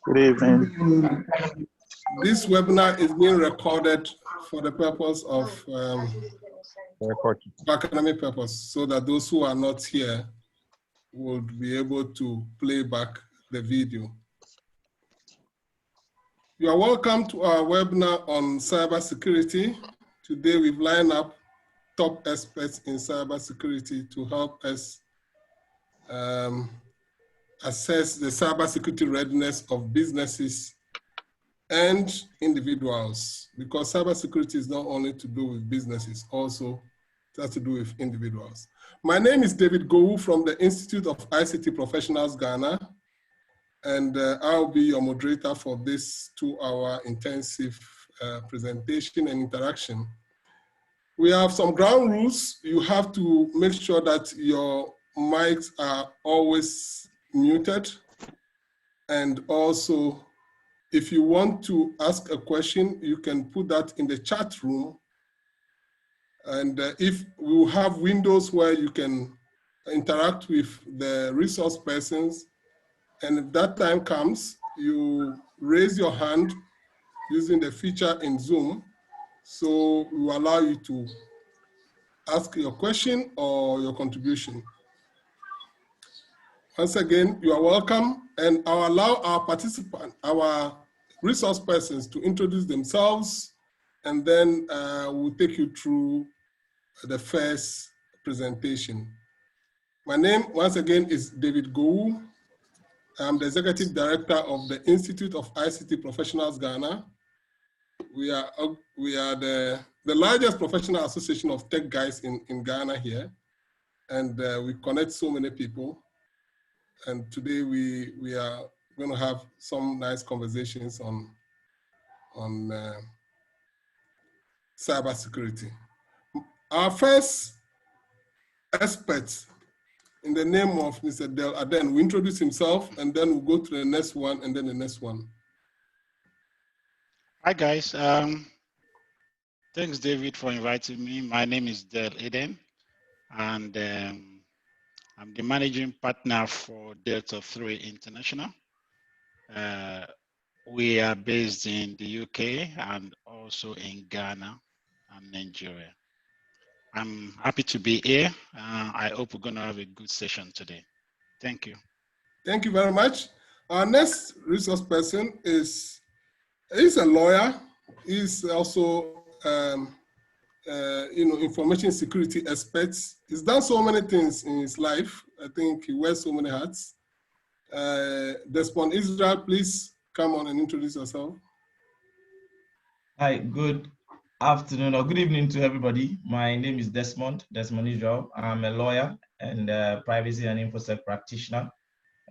Good evening. This webinar is being recorded for the purpose of academic purpose, so that those who are not here would be able to play back the video. You are welcome to our webinar on cybersecurity. Today we've lined up top experts in cybersecurity to help us assess the cybersecurity readiness of businesses and individuals, because cybersecurity is not only to do with businesses, also it has to do with individuals. My name is David Gowu from the Institute of ICT Professionals, Ghana, and I'll be your moderator for this 2-hour intensive presentation and interaction. We have some ground rules. You have to make sure that your mics are always muted, and also if you want to ask a question, you can put that in the chat room. And if we will have windows where you can interact with the resource persons, and if that time comes, you raise your hand using the feature in Zoom. So we will allow you to ask your question or your contribution. Once again, you are welcome, and I'll allow our participants, our resource persons, to introduce themselves, and then we'll take you through the first presentation. My name, once again, is David Gowu. I'm the Executive Director of the Institute of ICT Professionals, Ghana. We are the largest professional association of tech guys in Ghana here, and we connect so many people. And today we are going to have some nice conversations on cybersecurity. Our first expert, in the name of Mr. Del Aden, will introduce himself, and then we'll go to the next one, and then the next one. Hi guys, thanks David for inviting me. My name is Del Aden, and I'm the managing partner for Delta 3 International. We are based in the UK and also in Ghana and Nigeria. I'm happy to be here. I hope we're going to have a good session today. Thank you. Thank you very much. Our next resource person is he's a lawyer. He's also information security expert. He's done so many things in his life. I think he wears so many hats. Desmond Israel, please come on and introduce yourself. Hi, good afternoon or good evening to everybody. My name is Desmond Israel. I'm a lawyer and privacy and infosec practitioner.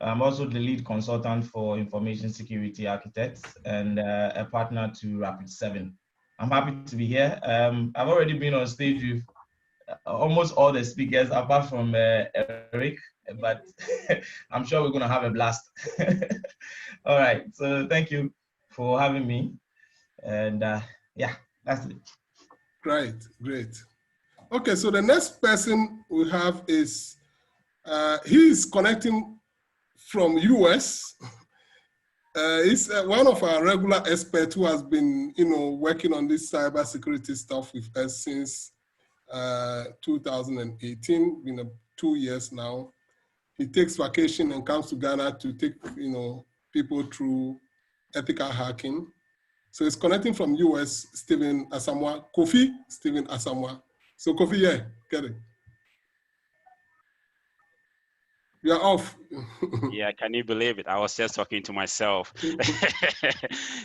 I'm also the lead consultant for information security architects and a partner to Rapid7. I'm happy to be here. I've already been on stage with almost all the speakers apart from Eric, but I'm sure we're going to have a blast. All right, so thank you for having me. And yeah, that's it. Great. Okay, so the next person we have is, he's connecting from US. He's one of our regular experts who has been, working on this cybersecurity stuff with us since 2018, been 2 years now. He takes vacation and comes to Ghana to take, people through ethical hacking. So he's connecting from US, Stephen Asamoah, Stephen Asamoah. So Kofi, yeah, get it. You're off. Yeah, can you believe it? I was just talking to myself.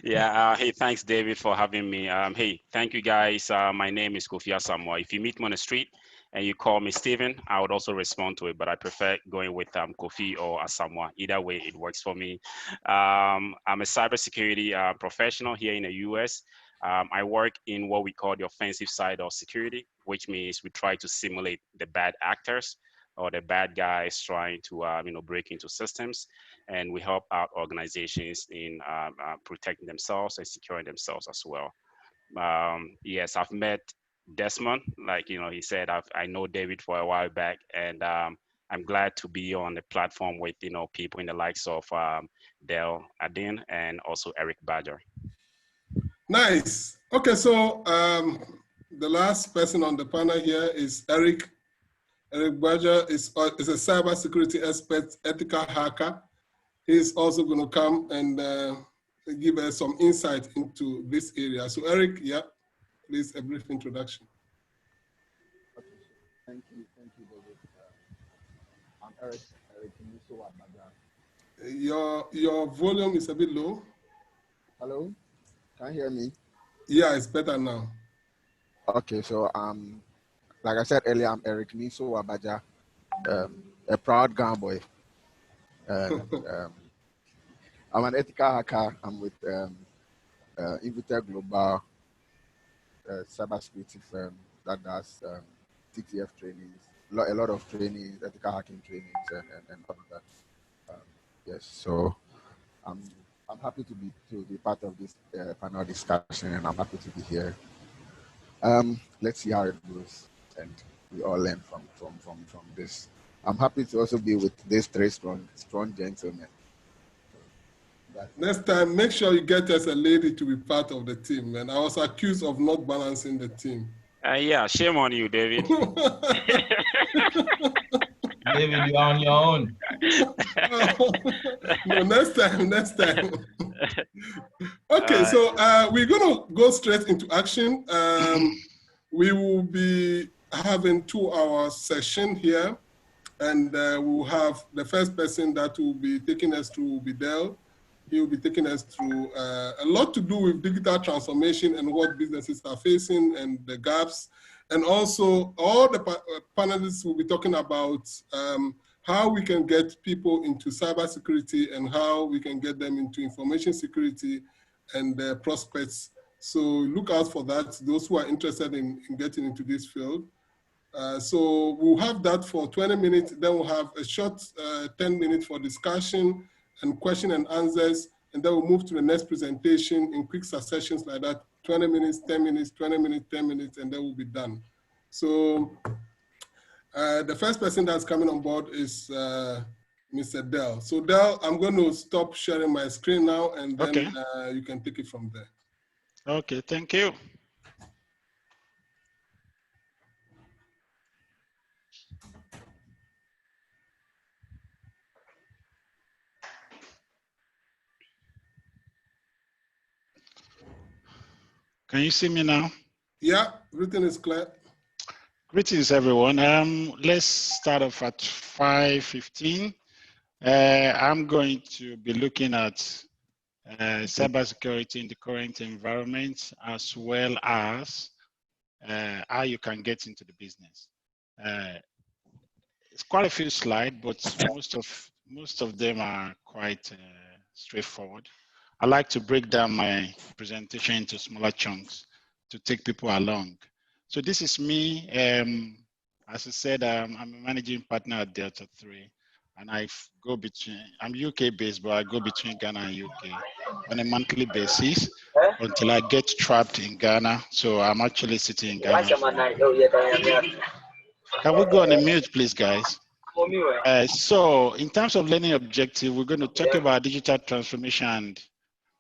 Yeah, hey, thanks David for having me. Hey, thank you guys. My name is Kofi Asamoah. If you meet me on the street and you call me Stephen, I would also respond to it, but I prefer going with Kofi or Asamoah. Either way, it works for me. I'm a cybersecurity professional here in the US. I work in what we call the offensive side of security, which means we try to simulate the bad actors or the bad guys trying to break into systems, and we help out organizations in protecting themselves and securing themselves as well. Yes, I've met Desmond, like he said, I know David for a while back, and I'm glad to be on the platform with people in the likes of Dell Adin and also Eric Badger. Nice. Okay, so the last person on the panel here is Eric. Eric Badger is a cybersecurity expert, ethical hacker. He's also going to come and give us some insight into this area. So Eric, yeah, please, a brief introduction. Okay. Thank you, David. I'm Eric Badger. Your volume is a bit low. Hello, can you hear me? Yeah, it's better now. Okay, so like I said earlier, I'm Eric Niso Abaja, a proud Ghana boy. I'm an ethical hacker. I'm with Invita Global, cybersecurity firm that does TTF trainings, a lot of trainings, ethical hacking trainings, and all of that. Yes, so I'm happy to be part of this panel discussion, and I'm happy to be here. Let's see how it goes, and we all learn from this. I'm happy to also be with these three strong gentlemen. Next time, make sure you get us a lady to be part of the team. And I was accused of not balancing the team. Yeah, shame on you, David. David, you're on your own. No, next time. Okay, so we're going to go straight into action. We will be having 2-hour session here, and we'll have the first person that will be taking us through will be Dell. He will be taking us through a lot to do with digital transformation and what businesses are facing and the gaps. And also all the panelists will be talking about how we can get people into cybersecurity and how we can get them into information security and prospects. So look out for that, those who are interested in getting into this field. So we'll have that for 20 minutes, then we'll have a short 10 minutes for discussion and question and answers, and then we'll move to the next presentation in quick successions like that, 20 minutes, 10 minutes, 20 minutes, 10 minutes, and then we'll be done. So the first person that's coming on board is Mr. Dell. So Dell, I'm going to stop sharing my screen now, and then you can take it from there. Okay, thank you. Can you see me now? Yeah, everything is clear. Greetings, everyone. Let's start off at 5:15. I'm going to be looking at cybersecurity in the current environment, as well as how you can get into the business. It's quite a few slides, but most of them are quite straightforward. I like to break down my presentation into smaller chunks to take people along. So this is me. As I said, I'm a managing partner at Delta 3, and I'm UK based, but I go between Ghana and UK on a monthly basis until I get trapped in Ghana. So I'm actually sitting in Ghana. Can we go on a mute, please, guys? So in terms of learning objective, we're going to talk about digital transformation and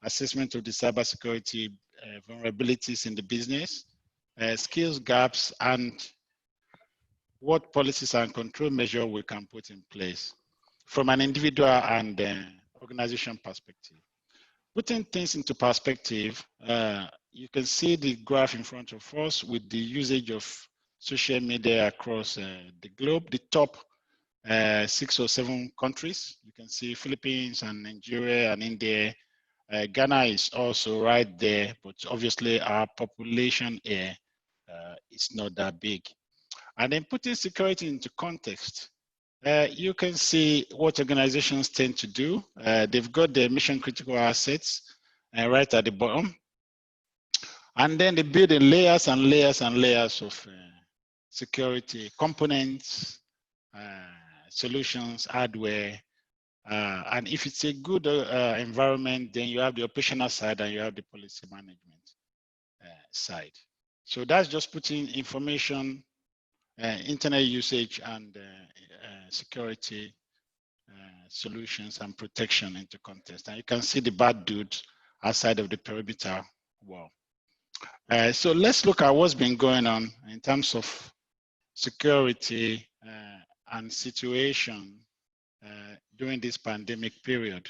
assessment of the cybersecurity vulnerabilities in the business, skills gaps, and what policies and control measures we can put in place from an individual and organization perspective. Putting things into perspective, you can see the graph in front of us with the usage of social media across the globe. The top 6 or 7 countries, you can see Philippines and Nigeria and India. Ghana is also right there, but obviously our population here is not that big. And then putting security into context, you can see what organizations tend to do. They've got their mission critical assets right at the bottom. And then they build in layers and layers and layers of security components, solutions, hardware. And if it's a good environment, then you have the operational side and you have the policy management side. So that's just putting information internet usage and security solutions and protection into context. And you can see the bad dudes outside of the perimeter wall. So let's look at what's been going on in terms of security and situation during this pandemic period.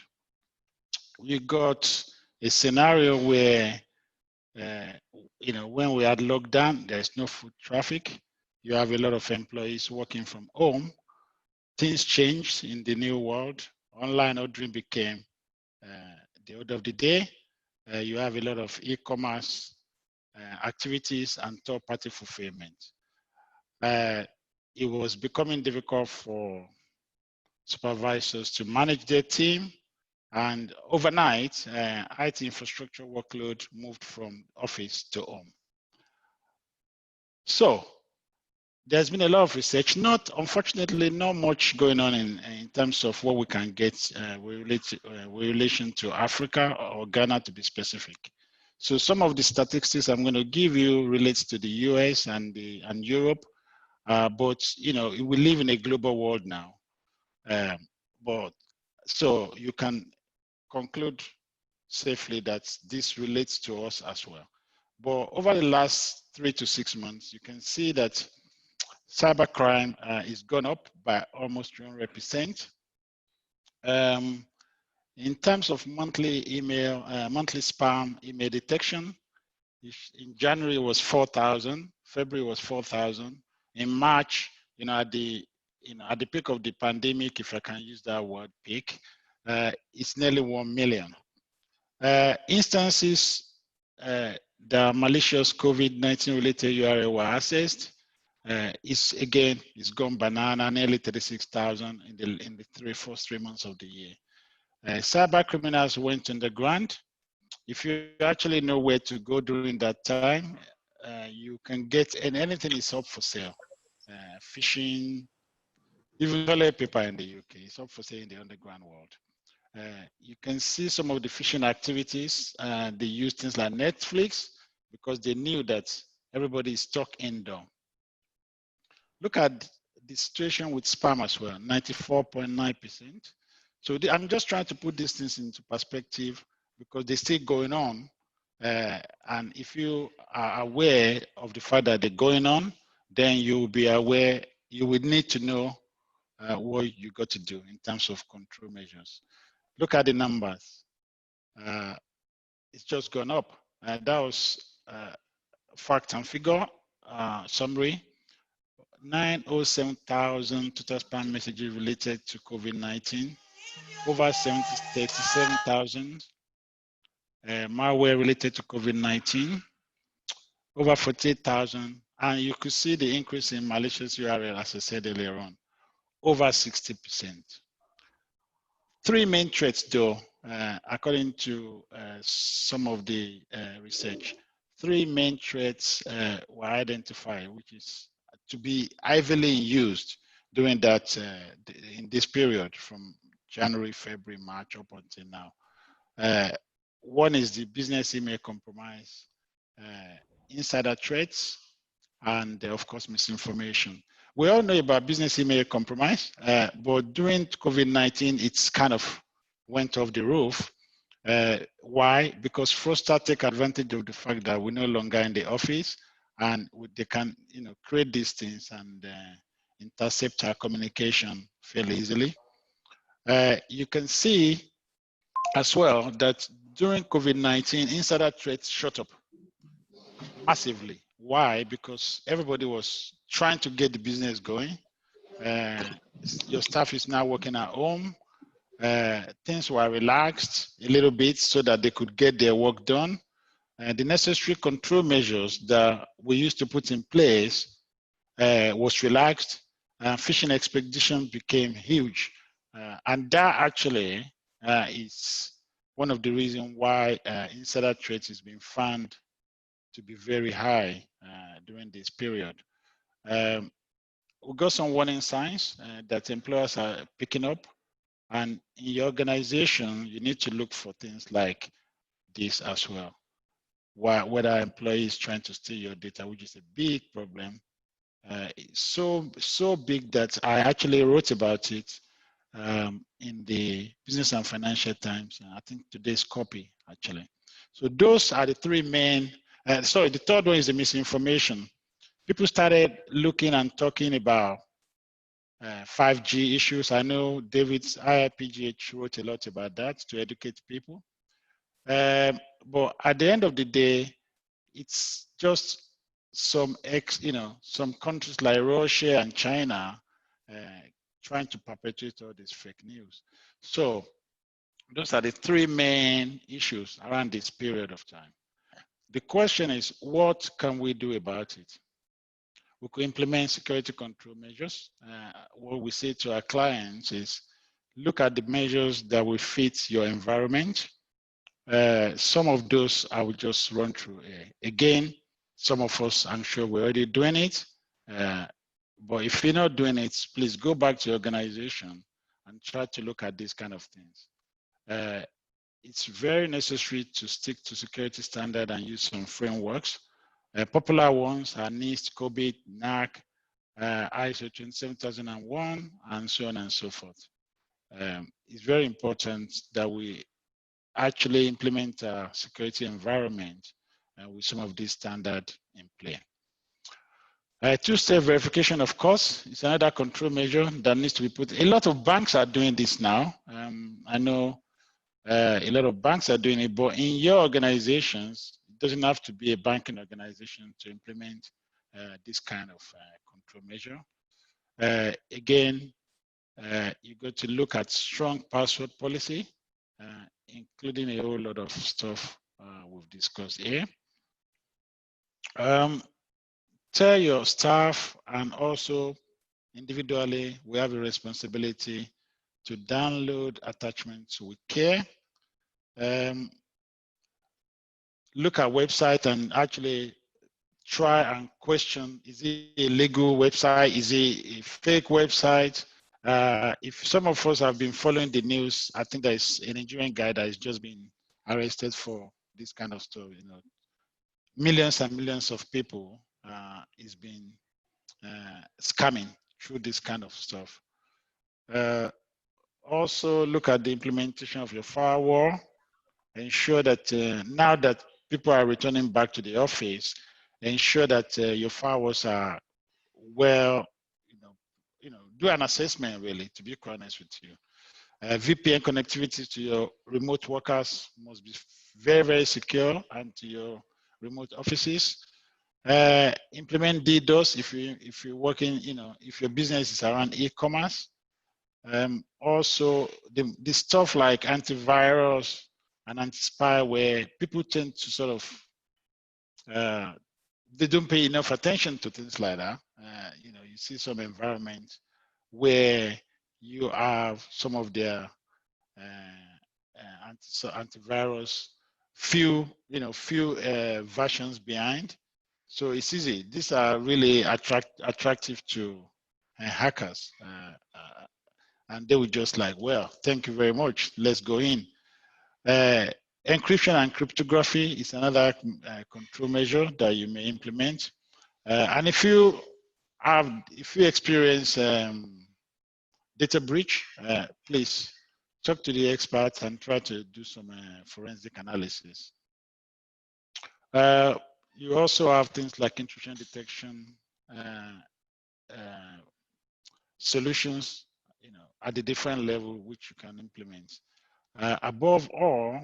We got a scenario where, when we had lockdown, there's no foot traffic. You have a lot of employees working from home. Things changed in the new world. Online ordering became the order of the day. You have a lot of e-commerce activities and third-party fulfillment. It was becoming difficult for supervisors to manage their team, and overnight, IT infrastructure workload moved from office to home. So there's been a lot of research, unfortunately, not much going on in terms of what we can get with relation to Africa or Ghana, to be specific. So some of the statistics I'm going to give you relates to the US and Europe, but we live in a global world now. But so you can conclude safely that this relates to us as well. But over the last 3 to 6 months, you can see that cybercrime is gone up by almost 300%. In terms of monthly spam email detection, in January it was 4,000, February was 4,000. In March, at the peak of the pandemic, if I can use that word, peak, it's nearly 1 million. Instances the malicious COVID-19 related URL were accessed. It's gone banana, nearly 36,000 in the first 3 months of the year. Cyber criminals went underground. If you actually know where to go during that time, you can get, and anything is up for sale. Phishing, even toilet paper in the UK is up for sale in the underground world. You can see some of the phishing activities. They use things like Netflix because they knew that everybody is stuck indoor. Look at the situation with spam as well, 94.9%. So I'm just trying to put these things into perspective because they're still going on. And if you are aware of the fact that they're going on, then you will be aware, you would need to know what you got to do in terms of control measures. Look at the numbers. It's just gone up. That was fact and figure summary. 907,000 total spam messages related to COVID-19, over 37,000 malware related to COVID-19, over 48,000, and you could see the increase in malicious URL, as I said earlier on, over 60%. Three main threats, though, according to some of the research. Three main threats were identified, which is to be heavily used during that in this period from January, February, March up until now. One is the business email compromise, insider threats, and of course misinformation. We all know about business email compromise, but during COVID-19, it's kind of went off the roof. Why? Because fraudsters take advantage of the fact that we're no longer in the office, and they can, create these things and intercept our communication fairly easily. You can see as well that during COVID-19, insider threats shot up massively. Why? Because everybody was trying to get the business going. Your staff is now working at home. Things were relaxed a little bit so that they could get their work done. The necessary control measures that we used to put in place was relaxed. Phishing expedition became huge. And that actually is one of the reasons why insider threats is being found to be very high during this period. We got some warning signs that employers are picking up, and in your organization, you need to look for things like this as well. Whether employees trying to steal your data, which is a big problem So big that I actually wrote about it in the Business and Financial Times. I think today's copy, actually. So those are the three main, sorry, the third one is the misinformation. People started looking and talking about 5G issues. I know David's IIPGH wrote a lot about that to educate people. But at the end of the day, it's just some some countries like Russia and China trying to perpetuate all this fake news. So those are the three main issues around this period of time. The question is, what can we do about it? We could implement security control measures. What we say to our clients is, look at the measures that will fit your environment. Some of those I will just run through. Again, some of us, I'm sure we're already doing it. But if you're not doing it, please go back to your organization and try to look at these kind of things. It's very necessary to stick to security standard and use some frameworks. Popular ones are NIST, COVID, NAC, ISO 27001, and so on and so forth. It's very important that we actually implement a security environment with some of these standards in play. Two-step verification, of course, is another control measure that needs to be put. A lot of banks are doing this now. I know a lot of banks are doing it, but in your organizations, it doesn't have to be a banking organization to implement this kind of control measure. Again, you got to look at strong password policy, including a whole lot of stuff we've discussed here. Tell your staff and also individually, we have a responsibility to download attachments with care. Look at website and actually try and question, is it a legal website? Is it a fake website? If some of us have been following the news, I think there's a Nigerian guy that has just been arrested for this kind of stuff. You know, millions and millions of people is been scamming through this kind of stuff. Also look at the implementation of your firewall. Ensure that now that people are returning back to the office, ensure that your firewalls are well, do an assessment really, to be quite honest with you. VPN connectivity to your remote workers must be very, very secure, and to your remote offices. Implement DDoS if you're working, if your business is around e-commerce. Also, the stuff like antivirus and anti-spyware, people tend to sort of, they don't pay enough attention to things like that. You see some environments where you have some of their antivirus, few versions behind. So it's easy. These are really attractive to hackers. And they would just like, well, thank you very much. Let's go in. Encryption and cryptography is another control measure that you may implement. And if you experience data breach, please talk to the experts and try to do some forensic analysis. You also have things like intrusion detection solutions, at the different level which you can implement. Above all,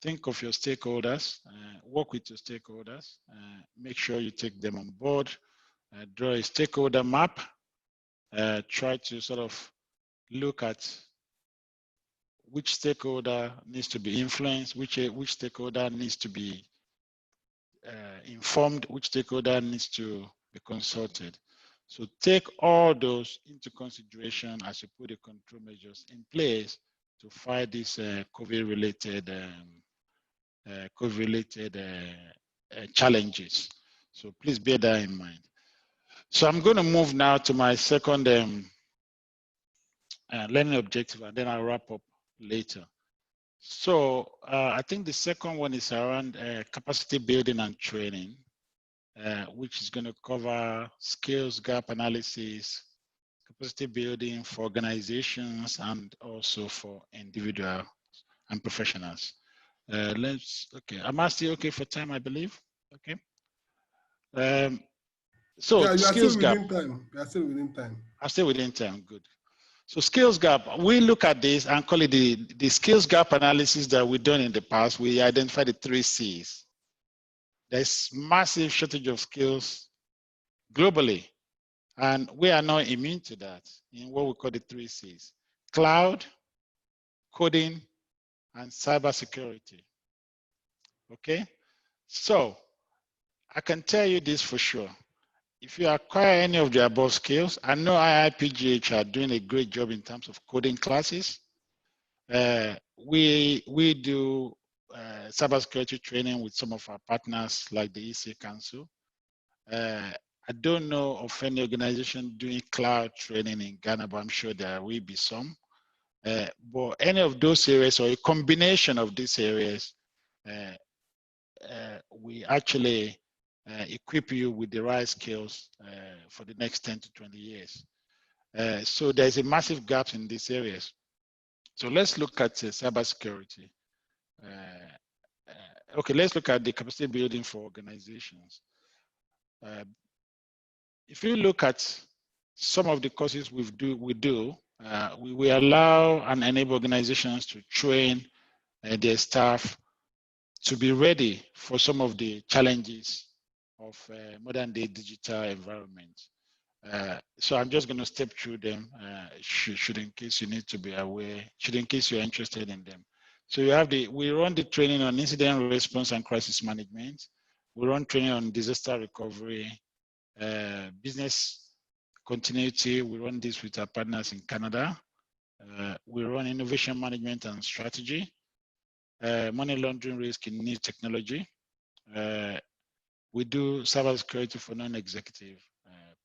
think of your stakeholders, work with your stakeholders, make sure you take them on board, draw a stakeholder map, try to sort of look at which stakeholder needs to be influenced, which stakeholder needs to be informed, which stakeholder needs to be consulted. So take all those into consideration as you put the control measures in place to fight these COVID-related challenges. So please bear that in mind. So I'm going to move now to my second learning objective, and then I'll wrap up later. So I think the second one is around capacity building and training. which is going to cover skills gap analysis, capacity building for organizations and also for individual and professionals. Okay, am I still okay for time, I believe? Okay. So Yeah, you are skills still gap. within time. You are still within time. I'm still within time, good. So skills gap, we look at this and call it the skills gap analysis that we've done in the past. We identify the 3 C's. There's massive shortage of skills globally, and we are not immune to that in what we call the 3 C's: cloud, coding, and cybersecurity. Okay, so I can tell you this for sure. If you acquire any of the above skills, I know IIPGH are doing a great job in terms of coding classes. We do cybersecurity training with some of our partners like the EC Council. I don't know of any organization doing cloud training in Ghana, but I'm sure there will be some. But any of those areas or a combination of these areas, we actually equip you with the right skills for the next 10 to 20 years. So there's a massive gap in these areas. So let's look at cybersecurity. Okay, let's look at the capacity building for organizations. If you look at some of the courses we do, we allow and enable organizations to train their staff to be ready for some of the challenges of modern day digital environment. So I'm just going to step through them, should in case you need to be aware, should in case you're interested in them. So you have we run the training on incident response and crisis management. We run training on disaster recovery, business continuity. We run this with our partners in Canada. We run innovation management and strategy, money laundering risk in new technology. We do cybersecurity for non-executive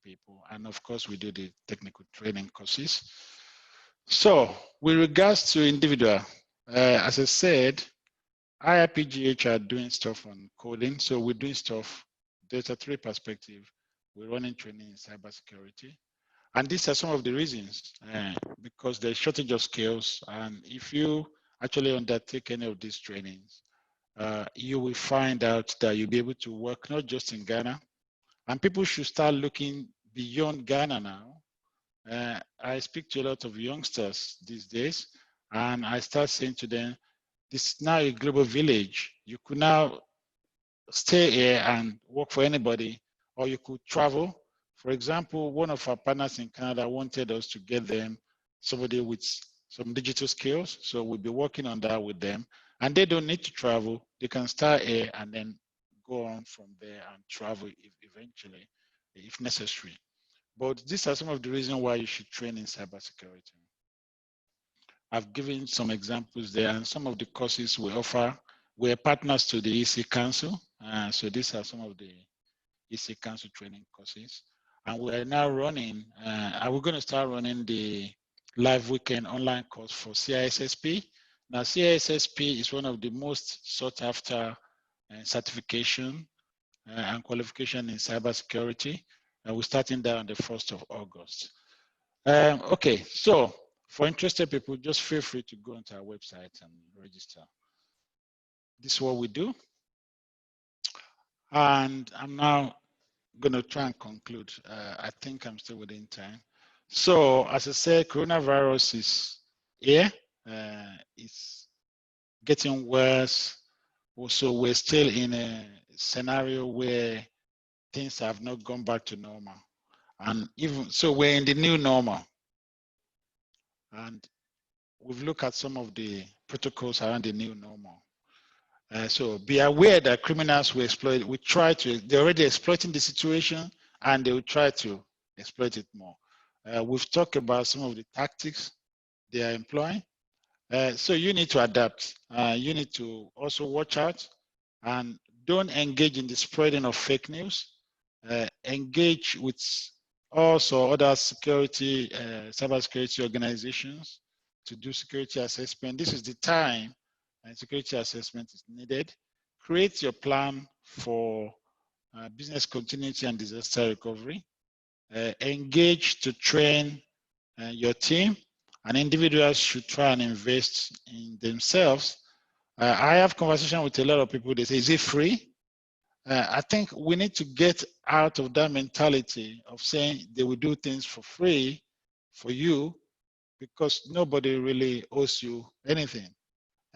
people. And of course, we do the technical training courses. So with regards to individual, as I said, IIPGH are doing stuff on coding. So we're doing stuff, data 3 perspective. We're running training in cybersecurity. And these are some of the reasons, because there's shortage of skills. And if you actually undertake any of these trainings, you will find out that you'll be able to work not just in Ghana, and people should start looking beyond Ghana now. I speak to a lot of youngsters these days, and I start saying to them, this is now a global village. You could now stay here and work for anybody, or you could travel. For example, one of our partners in Canada wanted us to get them somebody with some digital skills. So we'll be working on that with them. And they don't need to travel. They can start here and then go on from there and travel eventually, if necessary. But these are some of the reasons why you should train in cybersecurity. I've given some examples there, and some of the courses we offer. We're partners to the EC Council. So these are some of the EC Council training courses. And we're now running, we're going to start running the live weekend online course for CISSP. Now, CISSP is one of the most sought after certification and qualification in cybersecurity. And we're starting that on the 1st of August. Okay, so for interested people, just feel free to go onto our website and register. This is what we do. And I'm now going to try and conclude. I think I'm still within time. So as I said, coronavirus is here. It's getting worse. Also, we're still in a scenario where things have not gone back to normal. And even so, we're in the new normal. And we've looked at some of the protocols around the new normal. So be aware that criminals will exploit, they're already exploiting the situation and they will try to exploit it more. We've talked about some of the tactics they are employing. So you need to adapt. You need to also watch out and don't engage in the spreading of fake news. Engage with also other security, cybersecurity organizations to do security assessment. This is the time and security assessment is needed. Create your plan for business continuity and disaster recovery, engage to train your team, and individuals should try and invest in themselves. I have conversation with a lot of people. They say, is it free? I think we need to get out of that mentality of saying they will do things for free for you, because nobody really owes you anything.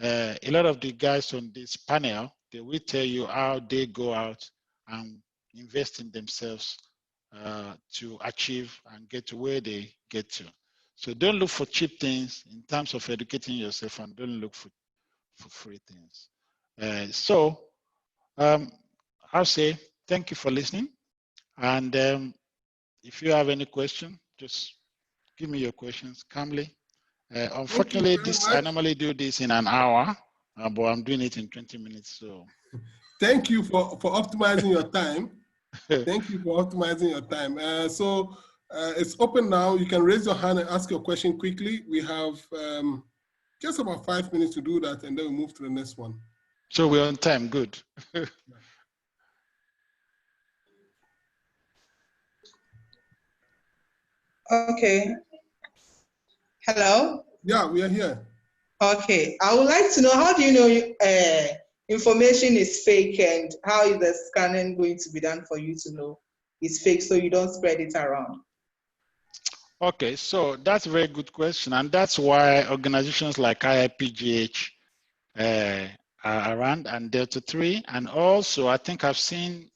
A lot of the guys on this panel, they will tell you how they go out and invest in themselves to achieve and get to where they get to. So don't look for cheap things in terms of educating yourself, and don't look for free things. I'll say thank you for listening. And if you have any question, just give me your questions calmly. Unfortunately, I normally do this in an hour, but I'm doing it in 20 minutes. So thank you for optimizing your time. Thank you for optimizing your time. It's open now. You can raise your hand and ask your question quickly. We have just about 5 minutes to do that, and then we move to the next one. So we're on time. Good. Okay. Hello? Yeah, we are here. Okay. I would like to know, how do you know information is fake, and how is the scanning going to be done for you to know it's fake so you don't spread it around? Okay, so that's a very good question. And that's why organizations like IIPGH are around, and Delta 3. And also, I think I've seen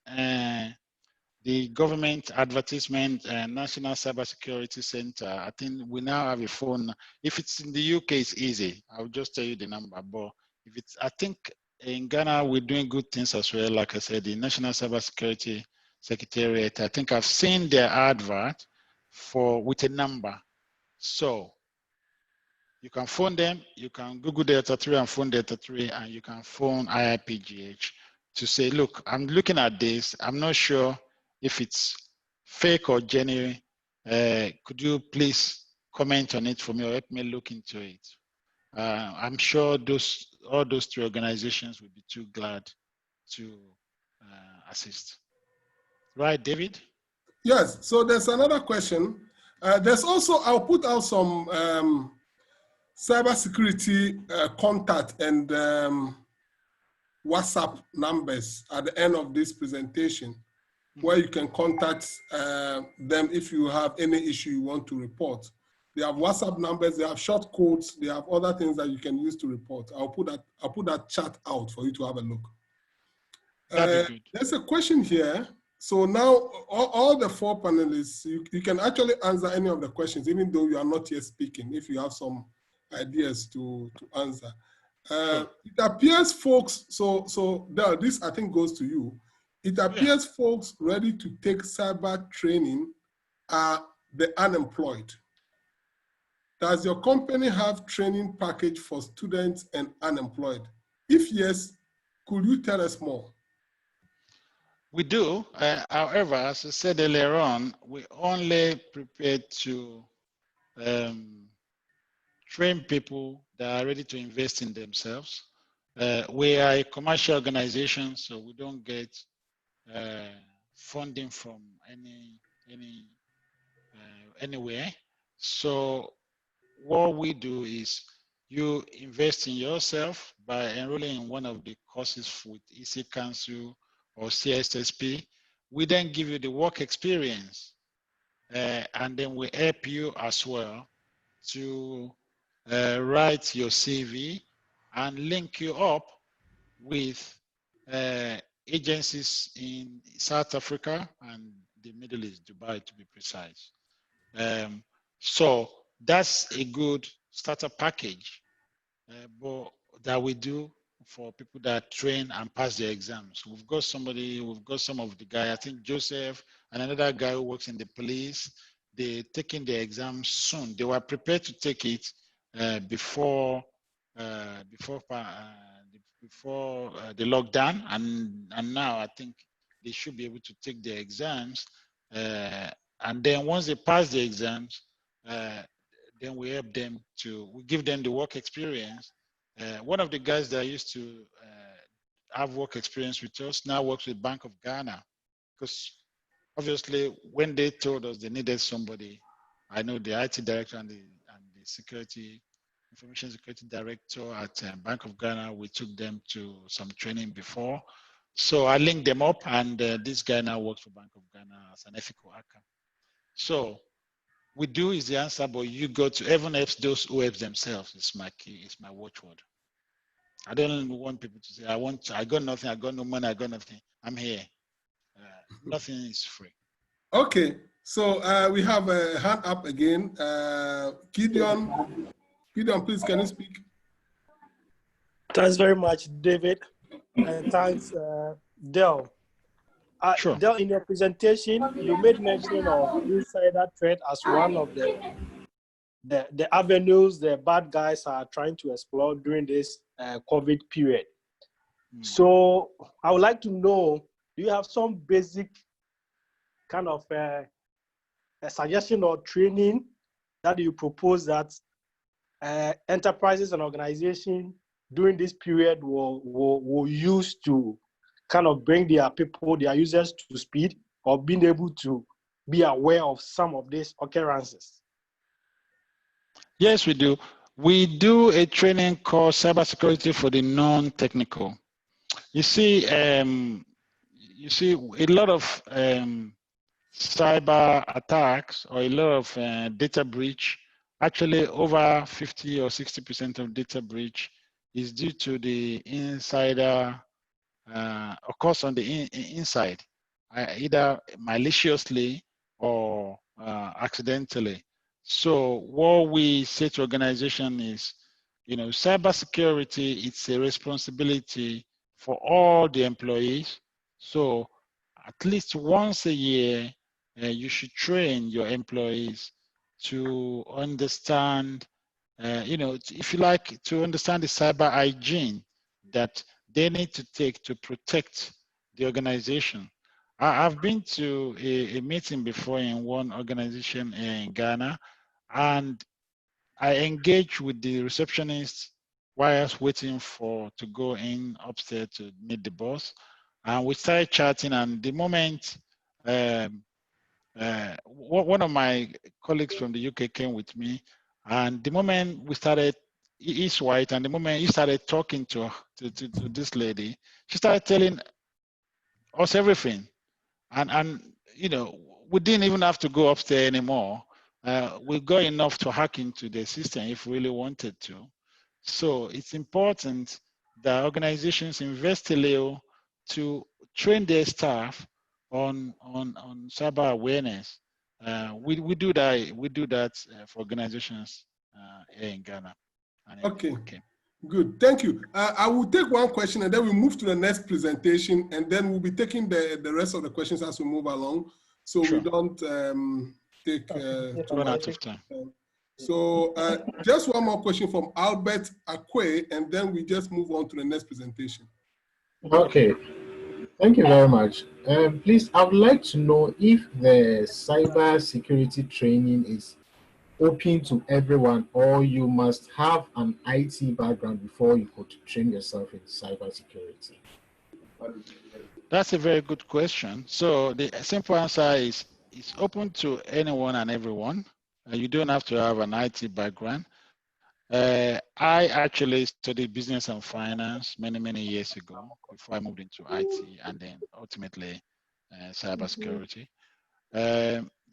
the government advertisement, National Cybersecurity Center. I think we now have a phone. If it's in the UK, it's easy. I'll just tell you the number. But if it's, I think in Ghana, we're doing good things as well. Like I said, the National Cybersecurity Secretariat, I think I've seen their advert with a number. So you can phone them, you can Google Delta 3 and phone Delta 3, and you can phone IIPGH to say, look, I'm looking at this. I'm not sure if it's fake or genuine. Could you please comment on it for me, or help me look into it? I'm sure all those three organizations would be too glad to assist. Right, David? Yes, so there's another question. There's also, I'll put out some cybersecurity contact and WhatsApp numbers at the end of this presentation, where you can contact them if you have any issue you want to report. They have WhatsApp numbers, they have short codes, they have other things that you can use to report. I'll put that chat out for you to have a look. There's a question here. So now all the four panelists, you can actually answer any of the questions, even though you are not yet speaking, if you have some ideas to answer. It appears folks, so Del, this I think goes to you. It appears folks ready to take cyber training are the unemployed. Does your company have training package for students and unemployed? If yes, could you tell us more? We do. However, as I said earlier on, we only prepared to train people that are ready to invest in themselves. We are a commercial organization, so we don't get funding from anywhere. So what we do is you invest in yourself by enrolling in one of the courses with EC Council or CSSP. We then give you the work experience, and then we help you as well to write your CV and link you up with agencies in South Africa and the Middle East, Dubai to be precise. So that's a good starter package that we do for people that train and pass their exams. We've got some of the guys, I think Joseph and another guy who works in the police, they're taking their exams soon. They were prepared to take it before the lockdown, and now I think they should be able to take their exams. And then once they pass the exams, then we help them we give them the work experience. One of the guys that used to have work experience with us now works with Bank of Ghana. because obviously when they told us they needed somebody, I know the IT director and the security, information security director at Bank of Ghana, we took them to some training before. So I linked them up, and this guy now works for Bank of Ghana as an ethical hacker. So we do is the answer, but you go to even if those who help themselves is my key, is my watchword. I don't want people to say, I got nothing, I got no money, I got nothing. I'm here. Nothing is free. Okay, so we have a hand up again. Gideon, please, can you speak? Thanks very much, David, and thanks, Del. Sure. Del, in your presentation, you made mention of insider threat as one of the avenues the bad guys are trying to explore during this COVID period. So I would like to know, do you have some basic kind of a suggestion or training that you propose that enterprises and organizations during this period will use to kind of bring their people, their users to speed, or being able to be aware of some of these occurrences? Yes, we do. We do a training called Cybersecurity for the Non-Technical. You see, a lot of cyber attacks or a lot of data breach. Actually, over 50 or 60% of data breach is due to the insider, of course, on the inside, either maliciously or accidentally. So what we say to organization is, cybersecurity, it's a responsibility for all the employees. So at least once a year, you should train your employees to understand, if you like, to understand the cyber hygiene that they need to take to protect the organization. I've been to a meeting before in one organization in Ghana, and I engaged with the receptionist while I was waiting to go in upstairs to meet the boss. And we started chatting, and the moment one of my colleagues from the UK came with me, and the moment we started, he's white, and the moment he started talking to this lady, she started telling us everything. And we didn't even have to go upstairs anymore. We got enough to hack into the system if we really wanted to. So it's important that organizations invest a little to train their staff on cyber awareness. We do that. We do that for organizations here in Ghana. Okay. Good, thank you. I will take one question and then we'll move to the next presentation, and then we'll be taking the rest of the questions as we move along, so sure. We don't take too much of time. So just one more question from Albert Akwe, and then we just move on to the next presentation. Okay, thank you very much. Please, I would like to know if the cyber security training is open to everyone, or you must have an IT background before you could train yourself in cybersecurity? That's a very good question. So the simple answer is it's open to anyone and everyone. You don't have to have an IT background. I actually studied business and finance many years ago before I moved into IT and then ultimately cybersecurity.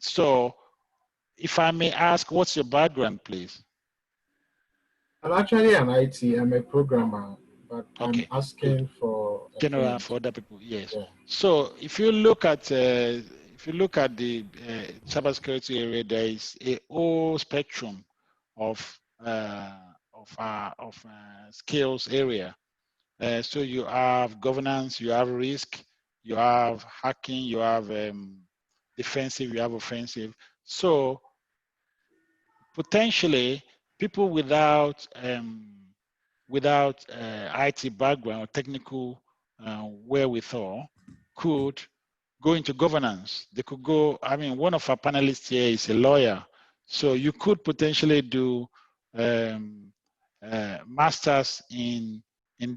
So if I may ask, what's your background, please? I'm actually an IT. I'm a programmer, but okay, I'm asking good. For general for other people. Yes. Yeah. So if you look at the cybersecurity area, there is a whole spectrum of skills area. So you have governance, you have risk, you have hacking, you have defensive, you have offensive. So potentially people without IT background or technical wherewithal could go into governance. They could go, one of our panelists here is a lawyer. So you could potentially do masters in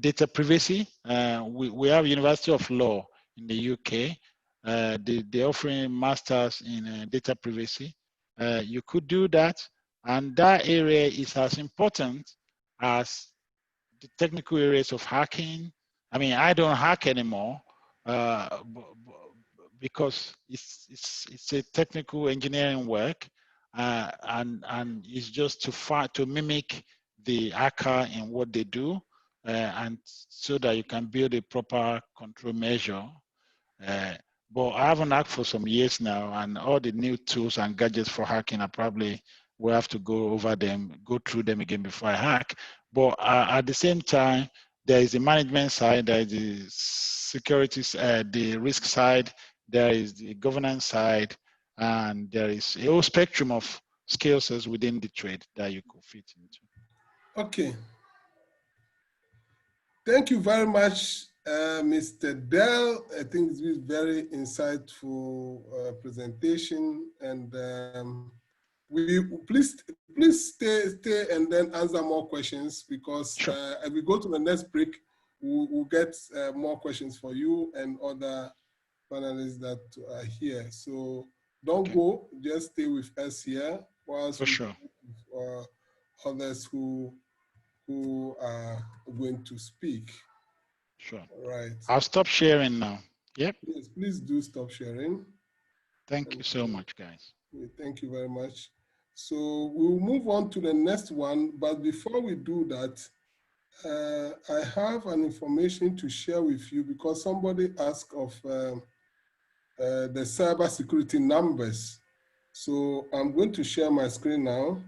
data privacy. We have University of Law in the UK. they're offering masters in data privacy. You could do that, and that area is as important as the technical areas of hacking. I mean, I don't hack anymore because it's a technical engineering work, and it's just to mimic the hacker in what they do, and so that you can build a proper control measure. But I haven't hacked for some years now, and all the new tools and gadgets for hacking, I probably will have to go through them again before I hack. But at the same time, there is the management side, there is the security, the risk side, there is the governance side, and there is a whole spectrum of skill sets within the trade that you could fit into. Okay. Thank you very much, Mr. Dell. I think it's been very insightful presentation, and we please stay and then answer more questions, because Sure. as we go to the next break, we'll get more questions for you and other panelists that are here. So don't go, just stay with us here whilst we sure. others who are going to speak. Sure. All right. I'll stop sharing now. Yep. Yes, please do stop sharing. Thank you so much, guys. Thank you very much. So we'll move on to the next one, but before we do that, I have an information to share with you, because somebody asked of the cybersecurity numbers. So I'm going to share my screen now,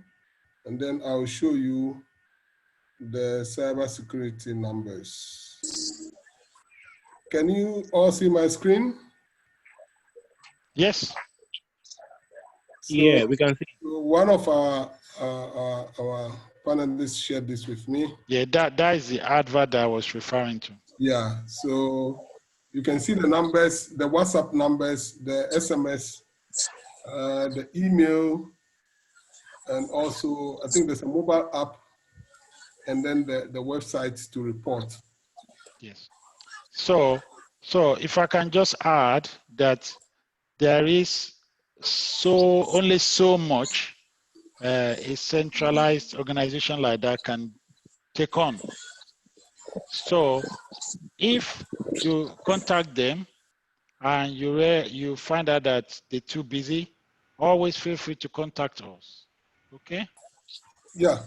and then I'll show you the cybersecurity numbers. Can you all see my screen? Yes. So, yeah, we can see. So one of our panelists shared this with me. Yeah, that is the advert that I was referring to. Yeah, so you can see the numbers, the WhatsApp numbers, the SMS, the email, and also I think there's a mobile app, and then the websites to report. Yes. So if I can just add that there is only so much a centralized organization like that can take on. So if you contact them and you find out that they're too busy, always feel free to contact us. Okay? Yeah.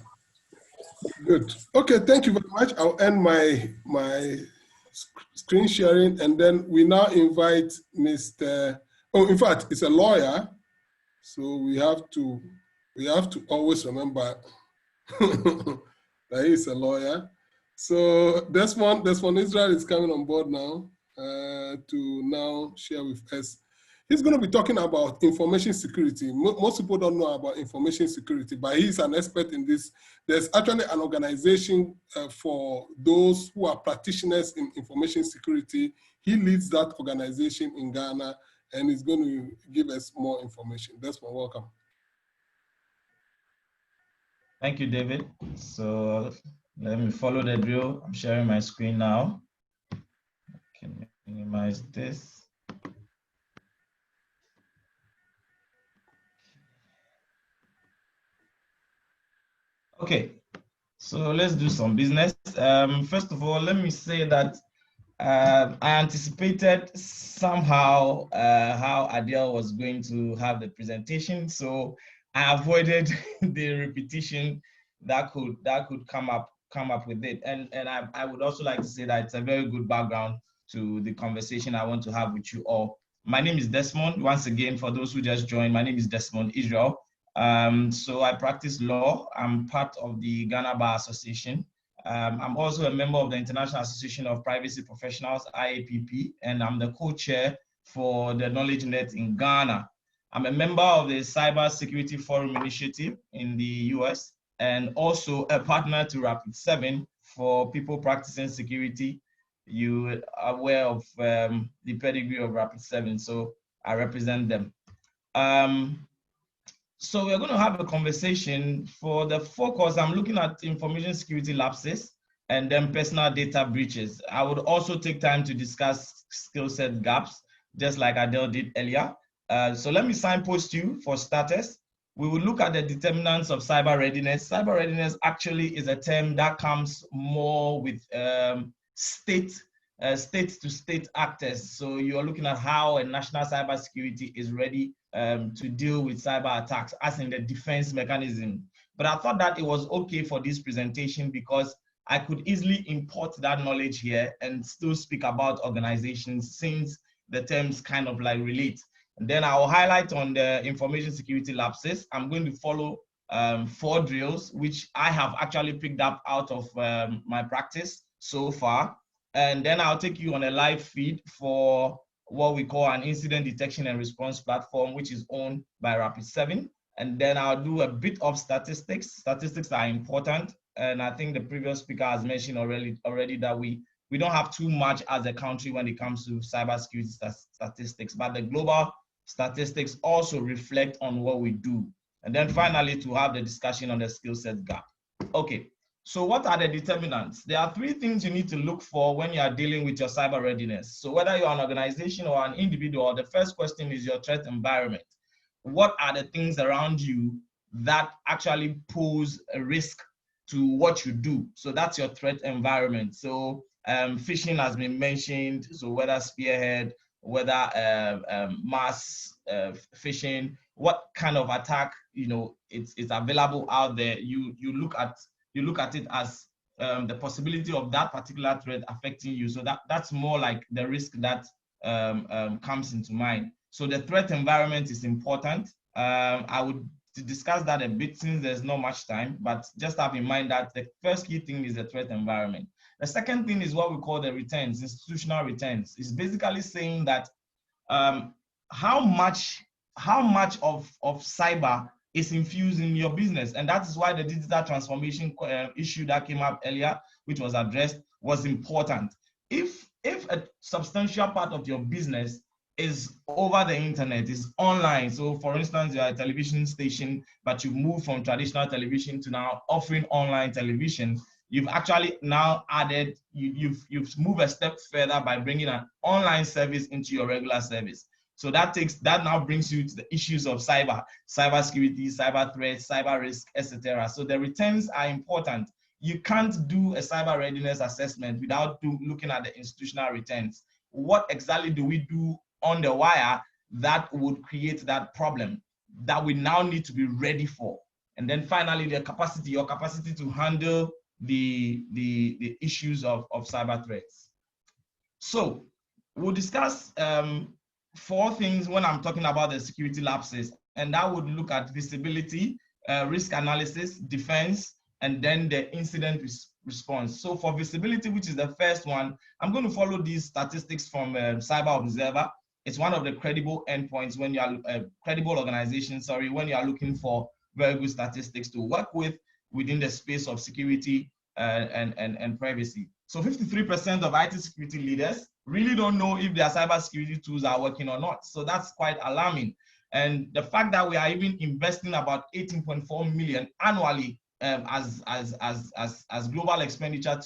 Good. Okay, thank you very much. I'll end my screen sharing, and then we now invite Mr. Oh, in fact, it's a lawyer, so we have to always remember that he's a lawyer. So Desmond Israel is coming on board now to now share with us. He's going to be talking about information security. Most people don't know about information security, but he's an expert in this. There's actually an organization for those who are practitioners in information security. He leads that organization in Ghana, and he's going to give us more information. Desmond, welcome. Thank you, David. So let me follow the drill. I'm sharing my screen now. I can minimize this. Okay, so let's do some business. First of all, let me say that I anticipated somehow how Adele was going to have the presentation, so I avoided the repetition that could come up with it. And I would also like to say that it's a very good background to the conversation I want to have with you all. My name is Desmond. Once again, for those who just joined, my name is Desmond Israel. So I practice law. I'm part of the Ghana Bar Association. I'm also a member of the International Association of Privacy Professionals, IAPP, and I'm the co-chair for the Knowledge Net in Ghana. I'm a member of the Cybersecurity Forum Initiative in the US, and also a partner to Rapid 7 for people practicing security. You are aware of the pedigree of Rapid 7, so I represent them. So we're going to have a conversation. For the focus, I'm looking at information security lapses and then personal data breaches. I would also take time to discuss skill set gaps just like Adele did earlier. So let me signpost you for starters. We will look at the determinants of cyber readiness. Cyber readiness actually is a term that comes more with state-to-state actors. So you're looking at how a national cybersecurity is ready to deal with cyber attacks, as in the defense mechanism. But I thought that it was okay for this presentation because I could easily import that knowledge here and still speak about organizations, since the terms kind of like relate. And then I'll highlight on the information security lapses. I'm going to follow 4 drills, which I have actually picked up out of my practice so far. And then I'll take you on a live feed for what we call an incident detection and response platform, which is owned by Rapid7. And then I'll do a bit of statistics. Statistics are important. And I think the previous speaker has mentioned already that we don't have too much as a country when it comes to cybersecurity statistics, but the global statistics also reflect on what we do. And then finally, to have the discussion on the skill set gap. Okay, so what are the determinants? There are 3 things you need to look for when you are dealing with your cyber readiness. So whether you're an organization or an individual, the first question is your threat environment. What are the things around you that actually pose a risk to what you do? So that's your threat environment. So phishing has been mentioned. So whether spearhead, whether mass phishing, what kind of attack, you know, it's available out there. You look at it as the possibility of that particular threat affecting you. So that's more like the risk that comes into mind. So the threat environment is important. I would discuss that a bit since there's not much time, but just have in mind that the first key thing is the threat environment. The second thing is what we call the returns, institutional returns. It's basically saying that how much of cyber is infused in your business. And that is why the digital transformation issue that came up earlier, which was addressed, was important. If a substantial part of your business is over the internet, is online. So for instance, you're a television station, but you move from traditional television to now offering online television. You've actually now added, you've moved a step further by bringing an online service into your regular service. So that now brings you to the issues of cybersecurity, cyber threats, cyber risk, etc. So the returns are important. You can't do a cyber readiness assessment without looking at the institutional returns. What exactly do we do on the wire that would create that problem that we now need to be ready for? And then finally, your capacity to handle the issues of cyber threats. So we'll discuss 4 things when I'm talking about the security lapses, and that would look at visibility, risk analysis, defense, and then the incident response. So for visibility, which is the first one, I'm going to follow these statistics from Cyber Observer. It's one of the credible endpoints when you are credible organizations, when you are looking for very good statistics to work with within the space of security and privacy. So 53% of IT security leaders really don't know if their cybersecurity tools are working or not. So that's quite alarming. And the fact that we are even investing about 18.4 million annually as global expenditure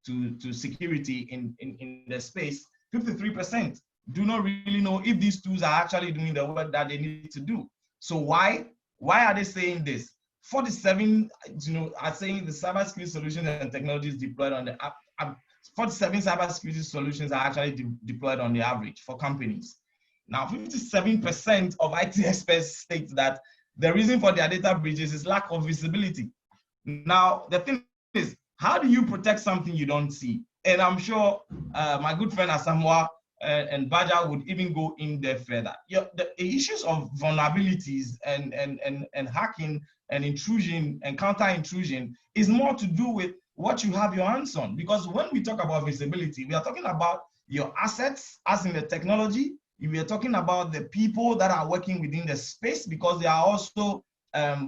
to security in the space, 53% do not really know if these tools are actually doing the work that they need to do. So why are they saying this? 47, are saying the cybersecurity solutions and technologies deployed on the app. 47 cybersecurity solutions are actually deployed on the average for companies. Now, 57% of IT experts state that the reason for their data breaches is lack of visibility. Now, the thing is, how do you protect something you don't see? And I'm sure my good friend Asamoah and Baja would even go in there further. The issues of vulnerabilities and hacking and intrusion and counter intrusion is more to do with what you have your hands on. Because when we talk about visibility, we are talking about your assets, as in the technology. We are talking about the people that are working within the space, because there are also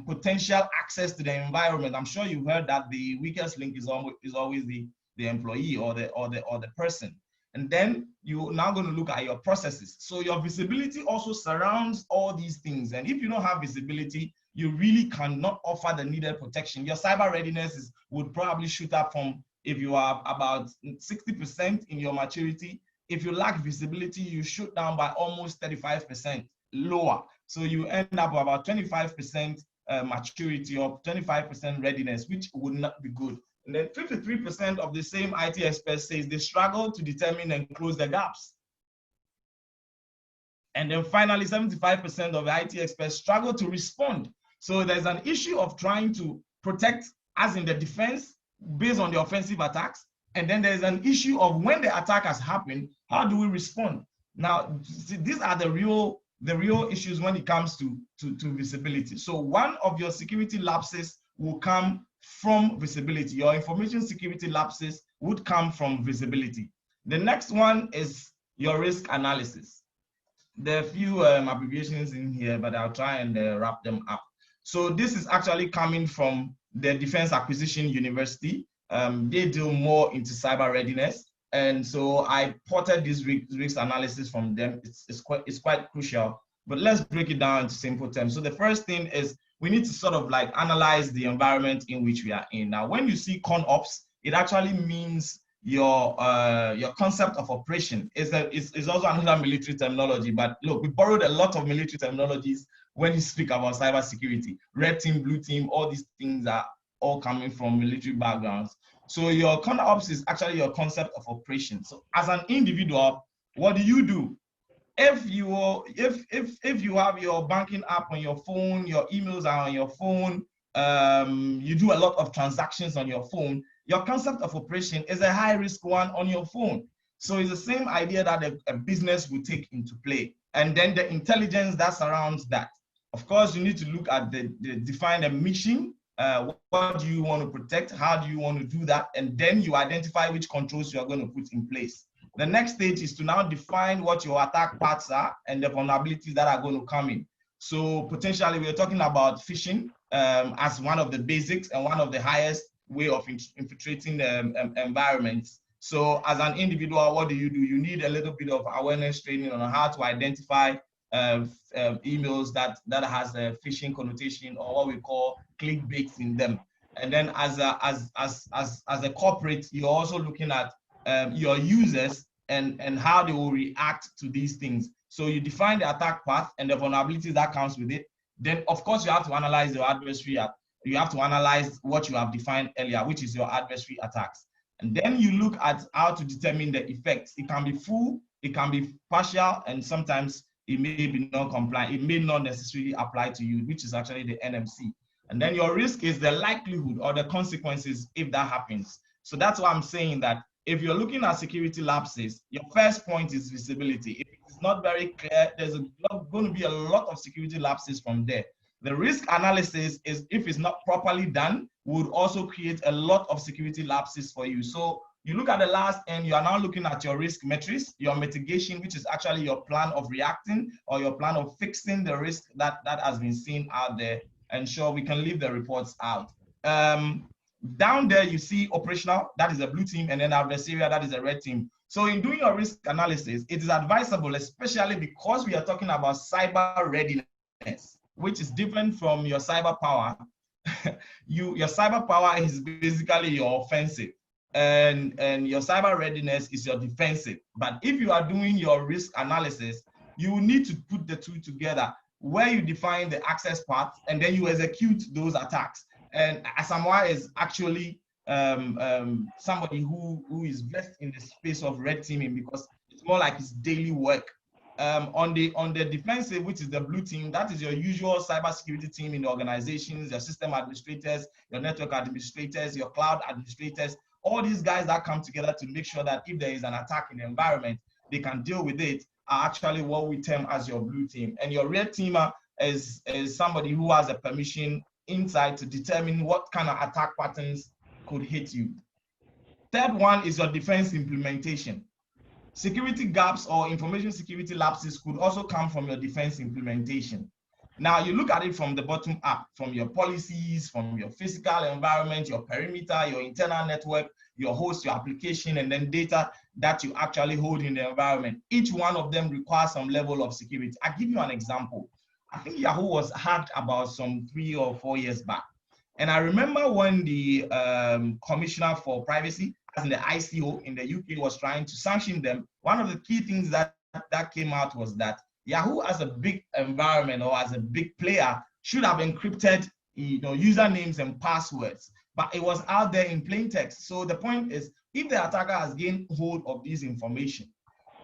potential access to the environment. I'm sure you've heard that the weakest link is always the employee or the person. And then you're now going to look at your processes. So your visibility also surrounds all these things. And if you don't have visibility, you really cannot offer the needed protection. Your cyber readiness would probably shoot up from, if you are about 60% in your maturity, if you lack visibility, you shoot down by almost 35% lower. So you end up about 25% maturity or 25% readiness, which would not be good. And then 53% of the same IT experts says they struggle to determine and close the gaps. And then finally, 75% of the IT experts struggle to respond. So there's an issue of trying to protect us in the defense based on the offensive attacks. And then there's an issue of when the attack has happened, how do we respond? Now, see, these are the real issues when it comes to visibility. So one of your security lapses will come from visibility. Your information security lapses would come from visibility. The next one is your risk analysis. There are a few abbreviations in here, but I'll try and wrap them up. So this is actually coming from the Defense Acquisition University. They deal more into cyber readiness. And so I ported this risk analysis from them. It's quite crucial, but let's break it down into simple terms. So the first thing is we need to sort of like analyze the environment in which we are in. Now, when you see ConOps, it actually means your concept of operation is also another military terminology. But look, we borrowed a lot of military terminologies when you speak about cybersecurity. Red team, blue team, all these things are all coming from military backgrounds. So your ConOps is actually your concept of operation. So as an individual, what do you do? If you have your banking app on your phone, your emails are on your phone, you do a lot of transactions on your phone, your concept of operation is a high risk one on your phone. So it's the same idea that a business will take into play. And then the intelligence that surrounds that. Of course, you need to look at define a mission. What do you want to protect? How do you want to do that? And then you identify which controls you are going to put in place. The next stage is to now define what your attack paths are and the vulnerabilities that are going to come in. So potentially we're talking about phishing as one of the basics and one of the highest way of infiltrating the environments. So as an individual, what do? You need a little bit of awareness training on how to identify emails that has a phishing connotation or what we call clickbaits in them. And then as a corporate, you're also looking at your users and how they will react to these things. So you define the attack path and the vulnerabilities that comes with it. Then of course you have to analyze your adversary. You have to analyze what you have defined earlier, which is your adversary attacks. And then you look at how to determine the effects. It can be full, it can be partial, and sometimes it may be non-compliant. It may not necessarily apply to you, which is actually the NMC. And then your risk is the likelihood or the consequences if that happens. So that's why I'm saying that if you're looking at security lapses, your first point is visibility. If it's not very clear, there's going to be a lot of security lapses from there. The risk analysis is, if it's not properly done, would also create a lot of security lapses for you. So you look at the last end, you are now looking at your risk metrics, your mitigation, which is actually your plan of reacting or your plan of fixing the risk that has been seen out there. And sure, we can leave the reports out. Down there, you see operational, that is a blue team, and then adversarial, that is a red team. So in doing your risk analysis, it is advisable, especially because we are talking about cyber readiness, which is different from your cyber power. Your cyber power is basically your offensive, and your cyber readiness is your defensive. But if you are doing your risk analysis, you need to put the two together, where you define the access path and then you execute those attacks. And Asamoah is actually somebody who is versed in the space of red teaming, because it's more like his daily work. On the defensive, which is the blue team, that is your usual cybersecurity team in the organizations, your system administrators, your network administrators, your cloud administrators, all these guys that come together to make sure that if there is an attack in the environment, they can deal with it, are actually what we term as your blue team. And your red teamer is somebody who has a permission inside to determine what kind of attack patterns could hit you. Third one is your defense implementation. Security gaps or information security lapses could also come from your defense implementation. Now you look at it from the bottom up, from your policies, from your physical environment, your perimeter, your internal network, your host, your application, and then data that you actually hold in the environment. Each one of them requires some level of security. I'll give you an example. I think Yahoo was hacked about some 3 or 4 years back. And I remember when the commissioner for privacy in the ICO in the UK was trying to sanction them, one of the key things that came out was that Yahoo as a big environment or as a big player should have encrypted usernames and passwords, but it was out there in plain text. So the point is, if the attacker has gained hold of this information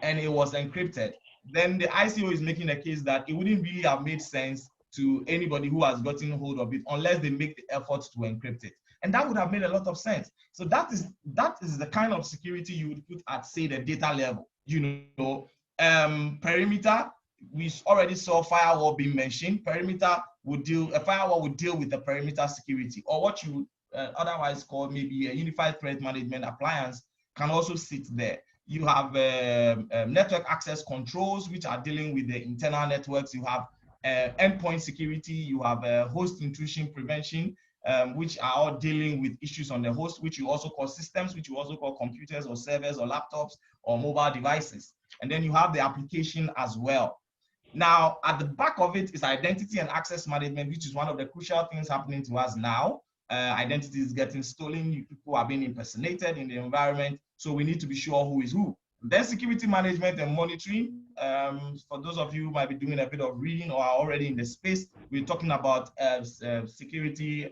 and it was encrypted, then the ICO is making a case that it wouldn't really have made sense to anybody who has gotten hold of it unless they make the effort to encrypt it. And that would have made a lot of sense. So that is the kind of security you would put at, say, the data level. Perimeter, we already saw firewall being mentioned. A firewall would deal with the perimeter security, or what you otherwise call maybe a unified threat management appliance can also sit there. You have network access controls, which are dealing with the internal networks. You have endpoint security. You have host intrusion prevention, which are all dealing with issues on the host, which you also call systems, which you also call computers or servers or laptops or mobile devices. And then you have the application as well. Now, at the back of it is identity and access management, which is one of the crucial things happening to us now. Identity is getting stolen. People are being impersonated in the environment. So we need to be sure who is who. Then security management and monitoring. For those of you who might be doing a bit of reading or are already in the space, we're talking about security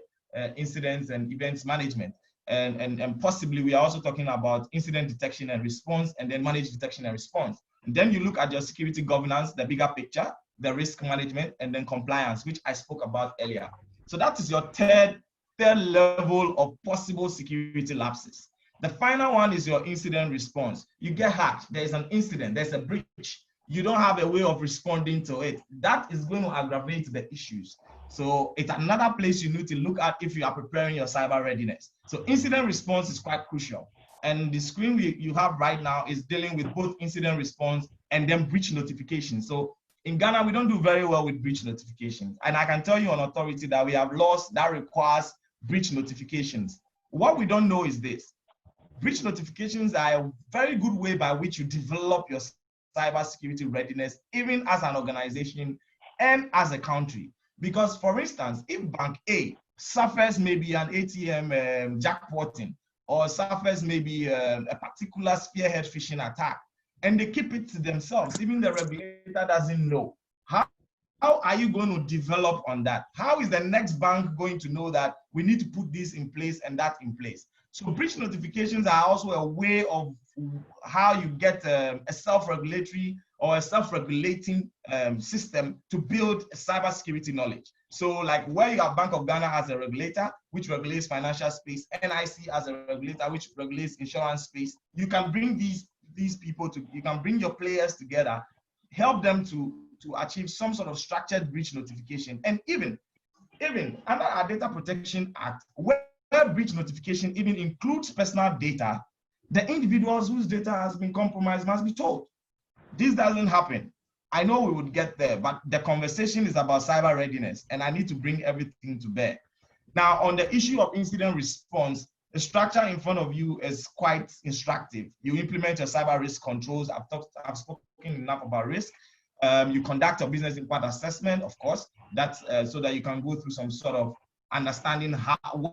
incidents and events management. And possibly we are also talking about incident detection and response, and then managed detection and response. And then you look at your security governance, the bigger picture, the risk management, and then compliance, which I spoke about earlier. So that is your third level of possible security lapses. The final one is your incident response. You get hacked, there's an incident, there's a breach. You don't have a way of responding to it. That is going to aggravate the issues. So it's another place you need to look at if you are preparing your cyber readiness. So incident response is quite crucial. And the screen you have right now is dealing with both incident response and then breach notification. So in Ghana, we don't do very well with breach notifications. And I can tell you on authority that we have laws that requires breach notifications. What we don't know is this. Breach notifications are a very good way by which you develop your cybersecurity readiness, even as an organization and as a country. Because for instance, if Bank A suffers maybe an ATM jackpotting, or suffers maybe a particular spearhead phishing attack, and they keep it to themselves, even the regulator doesn't know, how are you going to develop on that? How is the next bank going to know that we need to put this in place and that in place? So breach notifications are also a way of how you get a self-regulatory or a self-regulating system to build cybersecurity knowledge. So like where you have Bank of Ghana as a regulator, which regulates financial space, NIC as a regulator, which regulates insurance space, you can bring these people to, you can bring your players together, help them to achieve some sort of structured breach notification. And even under our Data Protection Act, where breach notification even includes personal data, the individuals whose data has been compromised must be told. This doesn't happen. I know we would get there, but the conversation is about cyber readiness, and I need to bring everything to bear. Now, on the issue of incident response, the structure in front of you is quite instructive. You implement your cyber risk controls. I've spoken enough about risk. You conduct a business impact assessment, of course, that's so that you can go through some sort of understanding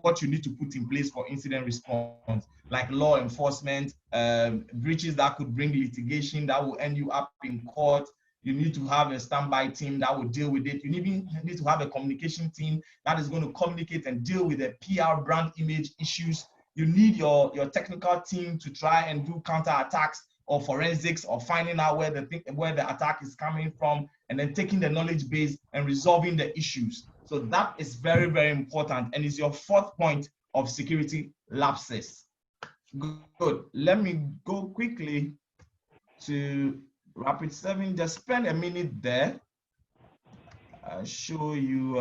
what you need to put in place for incident response, like law enforcement, breaches that could bring litigation that will end you up in court. You need to have a standby team that will deal with it. You even need to have a communication team that is going to communicate and deal with the PR brand image issues. You need your technical team to try and do counterattacks or forensics, or finding out where the attack is coming from, and then taking the knowledge base and resolving the issues. So that is very, very important, and is your fourth point of security lapses. Good. Let me go quickly to Rapid 7. Just spend a minute there. I'll show you.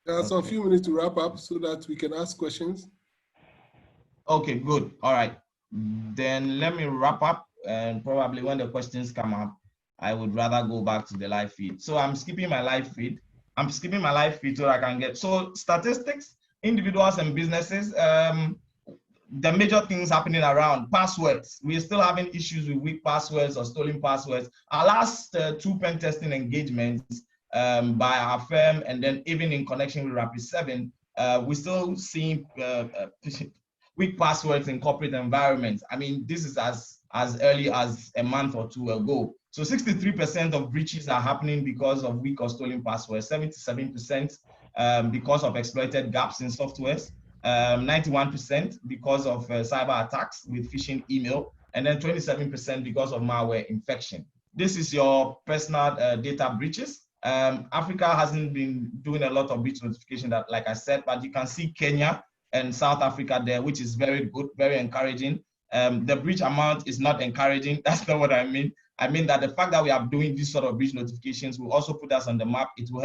So a few minutes to wrap up so that we can ask questions. Okay, good. All right. Then let me wrap up, and probably when the questions come up, I would rather go back to the live feed. So I'm skipping my live feed. I'm skipping my live feed so I can get, so statistics, individuals and businesses, the major things happening around passwords. We're still having issues with weak passwords or stolen passwords. Our last 2 pen testing engagements by our firm, and then even in connection with Rapid 7, we're still seeing weak passwords in corporate environments. I mean, this is as early as a month or two ago. So 63% of breaches are happening because of weak or stolen passwords, 77% because of exploited gaps in softwares, 91% because of cyber attacks with phishing email, and then 27% because of malware infection. This is your personal data breaches. Africa hasn't been doing a lot of breach notification, that, like I said, but you can see Kenya and South Africa there, which is very good, very encouraging. The breach amount is not encouraging. That's not what I mean. I mean that the fact that we are doing this sort of breach notifications will also put us on the map. It will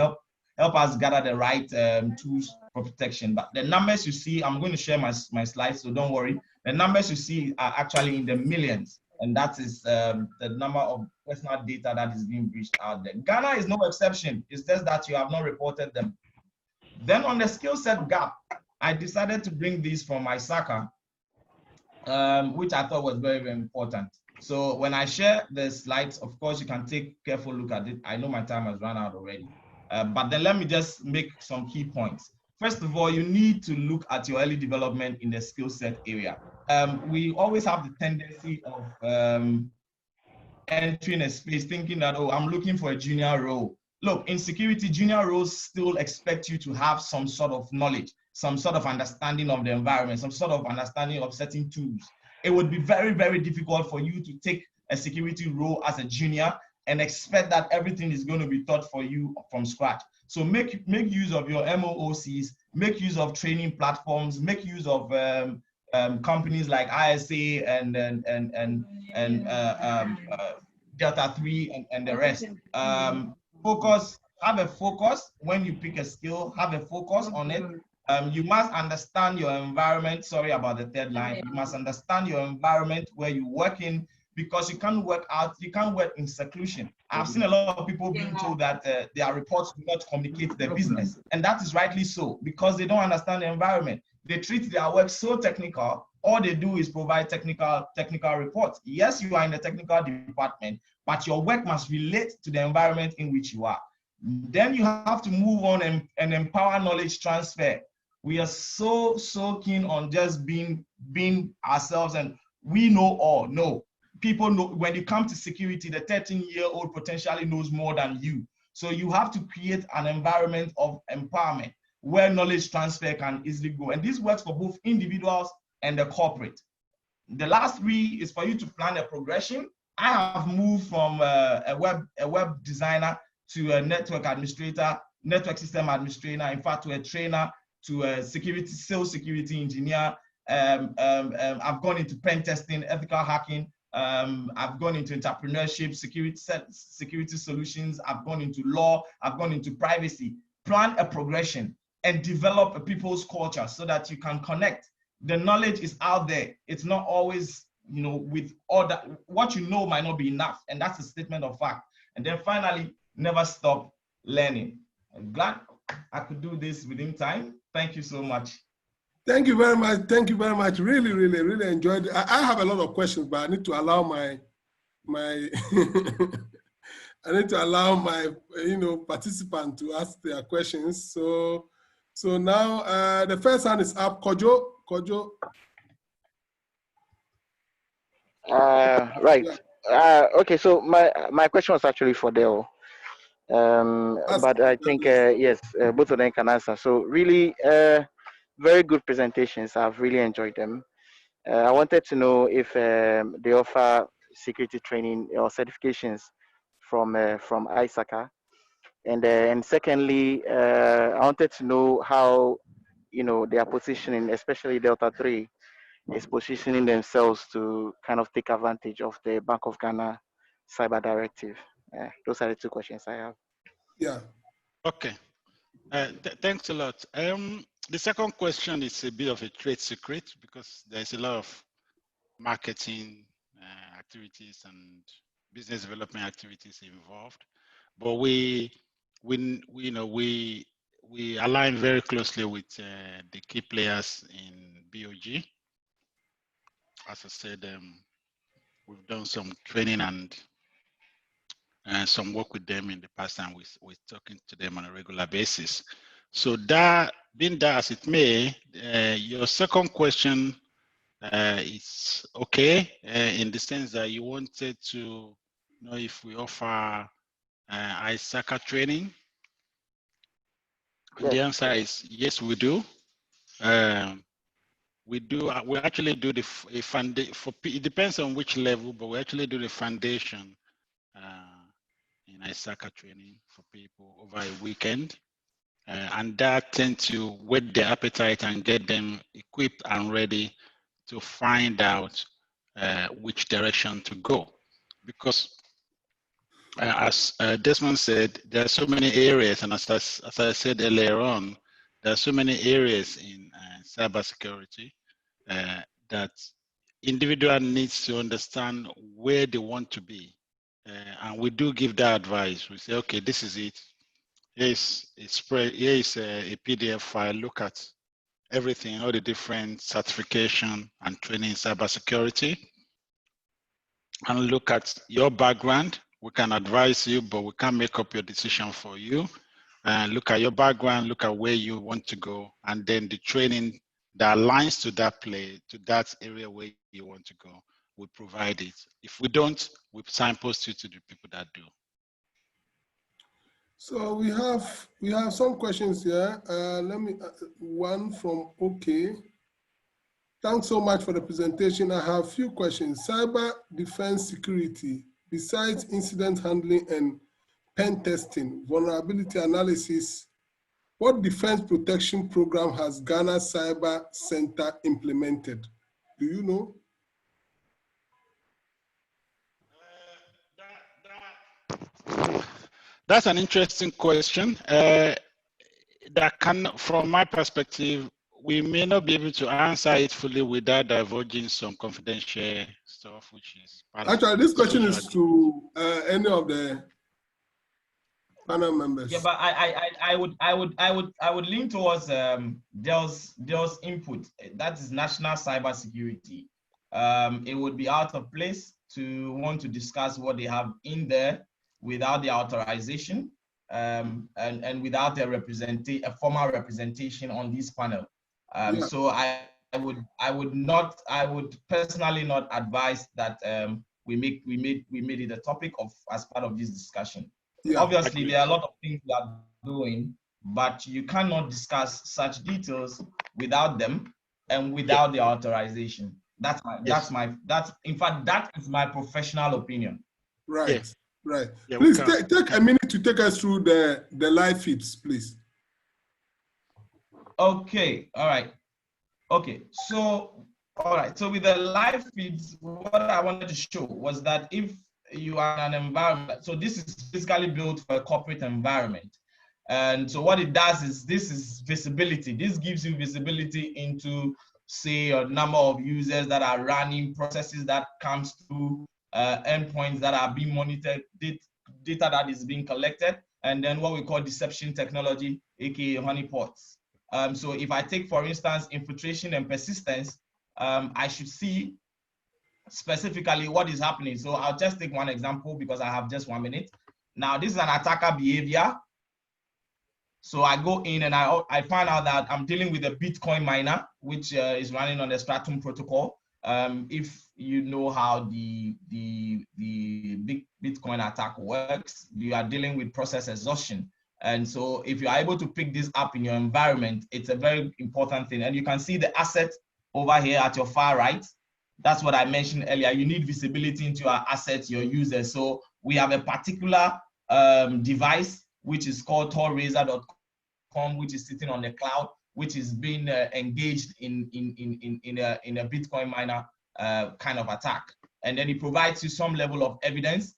help us gather the right tools for protection. But the numbers you see, I'm going to share my slides, so don't worry. The numbers you see are actually in the millions, and that is the number of personal data that is being breached out there. Ghana is no exception. It's just that you have not reported them. Then on the skill set gap, I decided to bring this from ISACA, which I thought was very, very important. So when I share the slides, of course, you can take a careful look at it. I know my time has run out already. But then let me just make some key points. First of all, you need to look at your early development in the skill set area. We always have the tendency of entering a space thinking that, oh, I'm looking for a junior role. Look, in security, junior roles still expect you to have some sort of knowledge, some sort of understanding of the environment, some sort of understanding of certain tools. It would be very, very difficult for you to take a security role as a junior and expect that everything is going to be taught for you from scratch. So make use of your MOOCs, make use of training platforms, make use of companies like ISA and Delta 3 and the rest. Have a focus when you pick a skill, have a focus on it. You must understand your environment. Sorry about the third line. You must understand your environment where you work in, because you can't work in seclusion. I've seen a lot of people being told that their reports do not communicate their business. And that is rightly so, because they don't understand the environment. They treat their work so technical. All they do is provide technical reports. Yes, you are in the technical department, but your work must relate to the environment in which you are. Then you have to move on and empower knowledge transfer. We are so keen on just being ourselves and we know all. No, people know. When you come to security, the 13-year-old potentially knows more than you. So you have to create an environment of empowerment where knowledge transfer can easily go. And this works for both individuals and the corporate. The last three is for you to plan a progression. I have moved from a web designer to a network administrator, network system administrator, in fact, to a trainer, to a sales security engineer. I've gone into pen testing, ethical hacking. I've gone into entrepreneurship, security solutions. I've gone into law. I've gone into privacy. Plan a progression and develop a people's culture so that you can connect. The knowledge is out there. It's not always, with all that. What you know might not be enough, and that's a statement of fact. And then finally, never stop learning. I'm glad I could do this within time. Thank you so much. Thank you very much. Thank you very much. Really, really, really enjoyed it. I have a lot of questions, but I need to allow my I need to allow my participant to ask their questions. So now the first hand is up. Kojo. Right. Okay. So my question was actually for Dale. But I think yes, both of them can answer. So really, very good presentations. I've really enjoyed them. I wanted to know if they offer security training or certifications from ISACA, and secondly, I wanted to know how they are positioning, especially Delta 3, is positioning themselves to kind of take advantage of the Bank of Ghana cyber directive. Those are the two questions I have. Yeah. Okay. Thanks a lot. The second question is a bit of a trade secret because there's a lot of marketing activities and business development activities involved, but we align very closely with the key players in BOG. As I said, we've done some training and some work with them in the past, and we're talking to them on a regular basis. So that, being that as it may, your second question is okay in the sense that you wanted to know if we offer ISACA training. And Yes. the answer is yes, we do. We actually do the foundation for. It depends on which level, but we actually do the foundation in ISACA training for people over a weekend. And that tends to whet their appetite and get them equipped and ready to find out which direction to go. Because as Desmond said, there are so many areas, and as I said earlier on, there are so many areas in cybersecurity that individual needs to understand where they want to be. And we do give that advice. We say, okay, this is it. Here's a spread. Here is a PDF file. Look at everything, all the different certification and training in cybersecurity, and look at your background. We can advise you, but we can't make up your decision for you. And look at your background, look at where you want to go, and then the training that aligns to that to that area where you want to go. We provide it. If we don't, we signpost you to the people that do. So we have some questions here. Let me one from OK. Thanks so much for the presentation. I have a few questions. Cyber defense security, besides incident handling and pen testing, vulnerability analysis, what defense protection program has Ghana Cyber Center implemented? Do you know? That's an interesting question. That can, from my perspective, we may not be able to answer it fully without divulging some confidential stuff, which is part actually of this question is to any of the panel members. Yeah, but I would lean towards Dell's input. That is national cybersecurity. It would be out of place to want to discuss what they have in there without the authorization and without a formal representation on this panel. Yeah. So I would personally not advise that we made it a topic of as part of this discussion. Yeah. Obviously, there are a lot of things we are doing, but you cannot discuss such details without them and without the authorization. In fact, that is my professional opinion. Right. Yeah. Right. Yeah, please take a minute to take us through the live feeds, please. Okay. All right. Okay. So, all right. So with the live feeds, what I wanted to show was that if you are in an environment, so this is basically built for a corporate environment. And so what it does is this is visibility. This gives you visibility into, say, a number of users that are running, processes that comes through, endpoints that are being monitored, data that is being collected, and then what we call deception technology, aka honeypots. So if I take, for instance, infiltration and persistence, I should see specifically what is happening. So I'll just take one example because I have just 1 minute. Now, this is an attacker behavior. So I go in and I find out that I'm dealing with a Bitcoin miner, which is running on the Stratum protocol. If you know how the big Bitcoin attack works, you are dealing with process exhaustion. And so if you are able to pick this up in your environment, it's a very important thing. And you can see the asset over here at your far right. That's what I mentioned earlier. You need visibility into your assets, your users. So we have a particular device, which is called torrazor.com, which is sitting on the cloud, which is being engaged in a Bitcoin miner kind of attack. And then it provides you some level of evidence.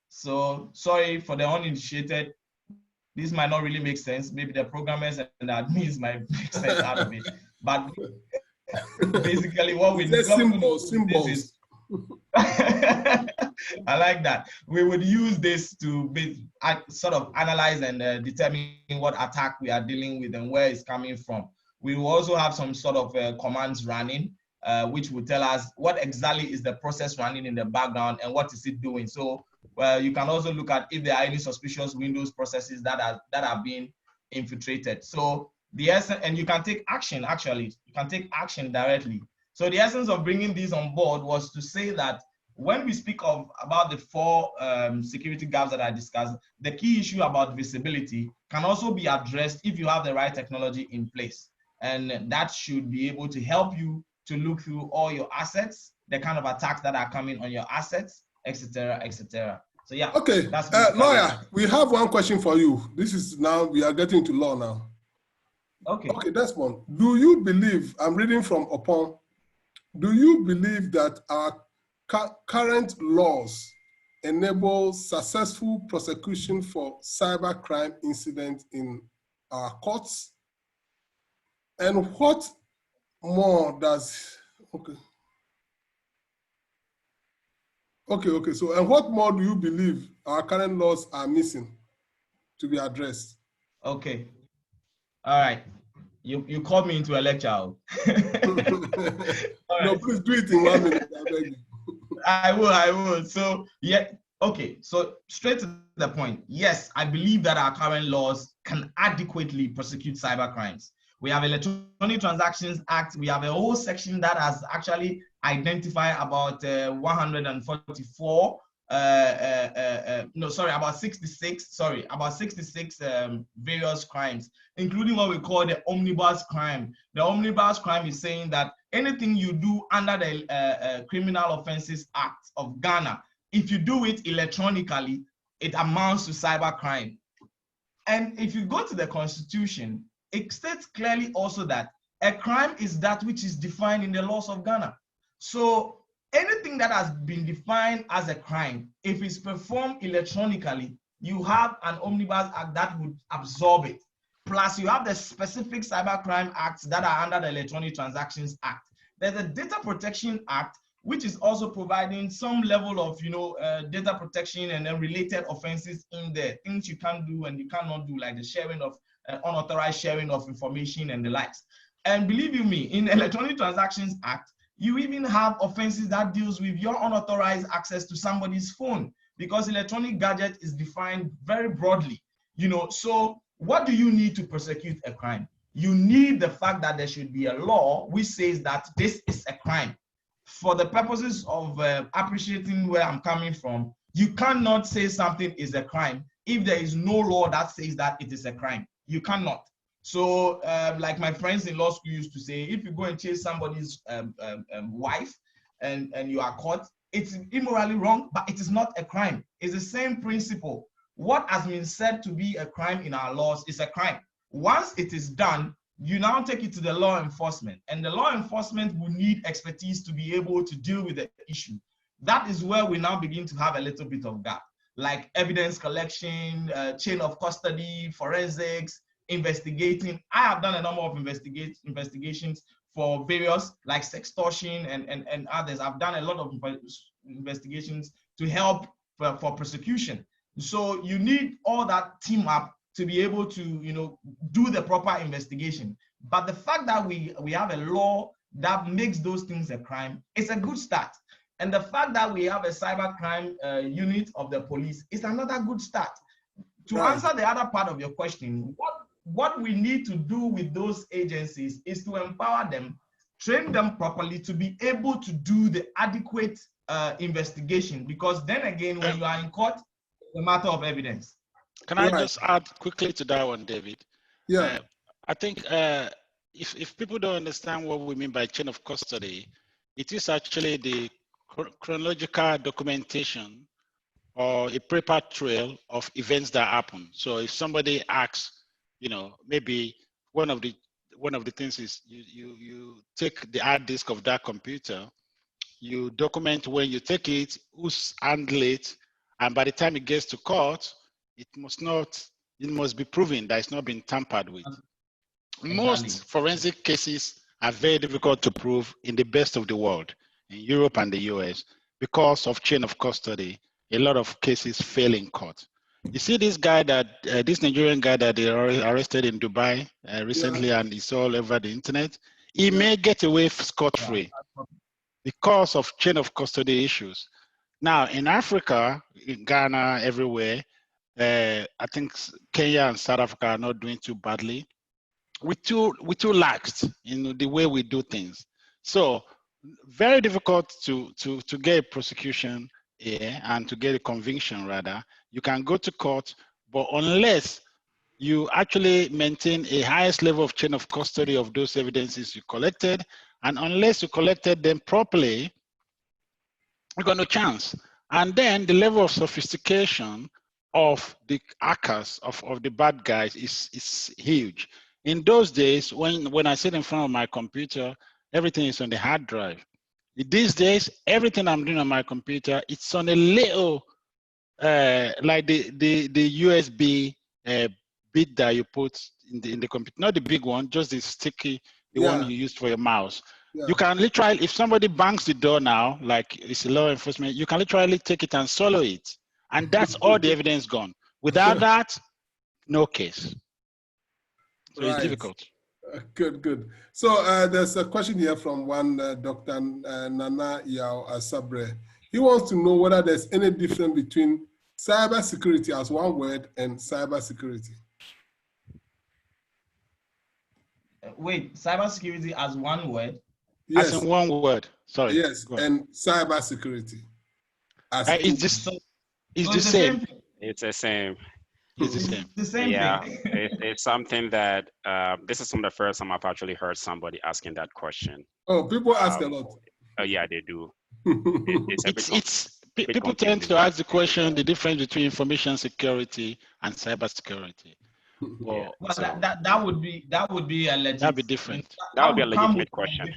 So sorry for the uninitiated, this might not really make sense. Maybe the programmers and the admins might make sense out of it. But basically what we do, symbols. I like that. We would use this to sort of analyze and determine what attack we are dealing with and where it's coming from. We will also have some sort of commands running, which will tell us what exactly is the process running in the background and what is it doing. So you can also look at if there are any suspicious Windows processes that are being infiltrated. So the essence, and you can take action, actually, you can take action directly. So the essence of bringing these on board was to say that when we speak about the four security gaps that I discussed, the key issue about visibility can also be addressed if you have the right technology in place. And that should be able to help you to look through all your assets, the kind of attacks that are coming on your assets, etc., etc. So yeah. Okay, that's lawyer, we have one question for you. This is now, we are getting to law now. Okay. Okay, that's one. Do you believe, I'm reading from Upon, do you believe that our current laws enable successful prosecution for cybercrime incidents in our courts? And what more does, okay, so, and what more do you believe our current laws are missing to be addressed? Okay. All right. You called me into a lecture. No, please do it in 1 minute, I beg you. I will. So, yeah, okay. So, straight to the point. Yes, I believe that our current laws can adequately prosecute cyber crimes. We have Electronic Transactions Act. We have a whole section that has actually identified about 144 about 66 various crimes, including what we call the omnibus crime. The omnibus crime is saying that anything you do under the Criminal Offences Act of Ghana, if you do it electronically, it amounts to cyber crime. And if you go to the Constitution, it states clearly also that a crime is that which is defined in the laws of Ghana. So anything that has been defined as a crime, if it's performed electronically, you have an omnibus act that would absorb it. Plus, you have the specific cybercrime acts that are under the Electronic Transactions Act. There's a Data Protection Act, which is also providing some level of, data protection and then related offenses in there, things you can do and you cannot do, like the sharing of unauthorized sharing of information and the likes. And believe you me, in the Electronic Transactions Act, you even have offenses that deals with your unauthorized access to somebody's phone, because electronic gadget is defined very broadly. So what do you need to prosecute a crime? You need the fact that there should be a law which says that this is a crime. For the purposes of appreciating where I'm coming from, you cannot say something is a crime if there is no law that says that it is a crime. You cannot. So like my friends in law school used to say, if you go and chase somebody's wife and you are caught, it's immorally wrong, but it is not a crime. It's the same principle. What has been said to be a crime in our laws is a crime. Once it is done, you now take it to the law enforcement, and the law enforcement will need expertise to be able to deal with the issue. That is where we now begin to have a little bit of gap, like evidence collection, chain of custody, forensics, investigating. I have done a number of investigations for various, like sextortion and others. I've done a lot of investigations to help for prosecution. So you need all that team up to be able to, do the proper investigation. But the fact that we have a law that makes those things a crime is a good start. And the fact that we have a cybercrime unit of the police is another good start. To answer the other part of your question, what we need to do with those agencies is to empower them, train them properly to be able to do the adequate investigation, because then again, when you are in court, it's a matter of evidence. Can I just add quickly to that one, David? Yeah. I think if people don't understand what we mean by chain of custody, it is actually the chronological documentation or a paper trail of events that happen. So if somebody asks, maybe one of the things is you take the hard disk of that computer, you document when you take it, who's handled it, and by the time it gets to court, it must be proven that it's not been tampered with. Exactly. Most forensic cases are very difficult to prove in the best of the world, in Europe and the US, because of chain of custody. A lot of cases fail in court. You see this guy this Nigerian guy that they arrested in Dubai recently, and it's all over the internet. He may get away scot-free because of chain of custody issues. Now, in Africa, in Ghana, everywhere, I think Kenya and South Africa are not doing too badly. We're too lax in the way we do things. So very difficult to get a prosecution here and to get a conviction rather. You can go to court, but unless you actually maintain a highest level of chain of custody of those evidences you collected, and unless you collected them properly, you got no chance. And then the level of sophistication of the hackers, of the bad guys is huge. In those days, when I sit in front of my computer, everything is on the hard drive. These days, everything I'm doing on my computer, it's on a little, like the USB bit that you put in the computer, not the big one, just the sticky, the one you use for your mouse. Yeah. You can literally, if somebody bangs the door now, like it's a law enforcement, you can literally take it and swallow it. And that's all the evidence gone. Without that, no case. So Right. it's difficult. Good. So there's a question here from one Dr. Nana Yao Sabre. He wants to know whether there's any difference between cybersecurity as one word and cybersecurity. Wait, cybersecurity as one word? Yes. As in one word. Sorry. Yes, and cybersecurity. It's the same. It's the same. It's the same. The same Yeah, thing. it's something that this is some of the first time I've actually heard somebody asking that question. Oh, people ask a lot. Oh yeah, they do. People tend to ask the question, the difference between information security and cybersecurity. Well, that would be a legit. That'd be different. That would be a legitimate question.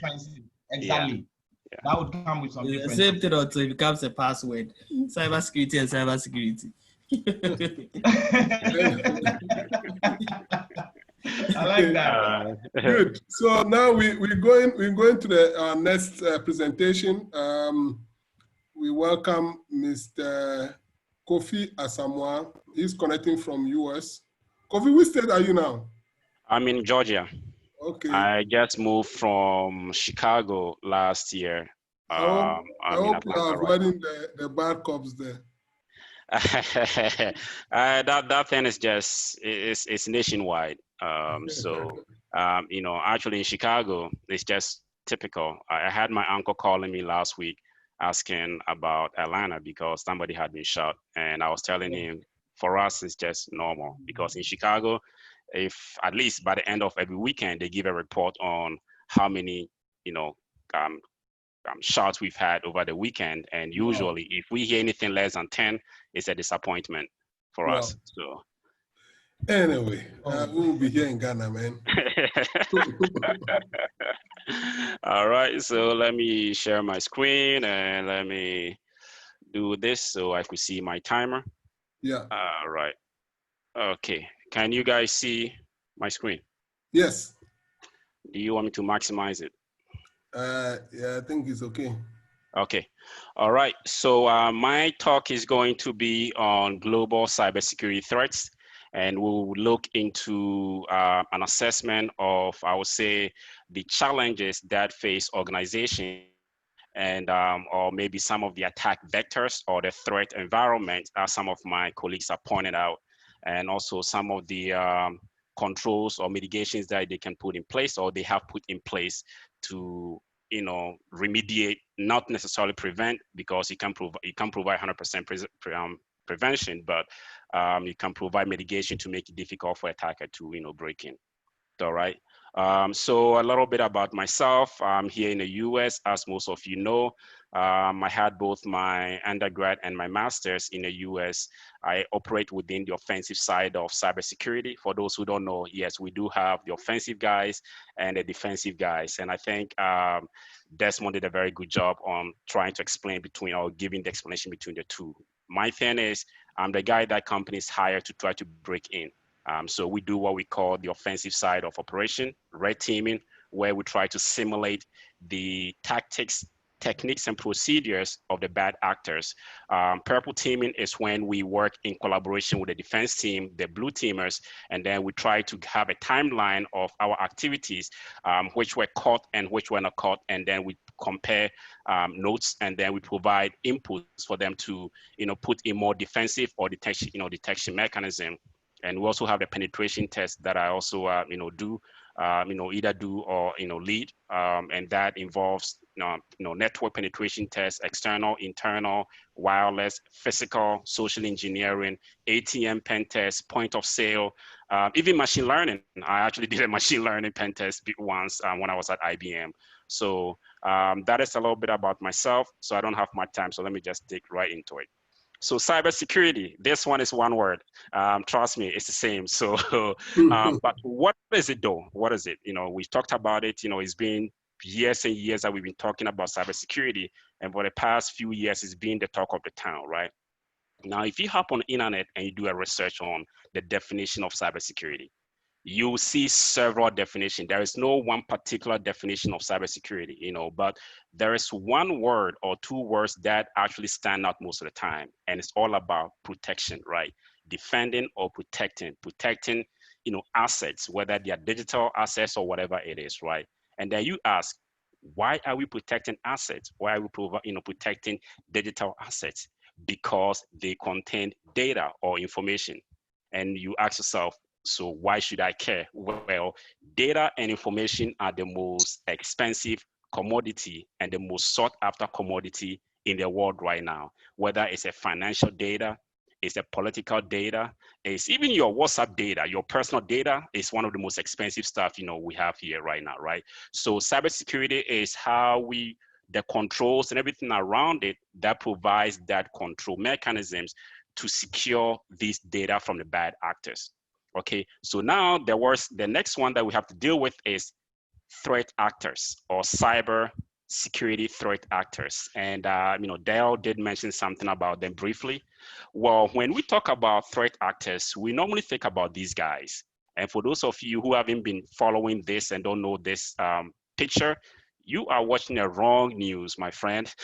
Exactly. Yeah. That would come with some difference. Same thing until it becomes a password. Cybersecurity and cybersecurity. I like that. Good. So now we're going to the next presentation. We welcome Mr. Kofi Asamoah. He's connecting from US. Kofi, which state are you now? I'm in Georgia. Okay. I just moved from Chicago last year. I hope you are avoiding the bad cops there. That thing is just it's nationwide. You know, actually in Chicago, it's just typical. I had my uncle calling me last week asking about Atlanta because somebody had been shot, and I was telling him for us it's just normal because in Chicago, if at least by the end of every weekend they give a report on how many shots we've had over the weekend, and usually if we hear anything less than 10, it's a disappointment for us. So anyway, we'll be here in Ghana, man. All right, so let me share my screen and let me do this so I could see my timer. Yeah. All right. Okay. Can you guys see my screen? Yes. Do you want me to maximize it? Yeah, I think it's okay. Okay. All right. So my talk is going to be on global cybersecurity threats, and we'll look into an assessment of, I would say, the challenges that face organizations and or maybe some of the attack vectors or the threat environment, as some of my colleagues have pointed out, and also some of the controls or mitigations that they can put in place or they have put in place to remediate, not necessarily prevent, because you can provide 100% prevention, but you can provide mitigation to make it difficult for attacker to break in. All right. So a little bit about myself. I'm here in the US, as most of you know. I had both my undergrad and my master's in the US. I operate within the offensive side of cybersecurity. For those who don't know, yes, we do have the offensive guys and the defensive guys. And I think Desmond did a very good job on trying to explain between, or giving the explanation between the two. My thing is, I'm the guy that companies hire to try to break in. So we do what we call the offensive side of operation, red teaming, where we try to simulate the tactics, techniques, and procedures of the bad actors. Purple teaming is when we work in collaboration with the defense team, the blue teamers, and then we try to have a timeline of our activities, which were caught and which were not caught, and then we compare notes, and then we provide inputs for them to, put in more defensive or detection mechanism. And we also have the penetration test that I also, do, either do or, lead. And that involves, network penetration tests, external, internal, wireless, physical, social engineering, ATM pen test, point of sale, even machine learning. I actually did a machine learning pen test once when I was at IBM. So that is a little bit about myself. So I don't have much time. So let me just dig right into it. So cybersecurity, this one is one word. Trust me, it's the same. So, but what is it though? What is it? We've talked about it. It's been years and years that we've been talking about cybersecurity, and for the past few years, it's been the talk of the town, right? Now, if you hop on the internet and you do a research on the definition of cybersecurity, you see several definitions. There is no one particular definition of cybersecurity, but there is one word or two words that actually stand out most of the time, and it's all about protection, right? Defending or protecting, assets, whether they are digital assets or whatever it is, right? And then you ask, why are we protecting assets? Why are we protecting digital assets? Because they contain data or information. And you ask yourself, so why should I care? Well, data and information are the most expensive commodity and the most sought after commodity in the world right now. Whether it's a financial data, it's a political data, it's even your WhatsApp data, your personal data is one of the most expensive stuff, we have here right now, right? So cybersecurity is how the controls and everything around it that provides that control mechanisms to secure this data from the bad actors. Okay, so now the next one that we have to deal with is threat actors or cyber security threat actors. And, Dale did mention something about them briefly. Well, when we talk about threat actors, we normally think about these guys. And for those of you who haven't been following this and don't know this picture, you are watching the wrong news, my friend.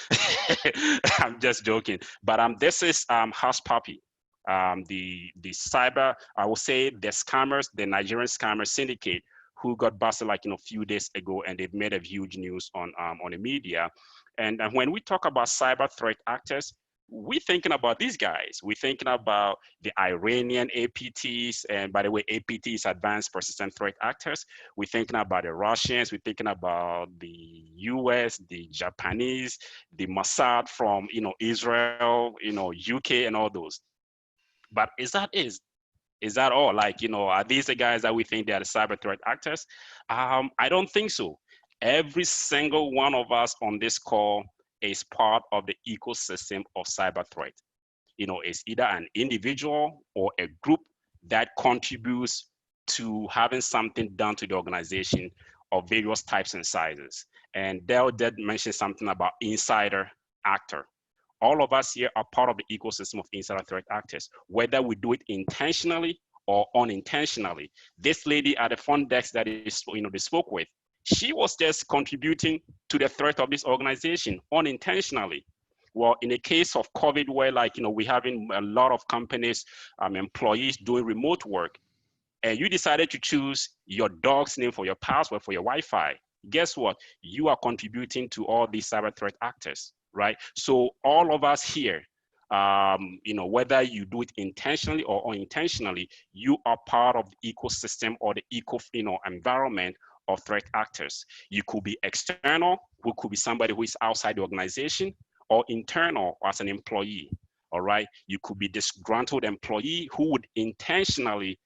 I'm just joking. But this is Hush Puppy. The cyber, I will say the scammers, the Nigerian scammer syndicate who got busted like a few days ago, and they've made a huge news on the media. And when we talk about cyber threat actors, we're thinking about these guys. We're thinking about the Iranian APTs, and by the way, APT is Advanced Persistent Threat Actors. We're thinking about the Russians. We're thinking about the US, the Japanese, the Mossad from Israel, UK, and all those. But is that all? Like, are these the guys that we think they are the cyber threat actors? I don't think so. Every single one of us on this call is part of the ecosystem of cyber threat. It's either an individual or a group that contributes to having something done to the organization of various types and sizes. And Dell did mention something about insider actor. All of us here are part of the ecosystem of insider threat actors, whether we do it intentionally or unintentionally. This lady at the front desk that they spoke with, she was just contributing to the threat of this organization unintentionally. Well, in the case of COVID, where we're having a lot of companies, employees doing remote work, and you decided to choose your dog's name for your password for your Wi-Fi, guess what? You are contributing to all these cyber threat actors, right? So all of us here, whether you do it intentionally or unintentionally, you are part of the ecosystem or the environment of threat actors. You could be external, who could be somebody who is outside the organization, or internal as an employee, all right? You could be disgruntled employee who would intentionally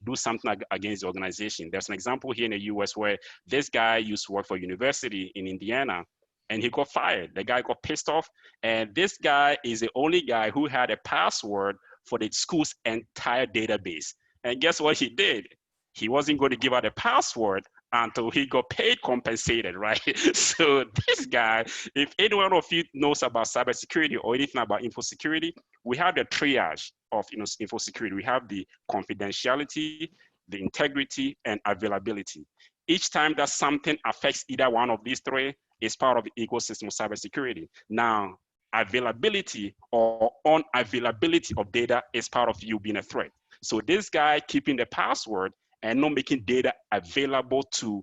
do something against the organization. There's an example here in the US where this guy used to work for a university in Indiana, and he got fired. The guy got pissed off, and this guy is the only guy who had a password for the school's entire database. And guess what he did? He wasn't going to give out a password until he got paid, compensated, right? So this guy, if any one of you knows about cybersecurity or anything about info security, we have the triage of info security. We have the confidentiality, the integrity, and availability. Each time that something affects either one of these three, is part of the ecosystem of cybersecurity. Now, availability or unavailability of data is part of you being a threat. So this guy keeping the password and not making data available to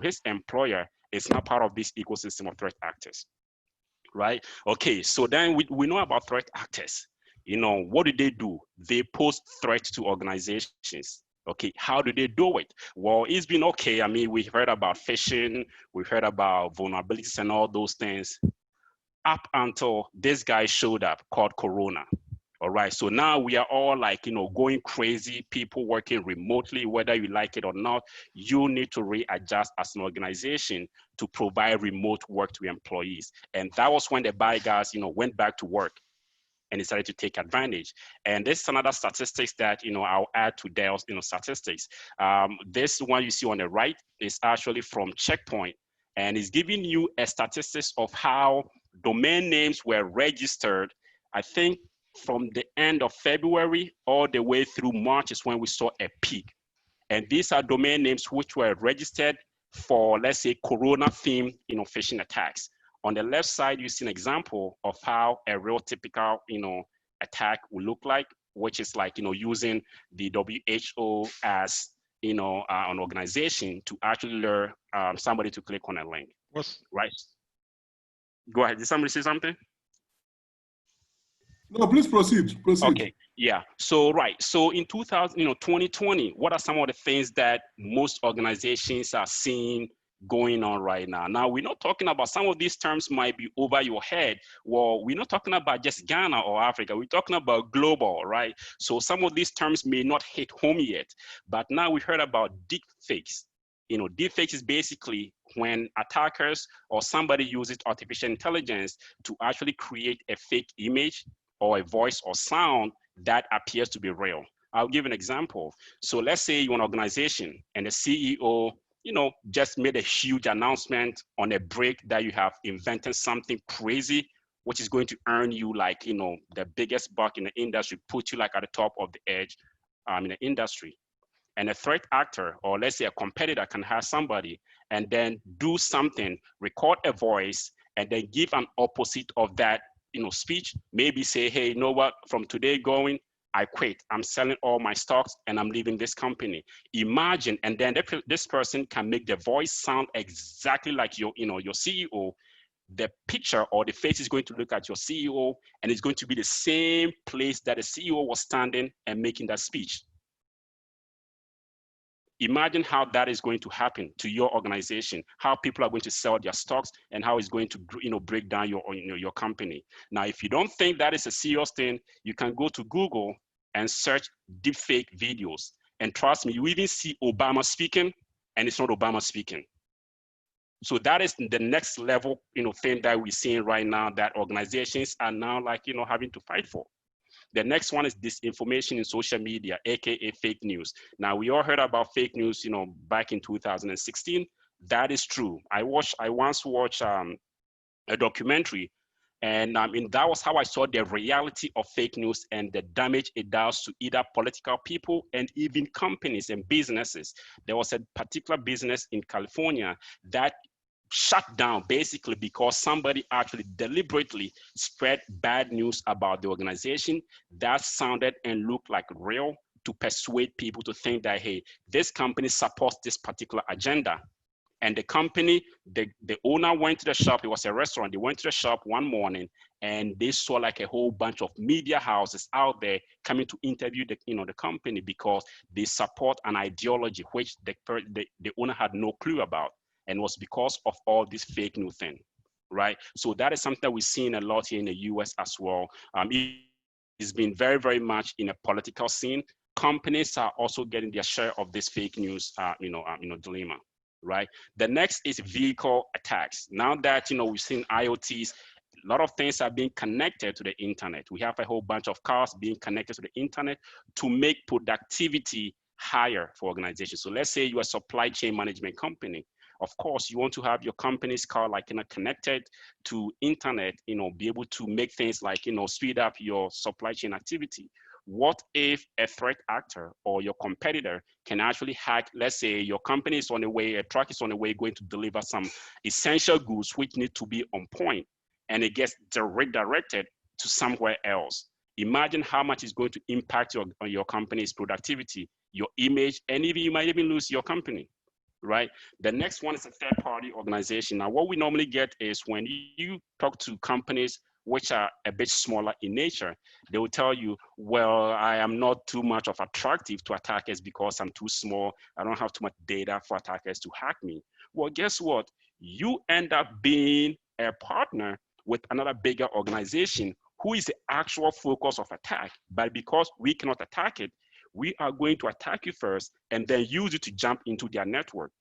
his employer It's not part of this ecosystem of threat actors, right? Okay, so then we know about threat actors. You know, what do? They pose threats to organizations. Okay, how do they do it? Well, it's been okay. I mean, we've heard about phishing, we've heard about vulnerabilities and all those things up until this guy showed up called Corona. All right, so now we are all like, you know, going crazy, people working remotely, whether you like it or not. You need to readjust as an organization to provide remote work to employees. And that was when the bad guys, you know, went back to work and decided to take advantage. And this is another statistics that, you know, I'll add to Dell's, you know, statistics. This one you see on the right is actually from Checkpoint, and it's giving you a statistics of how domain names were registered. I think from the end of February all the way through March is when we saw a peak. And these are domain names which were registered for, let's say, Corona themed, you know, phishing attacks. On the left side, you see an example of how a real typical, you know, attack will look like, which is like, you know, using the WHO as, you know, an organization to actually lure somebody to click on a link. Right? Go ahead. Did somebody say something? No, please proceed. Proceed. Okay, yeah. So right. So in 2020, what are some of the things that most organizations are seeing going on right now? Now, we're not talking about, some of these terms might be over your head. Well, we're not talking about just Ghana or Africa. We're talking about global, right? So some of these terms may not hit home yet, but now we heard about deep fakes. You know, deepfakes is basically when attackers or somebody uses artificial intelligence to actually create a fake image or a voice or sound that appears to be real. I'll give an example. So let's say you're an organization and the CEO, you know, just made a huge announcement on a break that you have invented something crazy, which is going to earn you like, you know, the biggest buck in the industry, put you like at the top of the edge in the industry. And a threat actor, or let's say a competitor, can have somebody and then do something, record a voice, and then give an opposite of that, you know, speech. Maybe say, hey, you know what, from today going, I quit. I'm selling all my stocks and I'm leaving this company. Imagine, and then this person can make the voice sound exactly like your, you know, your CEO. The picture or the face is going to look at your CEO, and it's going to be the same place that the CEO was standing and making that speech. Imagine how that is going to happen to your organization, how people are going to sell their stocks, and how it's going to, you know, break down your, you know, your company. Now, if you don't think that is a serious thing, you can go to Google and search deepfake videos. And trust me, you even see Obama speaking, and it's not Obama speaking. So that is the next level, you know, thing that we're seeing right now that organizations are now like, you know, having to fight for. The next one is disinformation in social media, AKA fake news. Now, we all heard about fake news, you know, back in 2016. That is true. I once watched a documentary, and that was how I saw the reality of fake news and the damage it does to either political people and even companies and businesses. There was a particular business in California that shut down basically because somebody actually deliberately spread bad news about the organization that sounded and looked like real to persuade people to think that, hey, this company supports this particular agenda. And the company, the owner went to the shop, it was a restaurant, they went to the shop one morning and they saw like a whole bunch of media houses out there coming to interview the, you know, the company because they support an ideology which the owner had no clue about. And was because of all this fake news thing, right? So that is something that we're seeing a lot here in the US as well. It's been very, very much in a political scene. Companies are also getting their share of this fake news, dilemma, right? The next is vehicle attacks. Now that, you know, we've seen IoTs, a lot of things are being connected to the internet. We have a whole bunch of cars being connected to the internet to make productivity higher for organizations. So let's say you're a supply chain management company. Of course, you want to have your company's car like, you know, connected to internet, you know, be able to make things like, you know, speed up your supply chain activity. What if a threat actor or your competitor can actually hack, let's say your company is on the way, a truck is on the way going to deliver some essential goods which need to be on point, and it gets redirected to somewhere else. Imagine how much it's going to impact your company's productivity, your image, and even you might even lose your company. right? The next one is a third-party organization. Now, what we normally get is when you talk to companies which are a bit smaller in nature, they will tell you, well, I am not too much of attractive to attackers because I'm too small. I don't have too much data for attackers to hack me. Well, guess what? You end up being a partner with another bigger organization who is the actual focus of attack. But because we cannot attack it, we are going to attack you first and then use it to jump into their network.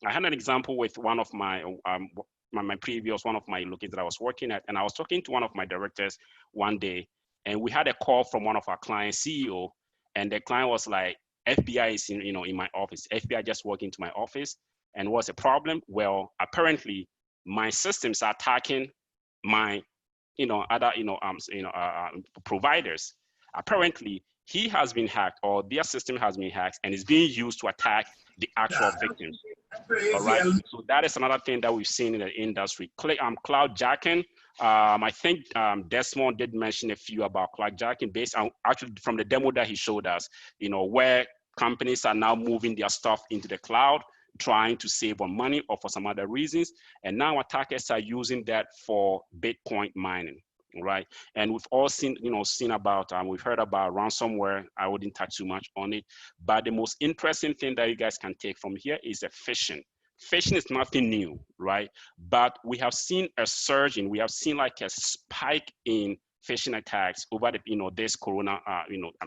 I had an example with one of my previous one of my locations that I was working at, and I was talking to one of my directors one day, and we had a call from one of our clients' CEO, and the client was like, "FBI is in my office. FBI just walked into my office, and what's the problem? Well, apparently my systems are attacking my other providers. Apparently he has been hacked, or their system has been hacked, and is being used to attack the actual victims." All right. So that is another thing that we've seen in the industry. Cloud jacking. I think Desmond did mention a few about cloud jacking based on actually from the demo that he showed us, where companies are now moving their stuff into the cloud, trying to save on money or for some other reasons. And now attackers are using that for Bitcoin mining. Right. And we've all seen about, we've heard about ransomware. I wouldn't touch too much on it. But the most interesting thing that you guys can take from here is the phishing. Phishing is nothing new, right? But we have seen a surge we have seen like a spike in phishing attacks over the, this Corona,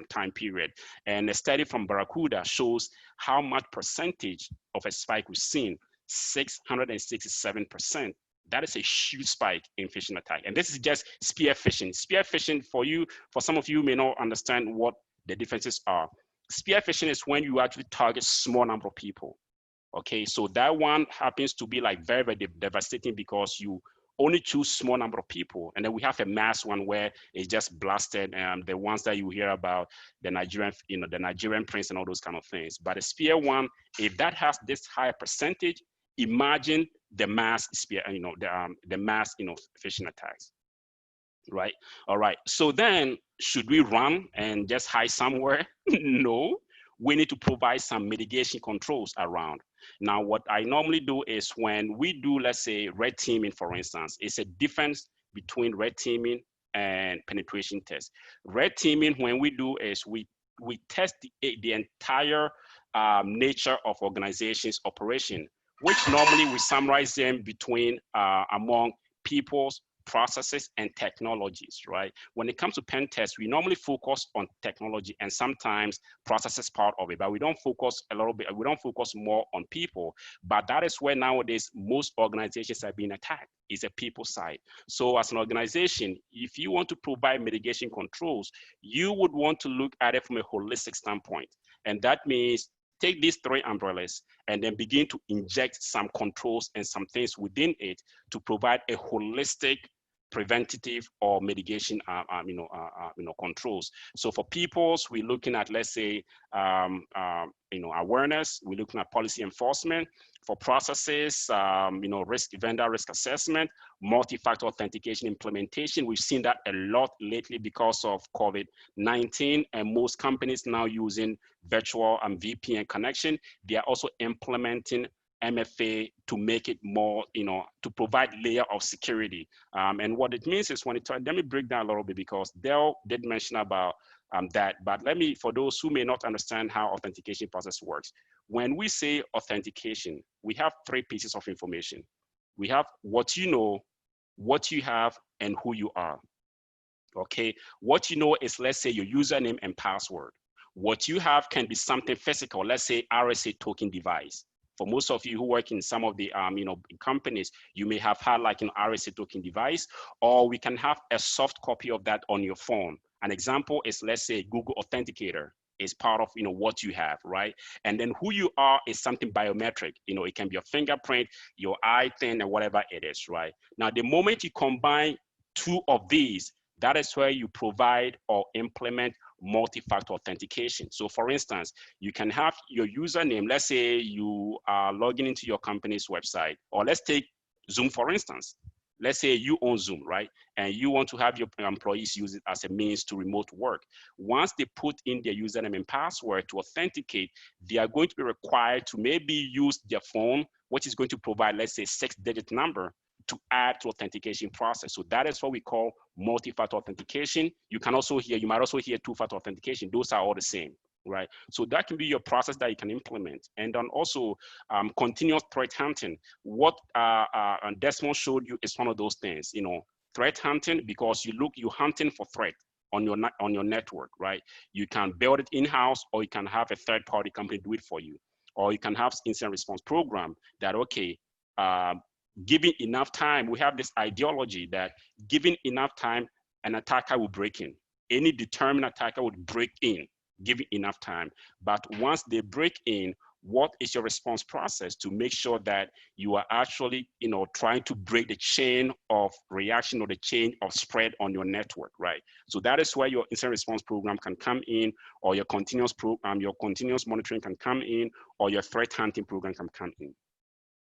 time period. And a study from Barracuda shows how much percentage of a spike we've seen, 667%. That is a huge spike in phishing attack. And this is just spear phishing. Spear phishing, for some of you may not understand what the differences are. Spear phishing is when you actually target small number of people. Okay, so that one happens to be like very, very devastating because you only choose small number of people. And then we have a mass one where it's just blasted, the ones that you hear about, the Nigerian prince and all those kind of things. But the spear one, if that has this higher percentage, imagine the mass spear, the mass, phishing attacks, right? All right. So then, should we run and just hide somewhere? No. We need to provide some mitigation controls around. Now, what I normally do is when we do, let's say, red teaming, for instance, it's a difference between red teaming and penetration test. Red teaming, when we do is we test the entire nature of organization's operation, which normally we summarize them between among people's processes and technologies, right? When it comes to pen tests, we normally focus on technology and sometimes processes part of it, but we don't focus we don't focus more on people. But that is where nowadays most organizations are being attacked, is a people side. So as an organization, if you want to provide mitigation controls, you would want to look at it from a holistic standpoint. And that means take these three umbrellas and then begin to inject some controls and some things within it to provide a holistic preventative or mitigation controls. So for peoples, we're looking at, let's say, awareness, we're looking at policy enforcement. For processes, vendor risk assessment, multi-factor authentication implementation. We've seen that a lot lately because of COVID-19, and most companies now using virtual and VPN connection. They are also implementing MFA to make it more, to provide layer of security. And what it means is let me break down a little bit because Dell did mention about that, but for those who may not understand how authentication process works. When we say authentication, we have three pieces of information. We have what you know, what you have, and who you are. Okay, what you know is, let's say, your username and password. What you have can be something physical, let's say RSA token device. For most of you who work in some of the companies, you may have had like an RSA token device, or we can have a soft copy of that on your phone. An example is, let's say, Google Authenticator is part of what you have, right? And then who you are is something biometric. It can be your fingerprint, your eye thing, and whatever it is, right? Now, the moment you combine two of these, that is where you provide or implement multi-factor authentication. So for instance, you can have your username. Let's say you are logging into your company's website, or let's take Zoom, for instance. let's say you own Zoom, right? And you want to have your employees use it as a means to remote work. Once they put in their username and password to authenticate, they are going to be required to maybe use their phone, which is going to provide, let's say, 6-digit number to add to authentication process. So that is what we call multi-factor authentication. You might also hear two-factor authentication. Those are all the same, right? So that can be your process that you can implement. And then also continuous threat hunting. What Desmond showed you is one of those things, threat hunting, because you're hunting for threat on your network, right? You can build it in-house, or you can have a third-party company do it for you, or you can have incident response program that, okay, giving enough time, we have this ideology that giving enough time, an attacker will break in. Any determined attacker would break in, giving enough time. But once they break in, what is your response process to make sure that you are actually, trying to break the chain of reaction or the chain of spread on your network, right? So that is where your incident response program can come in, or your continuous monitoring can come in, or your threat hunting program can come in.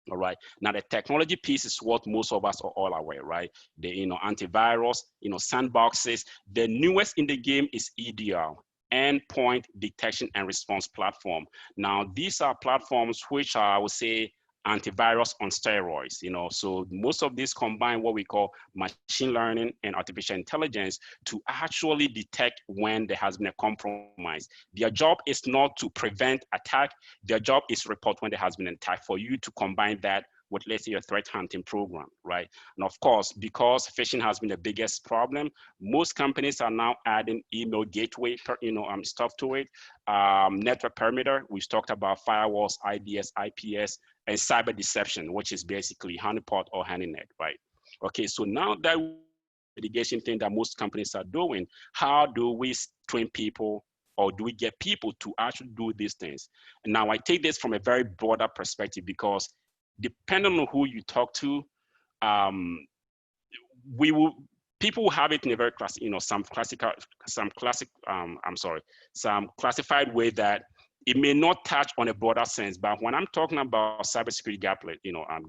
All right. Now the technology piece is what most of us are all aware, right? The antivirus, sandboxes. The newest in the game is EDR, Endpoint Detection and Response Platform. Now these are platforms which are, I would say, antivirus on steroids. So most of these combine what we call machine learning and artificial intelligence to actually detect when there has been a compromise. Their job is not to prevent attack. Their job is to report when there has been an attack, for you to combine that with, let's say, your threat hunting program, right? And of course, because phishing has been the biggest problem, most companies are now adding email gateway, stuff to it, network perimeter. We've talked about firewalls, IDS, IPS, and cyber deception, which is basically honeypot or honeynet, right? Okay, so now that mitigation thing that most companies are doing, how do we train people, or do we get people to actually do these things? And now I take this from a very broader perspective, because depending on who you talk to, people will have it in a very some classified way that it may not touch on a broader sense. But when I'm talking about cybersecurity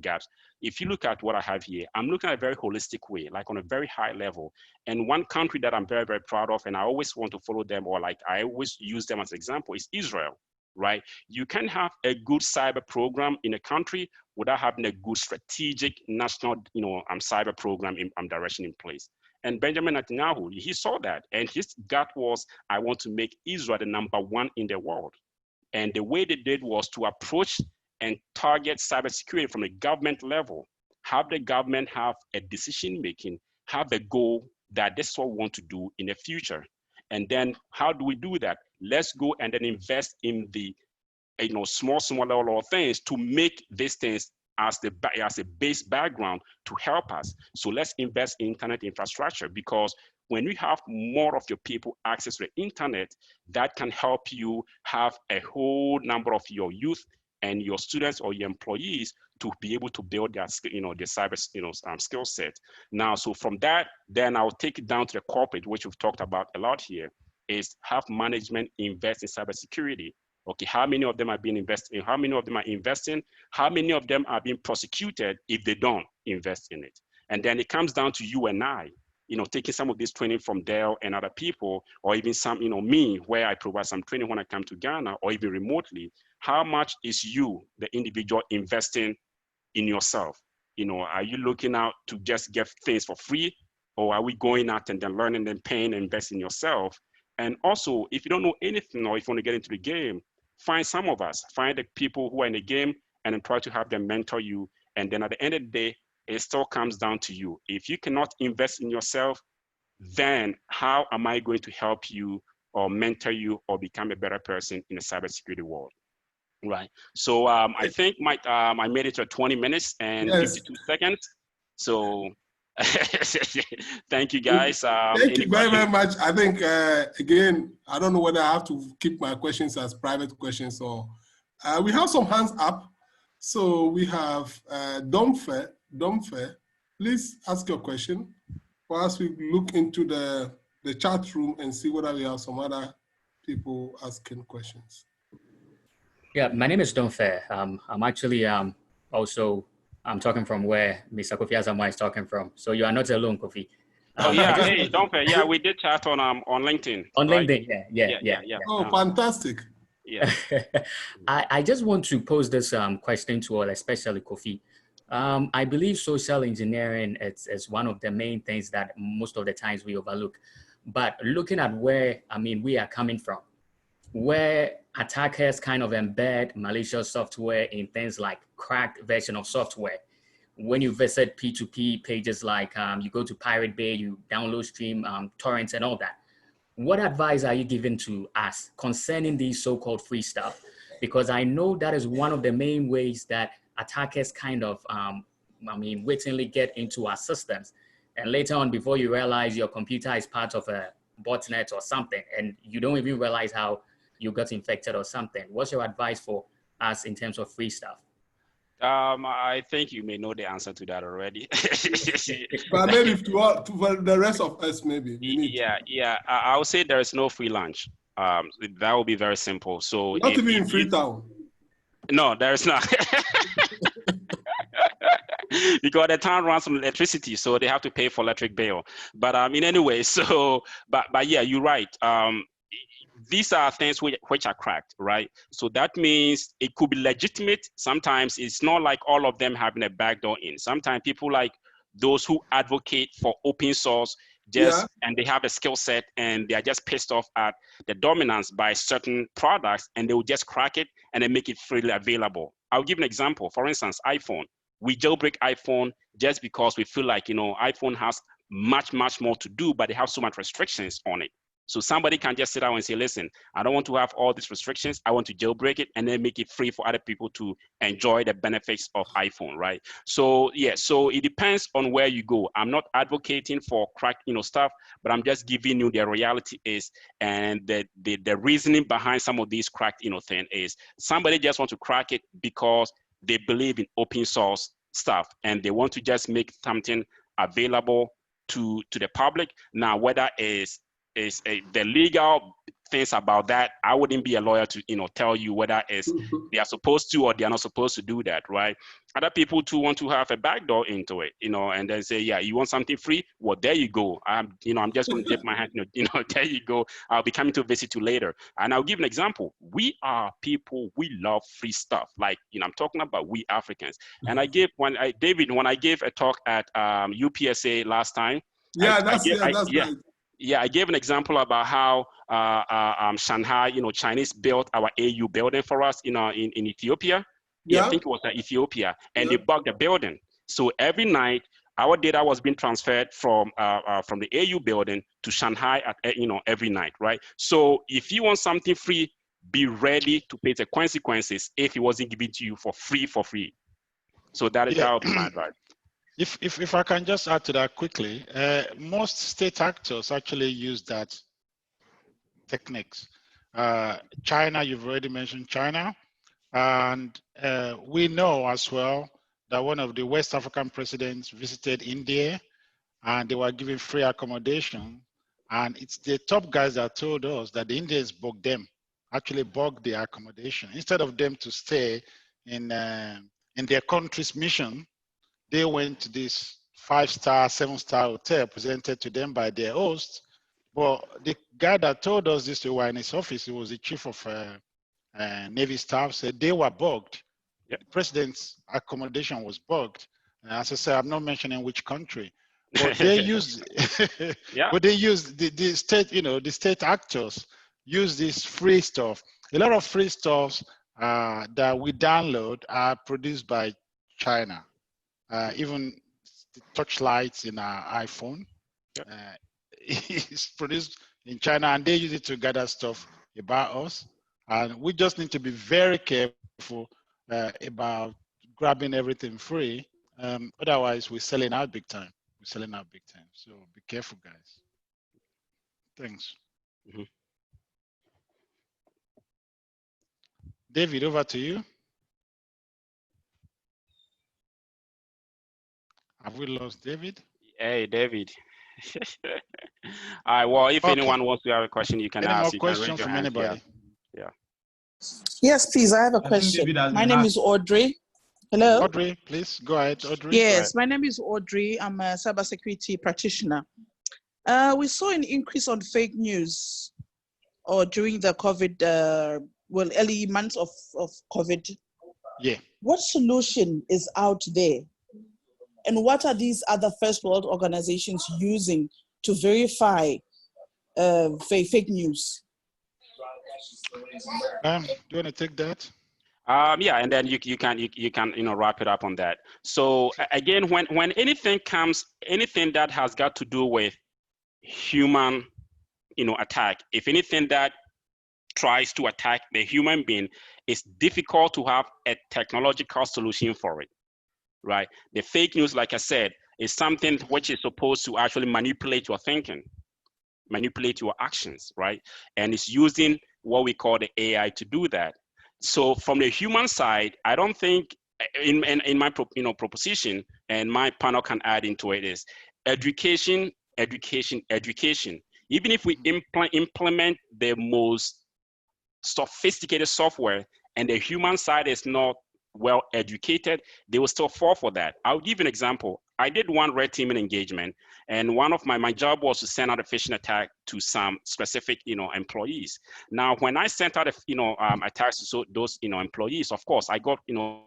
gaps, if you look at what I have here, I'm looking at a very holistic way, like on a very high level. And one country that I'm very, very proud of, and I always want to follow them, or like I always use them as an example, is Israel, right? You can have a good cyber program in a country without having a good strategic national, cyber program direction in place. And Benjamin Netanyahu, he saw that, and his gut was, I want to make Israel the #1 in the world. And the way they did was to approach and target cybersecurity from a government level, have the government have a decision making, have a goal that this is what we want to do in the future. And then how do we do that? Let's go and then invest in the small level of things to make these things as a base background to help us. So let's invest in internet infrastructure, because when you have more of your people access to the internet, that can help you have a whole number of your youth and your students or your employees to be able to build their, their cyber, skill set. Now, so from that, then I'll take it down to the corporate, which we've talked about a lot here, is have management invest in cybersecurity. Okay, how many of them are being invested in? How many of them are investing? How many of them are being prosecuted if they don't invest in it? And then it comes down to you and I, taking some of this training from Dell and other people, or even some, me, where I provide some training when I come to Ghana, or even remotely. How much is you, the individual, investing in yourself? Are you looking out to just get things for free, or are we going out and then learning and paying and investing in yourself? And also, if you don't know anything, or if you want to get into the game, find some of us, find the people who are in the game, and then try to have them mentor you. And then at the end of the day, it still comes down to you. If you cannot invest in yourself, then how am I going to help you or mentor you or become a better person in the cybersecurity world? Right. So I think I made it to 20 minutes and 52 seconds. So thank you, guys. Thank you very, very much. I think, again, I don't know whether I have to keep my questions as private questions or we have some hands up. So we have Domfe. Please ask your question whilst we look into the chat room and see whether we have some other people asking questions. Yeah, my name is Domfe. I'm actually also I'm talking from where Mr. Kofi Asamoah is talking from. So you are not alone, Kofi. Oh yeah, hey, don't forget. Yeah, we did chat on LinkedIn. On right? LinkedIn, yeah. Oh, fantastic. Yeah. I just want to pose this question to all, especially Kofi. I believe social engineering is one of the main things that most of the times we overlook. But looking at where, we are coming from, where attackers kind of embed malicious software in things like cracked version of software. When you visit P2P pages like you go to Pirate Bay, you download stream torrents and all that. What advice are you giving to us concerning these so-called free stuff? Because I know that is one of the main ways that attackers kind of, wittingly get into our systems. And later on, before you realize your computer is part of a botnet or something, and you don't even realize how you got infected or something. What's your advice for us in terms of free stuff? I think you may know the answer to that already. But maybe for the rest of us, maybe. I would say there is no free lunch. That would be very simple. So not even in Freetown. No, there is not. Because the town runs on electricity, so they have to pay for electric bill. But anyway, so but yeah, you're right. These are things which are cracked, right? So that means it could be legitimate. Sometimes it's not like all of them having a backdoor in. Sometimes people like those who advocate for open source and they have a skill set and they are just pissed off at the dominance by certain products, and they will just crack it and then make it freely available. I'll give an example. For instance, iPhone. We jailbreak iPhone just because we feel like, iPhone has much more to do, but they have so much restrictions on it. So somebody can just sit down and say, listen, I don't want to have all these restrictions. I want to jailbreak it and then make it free for other people to enjoy the benefits of iPhone, right? So yeah, so it depends on where you go. I'm not advocating for crack, stuff, but I'm just giving you the reality is, and the reasoning behind some of these cracked, thing is somebody just want to crack it because they believe in open source stuff and they want to just make something available to the public. Now, whether the legal things about that, I wouldn't be a lawyer to tell you whether they are supposed to or they are not supposed to do that, right? Other people too want to have a backdoor into it, and then say, yeah, you want something free? Well, there you go. I'm just going to dip my hand, there you go. I'll be coming to visit you later. And I'll give an example. We are people, we love free stuff. Like, I'm talking about we Africans. And David, when I gave a talk at UPSA last time, that's right. Yeah, I gave an example about how Shanghai, Chinese built our AU building for us in Ethiopia. Yeah, I think it was Ethiopia, and they bugged the building. So every night, our data was being transferred from the AU building to Shanghai every night, right? So if you want something free, be ready to pay the consequences if it wasn't given to you for free. So that would be my advice. If I can just add to that quickly, most state actors actually use that techniques. China, you've already mentioned China, and we know as well that one of the West African presidents visited India and they were given free accommodation, and it's the top guys that told us that the Indians bugged the accommodation. Instead of them to stay in their country's mission, they went to this 5-star, 7-star hotel presented to them by their host. Well, the guy that told us this were in his office, he was the chief of Navy staff, said they were bugged. The president's accommodation was bugged. As I said, I'm not mentioning which country, but they used, but they used the state, the state actors use this free stuff. A lot of free stuffs that we download are produced by China. Even the touch lights in our iPhone is produced in China, and they use it to gather stuff about us. And we just need to be very careful about grabbing everything free. Otherwise, we're selling out big time. So be careful, guys. Thanks. Mm-hmm. David, over to you. Have we lost David? Hey, David. All right, well, if anyone wants to have a question, you can ask. Any more you questions from anybody? Yeah. Yes, please, I have a question. My name is Audrey. Hello? Audrey, please go ahead. Audrey, go ahead. Yes, my name is Audrey. I'm a cybersecurity practitioner. We saw an increase on fake news or during the COVID, early months of COVID. Yeah. What solution is out there? And what are these other first world organizations using to verify fake news? Do you want to take that? Yeah, and then you can wrap it up on that. So again, when anything that has got to do with human attack, if anything that tries to attack the human being, it's difficult to have a technological solution for it, right? The fake news, like I said, is something which is supposed to actually manipulate your thinking, manipulate your actions, right? And it's using what we call the AI to do that. So from the human side, I don't think in my proposition, and my panel can add into it, is education, education, education. Even if we implement the most sophisticated software and the human side is not well educated, they will still fall for that. I'll give you an example. I did one red teaming engagement, and one of my job was to send out a phishing attack to some specific employees. Now, when I sent out attacks to those employees, of course I got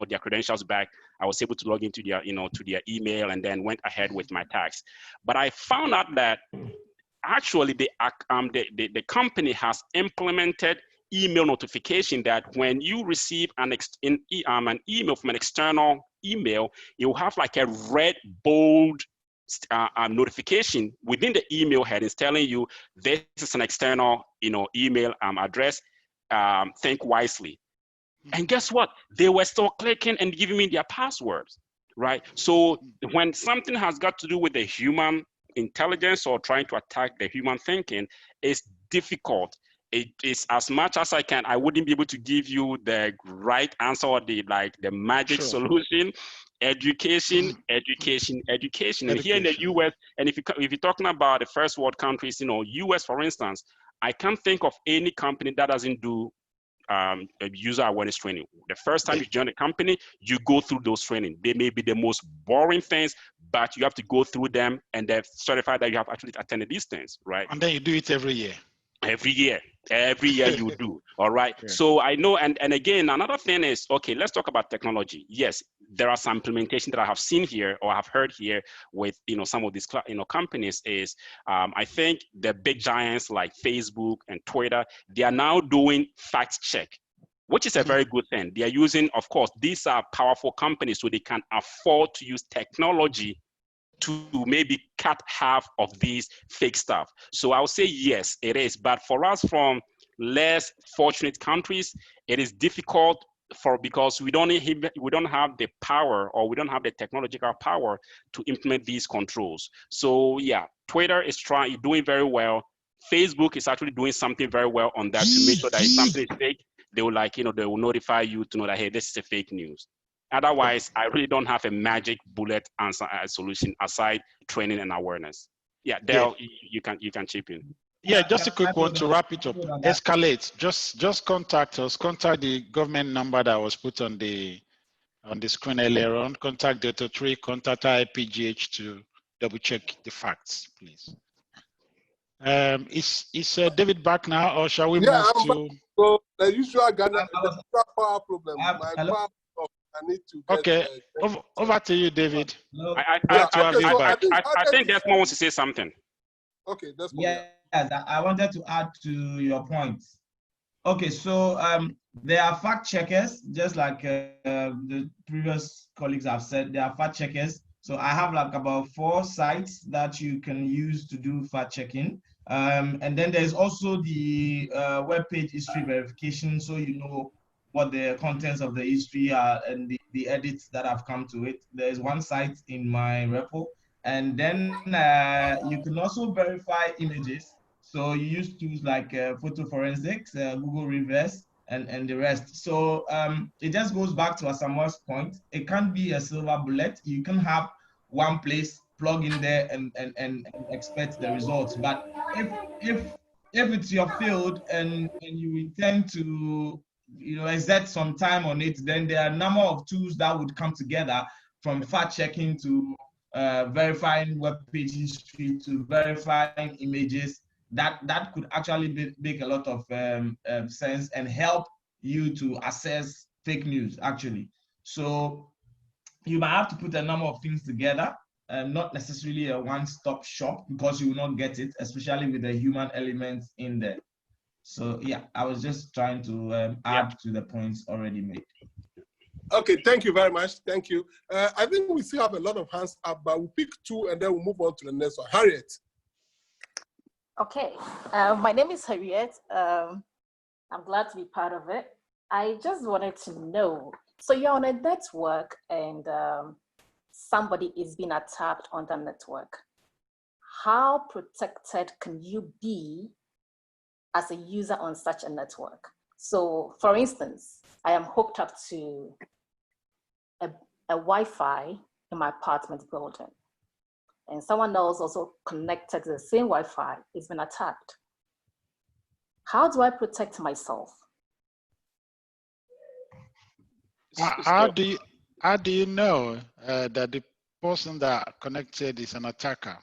their credentials back. I was able to log into their to their email and then went ahead with my attacks. But I found out that actually the company has implemented email notification that when you receive an email from an external email, it will have like a red bold notification within the email headings telling you this is an external email address. Think wisely. And guess what? They were still clicking and giving me their passwords, right? So when something has got to do with the human intelligence or trying to attack the human thinking, it's difficult. It is, as much as I can, I wouldn't be able to give you the right answer or the magic solution. Education, education, education. And here in the US, and if you're talking about the first world countries, US, for instance, I can't think of any company that doesn't do user awareness training. The first time you join a company, you go through those training. They may be the most boring things, but you have to go through them and then certify that you have actually attended these things, right? And then you do it every year. Every year you do. All right. Yeah. So I know, and again, another thing is, okay, let's talk about technology. Yes, there are some implementation that I have seen here or have heard here with some of these companies is I think the big giants like Facebook and Twitter, they are now doing fact check, which is a very good thing. They are using, of course, these are powerful companies, so they can afford to use technology to maybe cut half of these fake stuff. So I'll say yes, it is. But for us from less fortunate countries, it is difficult because we don't have the power, or we don't have the technological power to implement these controls. So yeah, Twitter is doing very well. Facebook is actually doing something very well on that to make sure that if something is fake, they will they will notify you to know that, hey, this is a fake news. Otherwise, I really don't have a magic bullet answer solution aside training and awareness. Yeah, Dale, you can chip in. Yeah, just a quick one to wrap it up. Escalate. Just contact us. Contact the government number that was put on the screen earlier on. Contact Data 3. Contact IPGH to double check the facts, please. Is David back now, or shall we move to? So the usual Ghana, the usual power problem. My power. I need to get, okay, over to you, David. I think Desmond wants to say something. Okay, that's I wanted to add to your point. Okay, so there are fact checkers, just like the previous colleagues have said. There are fact checkers. So I have like about 4 sites that you can use to do fact checking. And then there's also the web page history verification, so you know what the contents of the history are and the edits that have come to it. There's one site in my repo. And then you can also verify images. So you use tools like photo forensics, Google Reverse, and the rest. So it just goes back to Asamoah's point. It can't be a silver bullet. You can have one place, plug in there and expect the results. But if it's your field and you intend to exert some time on it, then there are a number of tools that would come together, from fact checking to verifying web page history to verifying images, that could actually make a lot of sense and help you to assess fake news actually. So you might have to put a number of things together, not necessarily a one-stop shop, because you will not get it, especially with the human elements in there. So yeah, I was just trying to add to the points already made. Okay, thank you very much. Thank you. I think we still have a lot of hands up, but we'll pick two and then we'll move on to the next one. Harriet. Okay, my name is Harriet. I'm glad to be part of it. I just wanted to know, so you're on a network and somebody is being attacked on the network. How protected can you be as a user on such a network? So for instance, I am hooked up to a Wi-Fi in my apartment building, and someone else also connected to the same Wi-Fi is been attacked. How do I protect myself? How do you know that the person that connected is an attacker?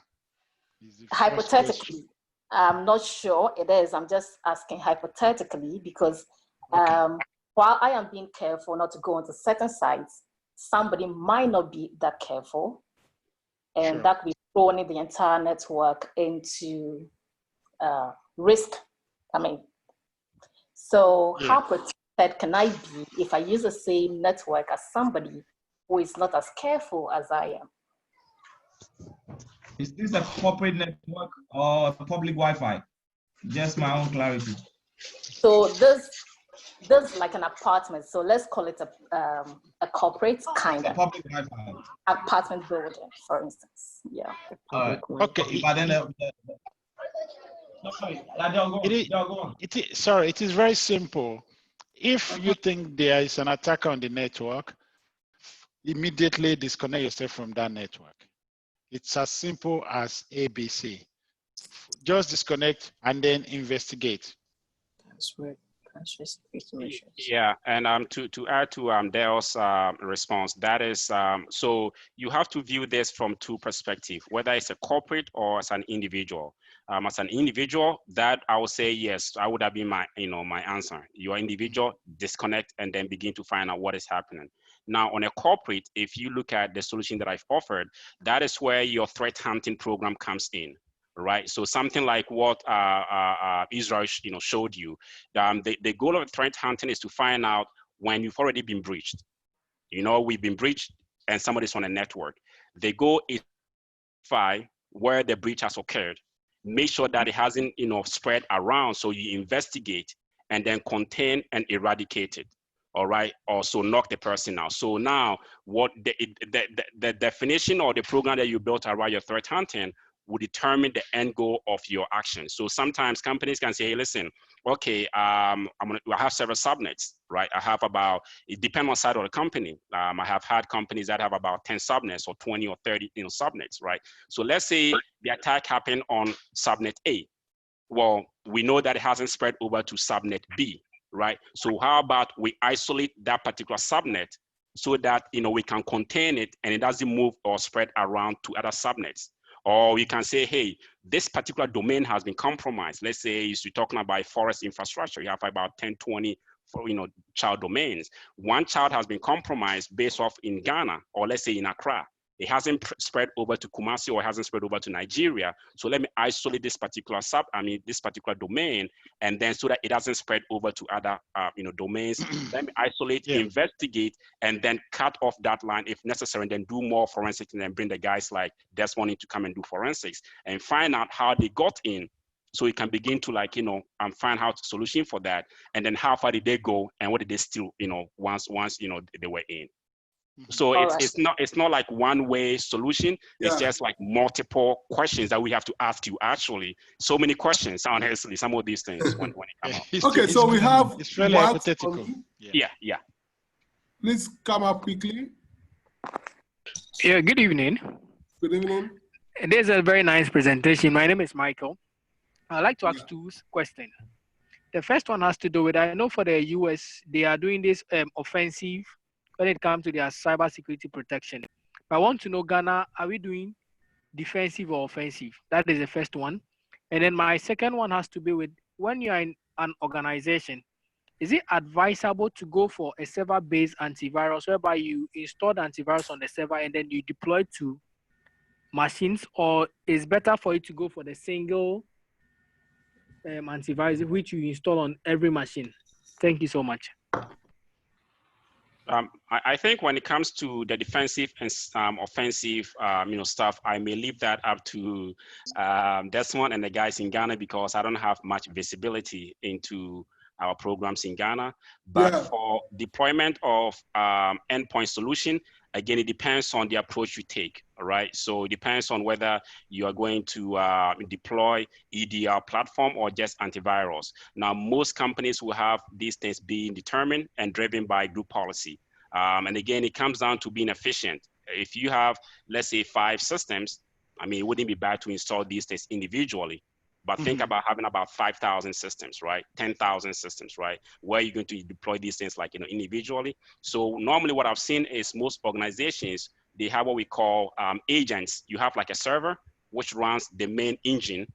Hypothetically, I'm not sure it is. I'm just asking hypothetically because while I am being careful not to go onto certain sites, somebody might not be that careful, and that could be throwing the entire network into risk. How protected can I be if I use the same network as somebody who is not as careful as I am? Is this a corporate network or a public Wi-Fi? Just my own clarity. So this is like an apartment. So let's call it a corporate kind of public Wi-Fi apartment building, for instance. Yeah. Okay. But then it is very simple. If you think there is an attacker on the network, immediately disconnect yourself from that network. It's as simple as ABC. Just disconnect and then investigate. That's right. Yeah, and to add to Dale's response, that is, so you have to view this from two perspectives, whether it's a corporate or as an individual. As an individual, that I would say yes, I would have been my my answer. You're individual, disconnect, and then begin to find out what is happening. Now, on a corporate, if you look at the solution that I've offered, that is where your threat hunting program comes in. Right, so something like what Israel showed you. The goal of threat hunting is to find out when you've already been breached. We've been breached and somebody's on a network. The goal is to find where the breach has occurred. Make sure that it hasn't spread around, so you investigate and then contain and eradicate it. All right, also knock the person out. So now, what the definition or the program that you built around your threat hunting will determine the end goal of your action. So sometimes companies can say, hey, listen, okay, I have several subnets, right? I have about, it depends on the side of the company. I have had companies that have about 10 subnets or 20 or 30 subnets, right? So let's say the attack happened on subnet A. Well, we know that it hasn't spread over to subnet B, right? So how about we isolate that particular subnet so that we can contain it and it doesn't move or spread around to other subnets. Or we can say, hey, this particular domain has been compromised. Let's say you're talking about forest infrastructure. You have about 10, 20 child domains. One child has been compromised based off in Ghana, or let's say in Accra. It hasn't spread over to Kumasi or it hasn't spread over to Nigeria. So let me isolate this particular this particular domain, and then so that it doesn't spread over to other domains. Let me isolate, investigate, and then cut off that line if necessary, and then do more forensics, and then bring the guys like Desmond to come and do forensics and find out how they got in. So we can begin to find out a solution for that, and then how far did they go, and what did they steal, once they were in. So it's not like one way solution. It's just like multiple questions that we have to ask you. Actually, so many questions. Honestly, some of these things when it comes up. Okay, so we have. It's really hypothetical. Yeah. Please come up quickly. Yeah. Good evening. Good evening. There's a very nice presentation. My name is Michael. I'd like to ask two questions. The first one has to do with, I know for the US, they are doing this offensive when it comes to their cybersecurity protection. I want to know, Ghana, are we doing defensive or offensive? That is the first one. And then my second one has to be with, when you are in an organization, is it advisable to go for a server-based antivirus whereby you install the antivirus on the server and then you deploy to machines, or is better for you to go for the single antivirus which you install on every machine? Thank you so much. I think when it comes to the defensive and offensive, stuff, I may leave that up to Desmond and the guys in Ghana, because I don't have much visibility into our programs in Ghana. But for deployment of endpoint solution, again, it depends on the approach you take, all right? So it depends on whether you are going to deploy EDR platform or just antivirus. Now, most companies will have these things being determined and driven by group policy. And again, it comes down to being efficient. If you have, let's say, 5 systems, I mean, it wouldn't be bad to install these things individually. But think about having about 5,000 systems, right? 10,000 systems, right? Where you're going to deploy these things like, individually. So normally what I've seen is most organizations, they have what we call agents. You have like a server, which runs the main engine,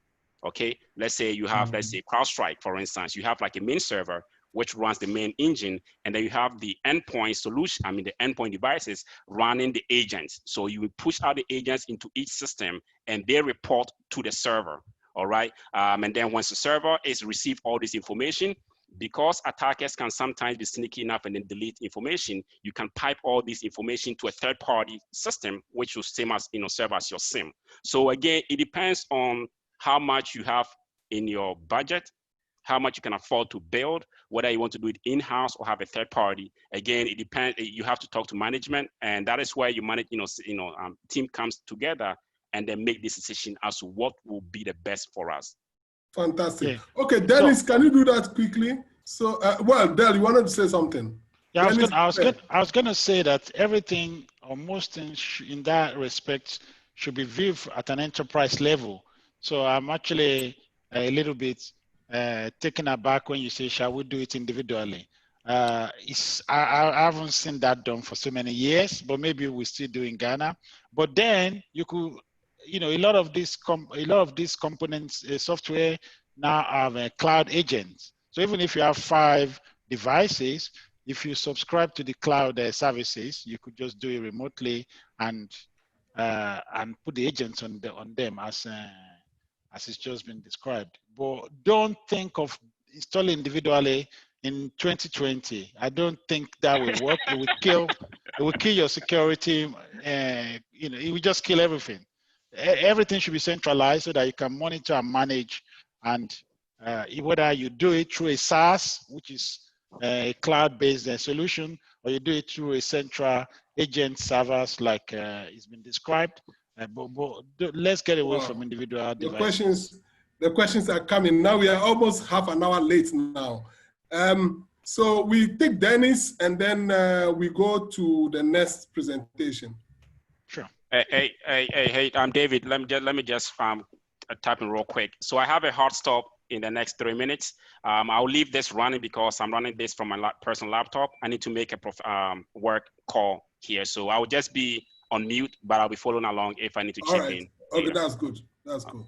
okay? Let's say you have, let's say CrowdStrike, for instance, you have like a main server, which runs the main engine, and then you have the endpoint solution, the endpoint devices running the agents. So you will push out the agents into each system and they report to the server. All right. And then once the server is received all this information, because attackers can sometimes be sneaky enough and then delete information, you can pipe all this information to a third-party system, which will same as serve as your SIM. So again, it depends on how much you have in your budget, how much you can afford to build, whether you want to do it in-house or have a third party. Again, it depends. You have to talk to management, and that is where you manage. Team comes together and then make this decision as to what will be the best for us. Fantastic. Yeah. Okay, Dennis, can you do that quickly? So, well, Del, you wanted to say something? Yeah, I was gonna say that everything or most things in that respect should be viewed at an enterprise level. So I'm actually a little bit taken aback when you say, shall we do it individually? I haven't seen that done for so many years, but maybe we still do in Ghana. But then you could, a lot of these components, software now have cloud agents. So even if you have 5 devices, if you subscribe to the cloud services, you could just do it remotely and put the agents on them as it's just been described. But don't think of installing individually in 2020. I don't think that will work. It will kill your security. It will just kill everything. Everything should be centralized so that you can monitor and manage, and whether you do it through a SaaS, which is a cloud-based solution, or you do it through a central agent servers like it's been described. But let's get away from individual devices. The questions are coming. Now we are almost half an hour late now. So we take Dennis and then we go to the next presentation. Sure. Hey, David, let me just type in real quick. So I have a hard stop in the next 3 minutes. I'll leave this running because I'm running this from my personal laptop. I need to make a work call here. So I'll just be on mute, but I'll be following along if I need to chip in. Okay, that's good. That's cool.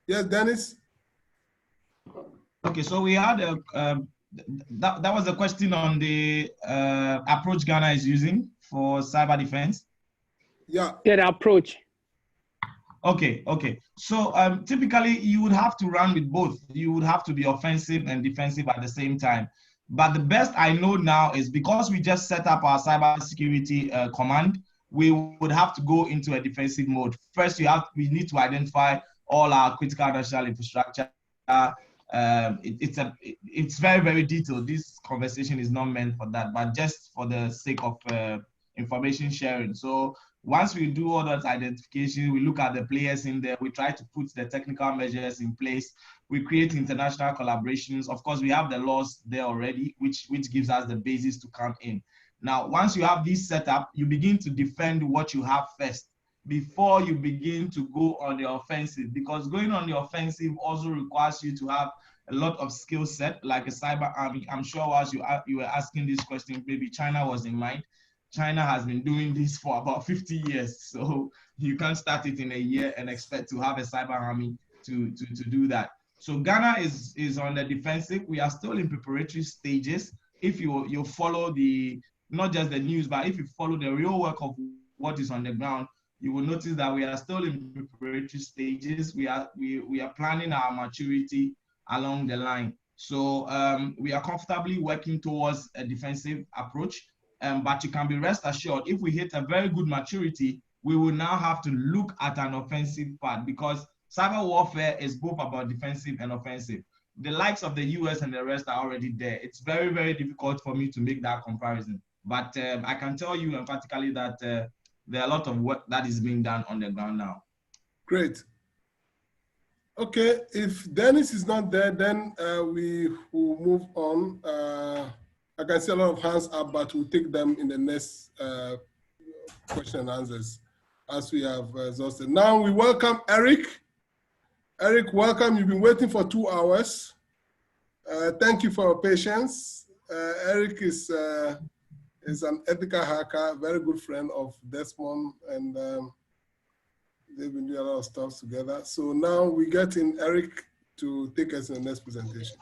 Yes, Dennis? Okay, so we had that was a question on the approach Ghana is using for cyber defense. Yeah, the approach. Okay. So typically you would have to run with both. You would have to be offensive and defensive at the same time. But the best I know now is because we just set up our cybersecurity command, we would have to go into a defensive mode. First, we need to identify all our critical national infrastructure. It's very, very detailed. This conversation is not meant for that, but just for the sake of information sharing. So once we do all that identification, we look at the players in there, we try to put the technical measures in place, we create international collaborations. Of course, we have the laws there already, which gives us the basis to come in. Now, once you have this set up, you begin to defend what you have first. before you begin to go on the offensive, because going on the offensive also requires you to have a lot of skill set, like a cyber army. I'm sure as you were asking this question, maybe China was in mind. China has been doing this for about 50 years. So you can't start it in a year and expect to have a cyber army to do that. So Ghana is on the defensive. We are still in preparatory stages. If you follow not just the news, but if you follow the real work of what is on the ground, you will notice that we are still in preparatory stages. We are planning our maturity along the line. So we are comfortably working towards a defensive approach. But you can be rest assured, if we hit a very good maturity, we will now have to look at an offensive part, because cyber warfare is both about defensive and offensive. The likes of the US and the rest are already there. It's very, very difficult for me to make that comparison. But I can tell you emphatically that there are a lot of work that is being done on the ground now. Great. Okay, if Dennis is not there, then we will move on. I can see a lot of hands up, but we'll take them in the next question and answers as we have exhausted. Now we welcome Eric. Eric, welcome. You've been waiting for 2 hours. Thank you for your patience. Eric is an ethical hacker, very good friend of Desmond, and they've been doing a lot of stuff together. So now we get in Eric to take us in the next presentation.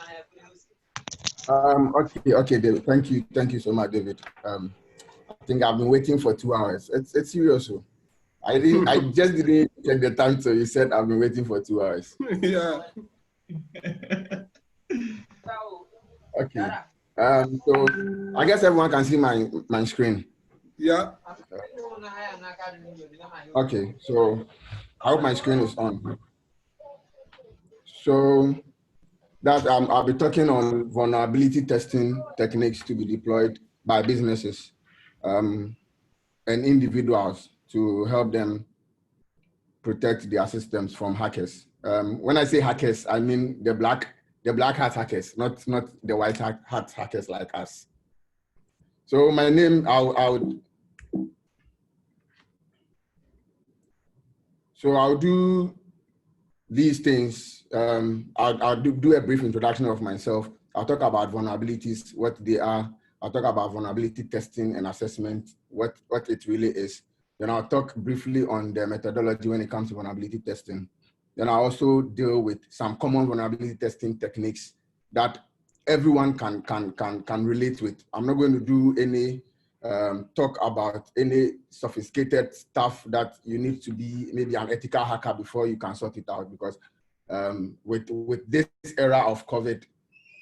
Okay, David. Thank you so much, David. I think I've been waiting for 2 hours. It's serious. So I just didn't check the time, so you said I've been waiting for 2 hours. Yeah. Okay. So I guess everyone can see my screen. Yeah. Okay, so I hope my screen is on. So that I'll be talking on vulnerability testing techniques to be deployed by businesses and individuals to help them protect their systems from hackers. When I say hackers, I mean the black hat hackers, not the white hat hackers like us. So my name, I'll do these things. I'll do a brief introduction of myself. I'll talk about vulnerabilities, what they are. I'll talk about vulnerability testing and assessment, what it really is. Then I'll talk briefly on the methodology when it comes to vulnerability testing. Then I'll also deal with some common vulnerability testing techniques that everyone can relate with. I'm not going to do any talk about any sophisticated stuff that you need to be maybe an ethical hacker before you can sort it out, because with this era of COVID,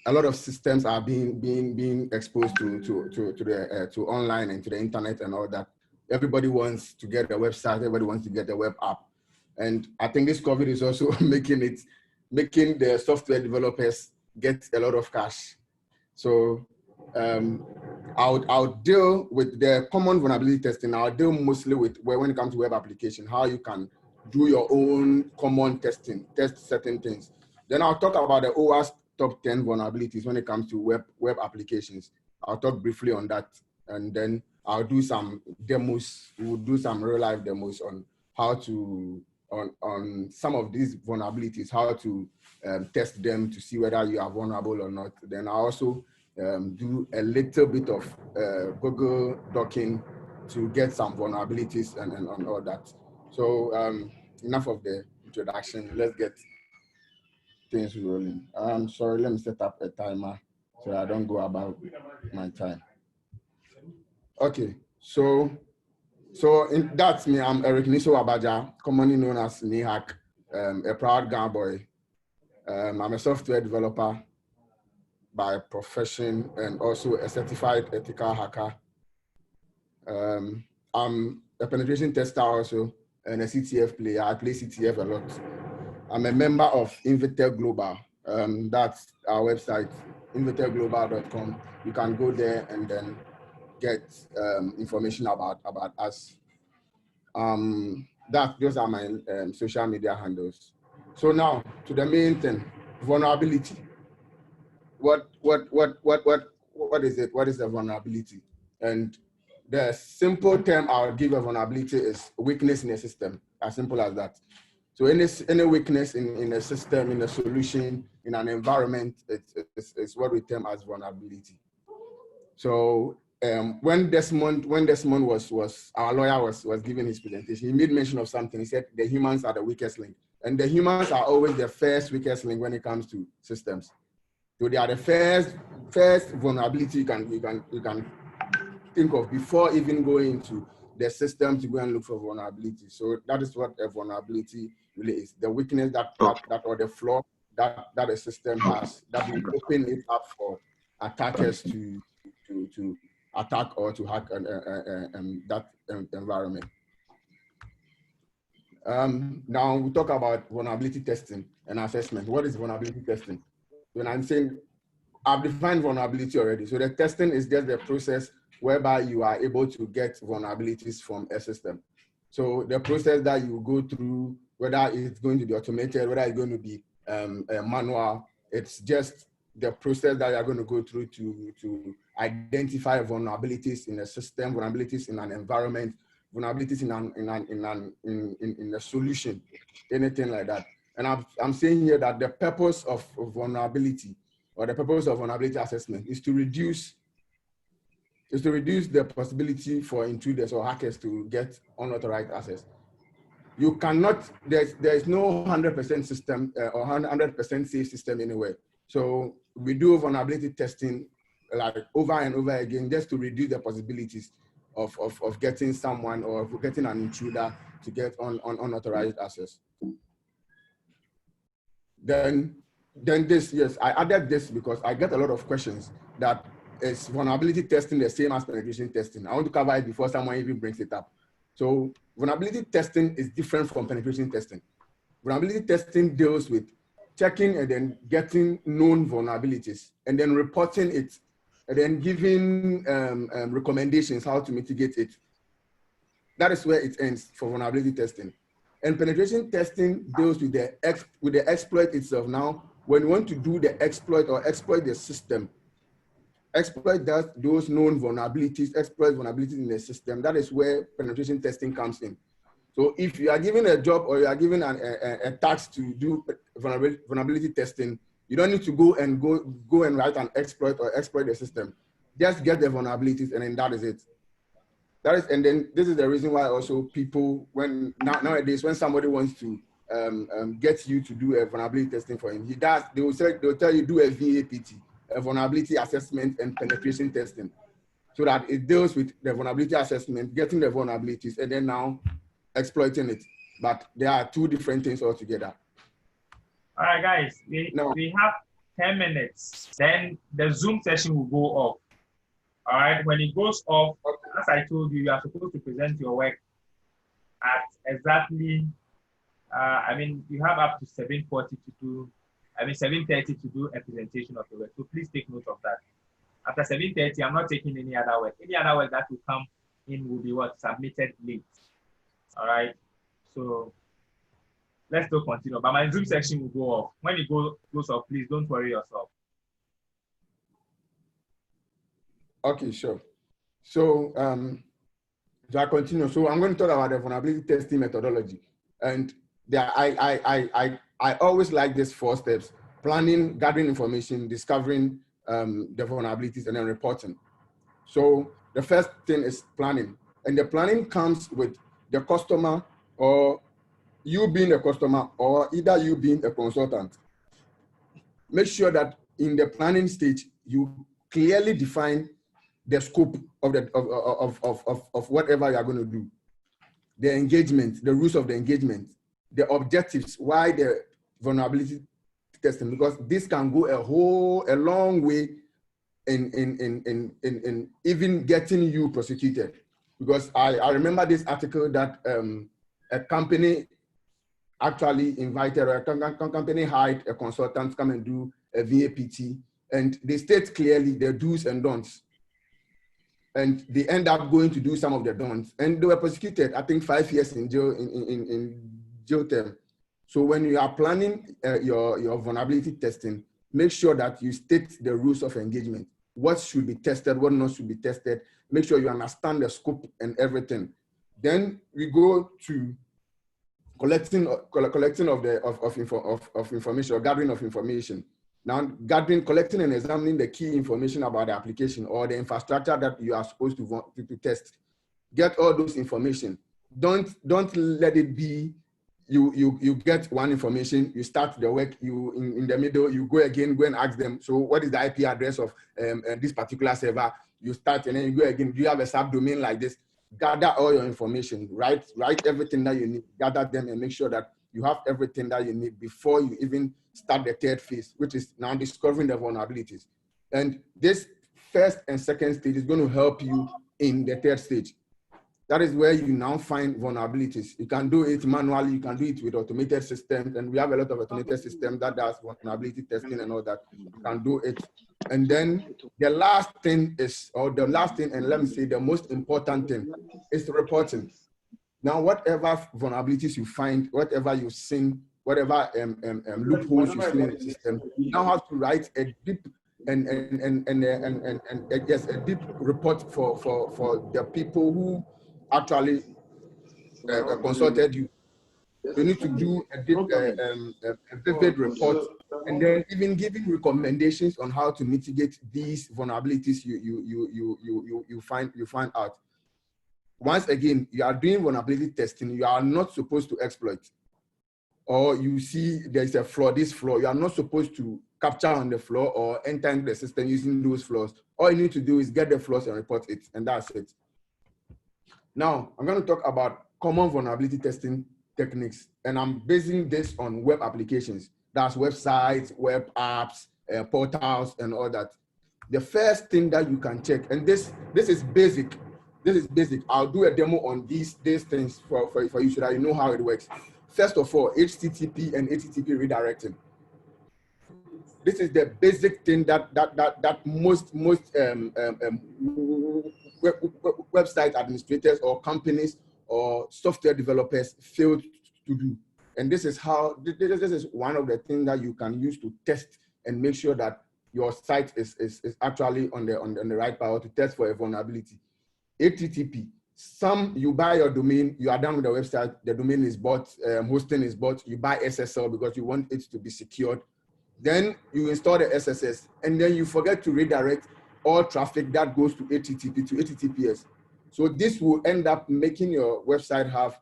a lot of systems are being exposed to online and to the internet and all that. Everybody wants to get a website, everybody wants to get a web app. And I think this COVID is also making the software developers get a lot of cash. So I'll deal with the common vulnerability testing. I'll deal mostly with when it comes to web application, how you can do your own common testing, test certain things. Then I'll talk about the OWASP top 10 vulnerabilities when it comes to web applications. I'll talk briefly on that, and then I'll do some demos. We'll do some real life demos on how to on some of these vulnerabilities, how to test them to see whether you are vulnerable or not. Then I also do a little bit of Google docking to get some vulnerabilities and all that. So enough of the introduction. Let's get things rolling. Sorry, let me set up a timer so I don't go about my time. Okay, so that's me. I'm Eric Niso Abaja, commonly known as Nihak, a proud Ghana boy. I'm a software developer by profession and also a certified ethical hacker. I'm a penetration tester also and a CTF player. I play CTF a lot. I'm a member of Invitel Global. That's our website, invitelglobal.com. You can go there and then get information about us. Those are my social media handles. So now to the main thing, vulnerability. What is it? What is a vulnerability? And the simple term I'll give a vulnerability is weakness in a system, as simple as that. So any weakness in a system, in a solution, in an environment, it's what we term as vulnerability. So when Desmond was our lawyer was giving his presentation, he made mention of something. He said the humans are the weakest link, and the humans are always the first weakest link when it comes to systems. So they are the first vulnerability you can think of before even going into the system to go and look for vulnerability. So that is what a vulnerability really is: the weakness that or the flaw that a system has that will open it up for attackers to attack or to hack that environment. Now we talk about vulnerability testing and assessment. What is vulnerability testing? When I'm saying I've defined vulnerability already. So the testing is just the process whereby you are able to get vulnerabilities from a system. So the process that you go through, whether it's going to be automated, whether it's going to be manual, it's just the process that you're going to go through to identify vulnerabilities in a system, vulnerabilities in an environment, vulnerabilities in a solution, anything like that. And I'm saying here that the purpose of vulnerability or the purpose of vulnerability assessment is to reduce the possibility for intruders or hackers to get unauthorized access. You cannot, there's no 100% system or 100% safe system anywhere. So we do vulnerability testing like over and over again just to reduce the possibilities of getting someone or getting an intruder to get unauthorized access. Then this, yes, I added this because I get a lot of questions that is vulnerability testing the same as penetration testing. I want to cover it before someone even brings it up. So vulnerability testing is different from penetration testing. Vulnerability testing deals with checking and then getting known vulnerabilities and then reporting it and then giving recommendations how to mitigate it. That is where it ends for vulnerability testing. And penetration testing deals with the exploit itself. Now, when you want to do the exploit or exploit the system, exploit those known vulnerabilities, exploit vulnerabilities in the system, that is where penetration testing comes in. So if you are given a job or you are given a task to do vulnerability testing, you don't need to go and write an exploit or exploit the system. Just get the vulnerabilities and then that is it. And then this is the reason why also people, nowadays, when somebody wants to get you to do a vulnerability testing for him, they'll tell you do a VAPT, a vulnerability assessment and penetration testing, so that it deals with the vulnerability assessment, getting the vulnerabilities, and then now exploiting it. But there are two different things altogether. All right, guys, we have 10 minutes. Then the Zoom session will go off. All right, when it goes off, as I told you, you are supposed to present your work at exactly, you have up to 7:40 to do, 7:30 to do a presentation of the work. So please take note of that. After 7:30, I'm not taking any other work. Any other work that will come in will be submitted late. All right, so let's still continue. But my Zoom section will go off. When it goes off, please don't worry yourself. Okay, sure. So I continue. So I'm going to talk about the vulnerability testing methodology. And I always like these 4 steps: planning, gathering information, discovering the vulnerabilities, and then reporting. So the first thing is planning. And the planning comes with the customer, or you being a customer, or either you being a consultant. Make sure that in the planning stage, you clearly define the scope of whatever you are going to do, the engagement, the rules of the engagement, the objectives, why the vulnerability testing, because this can go a long way in even getting you prosecuted. Because I remember this article that a company actually invited, or a company hired a consultant to come and do a VAPT, and they state clearly the do's and don'ts. And they end up going to do some of the don'ts, and they were prosecuted, I think 5 years in jail, in jail term. So when you are planning your vulnerability testing, make sure that you state the rules of engagement. what should be tested, what not should be tested. Make sure you understand the scope and everything. Then we go to collecting of information, or gathering of information. Now, collecting and examining the key information about the application or the infrastructure that you are supposed to test. Get all those information. Don't let it be you get one information, you start the work, you in the middle, you go and ask them, so what is the IP address of this particular server? You start and then you go again, do you have a subdomain like this? Gather all your information, write everything that you need, gather them and make sure that you have everything that you need before you even start the third phase, which is now discovering the vulnerabilities. And this first and second stage is going to help you in the third stage. That is where you now find vulnerabilities. You can do it manually, you can do it with automated systems, and we have a lot of automated systems that does vulnerability testing and all that. You can do it. And then the last thing is, and let me say the most important thing, is reporting. Now, whatever vulnerabilities you find, whatever you've seen, whatever loopholes you see in the system, you now have to write a deep and yes, a deep report for the people who actually consulted you. You need to do a deep, a vivid report, and then even giving recommendations on how to mitigate these vulnerabilities you find out. Once again, you are doing vulnerability testing, you are not supposed to exploit. Or you see there's a flaw, this flaw, you are not supposed to capture on the flaw or enter into the system using those flaws. All you need to do is get the flaws and report it, and that's it. Now, I'm going to talk about common vulnerability testing techniques, and I'm basing this on web applications. That's websites, web apps, portals, and all that. The first thing that you can check, and this is basic. This is basic. I'll do a demo on these things for you so that you know how it works. First of all, HTTP and HTTP redirecting. This is the basic thing that most website administrators or companies or software developers fail to do. And this is one of the things that you can use to test and make sure that your site is actually on the right path to test for a vulnerability. HTTP. You buy your domain, you are done with the website, the domain is bought, hosting is bought, you buy SSL because you want it to be secured. Then you install the SSS, and then you forget to redirect all traffic that goes to HTTP to HTTPS. So this will end up making your website have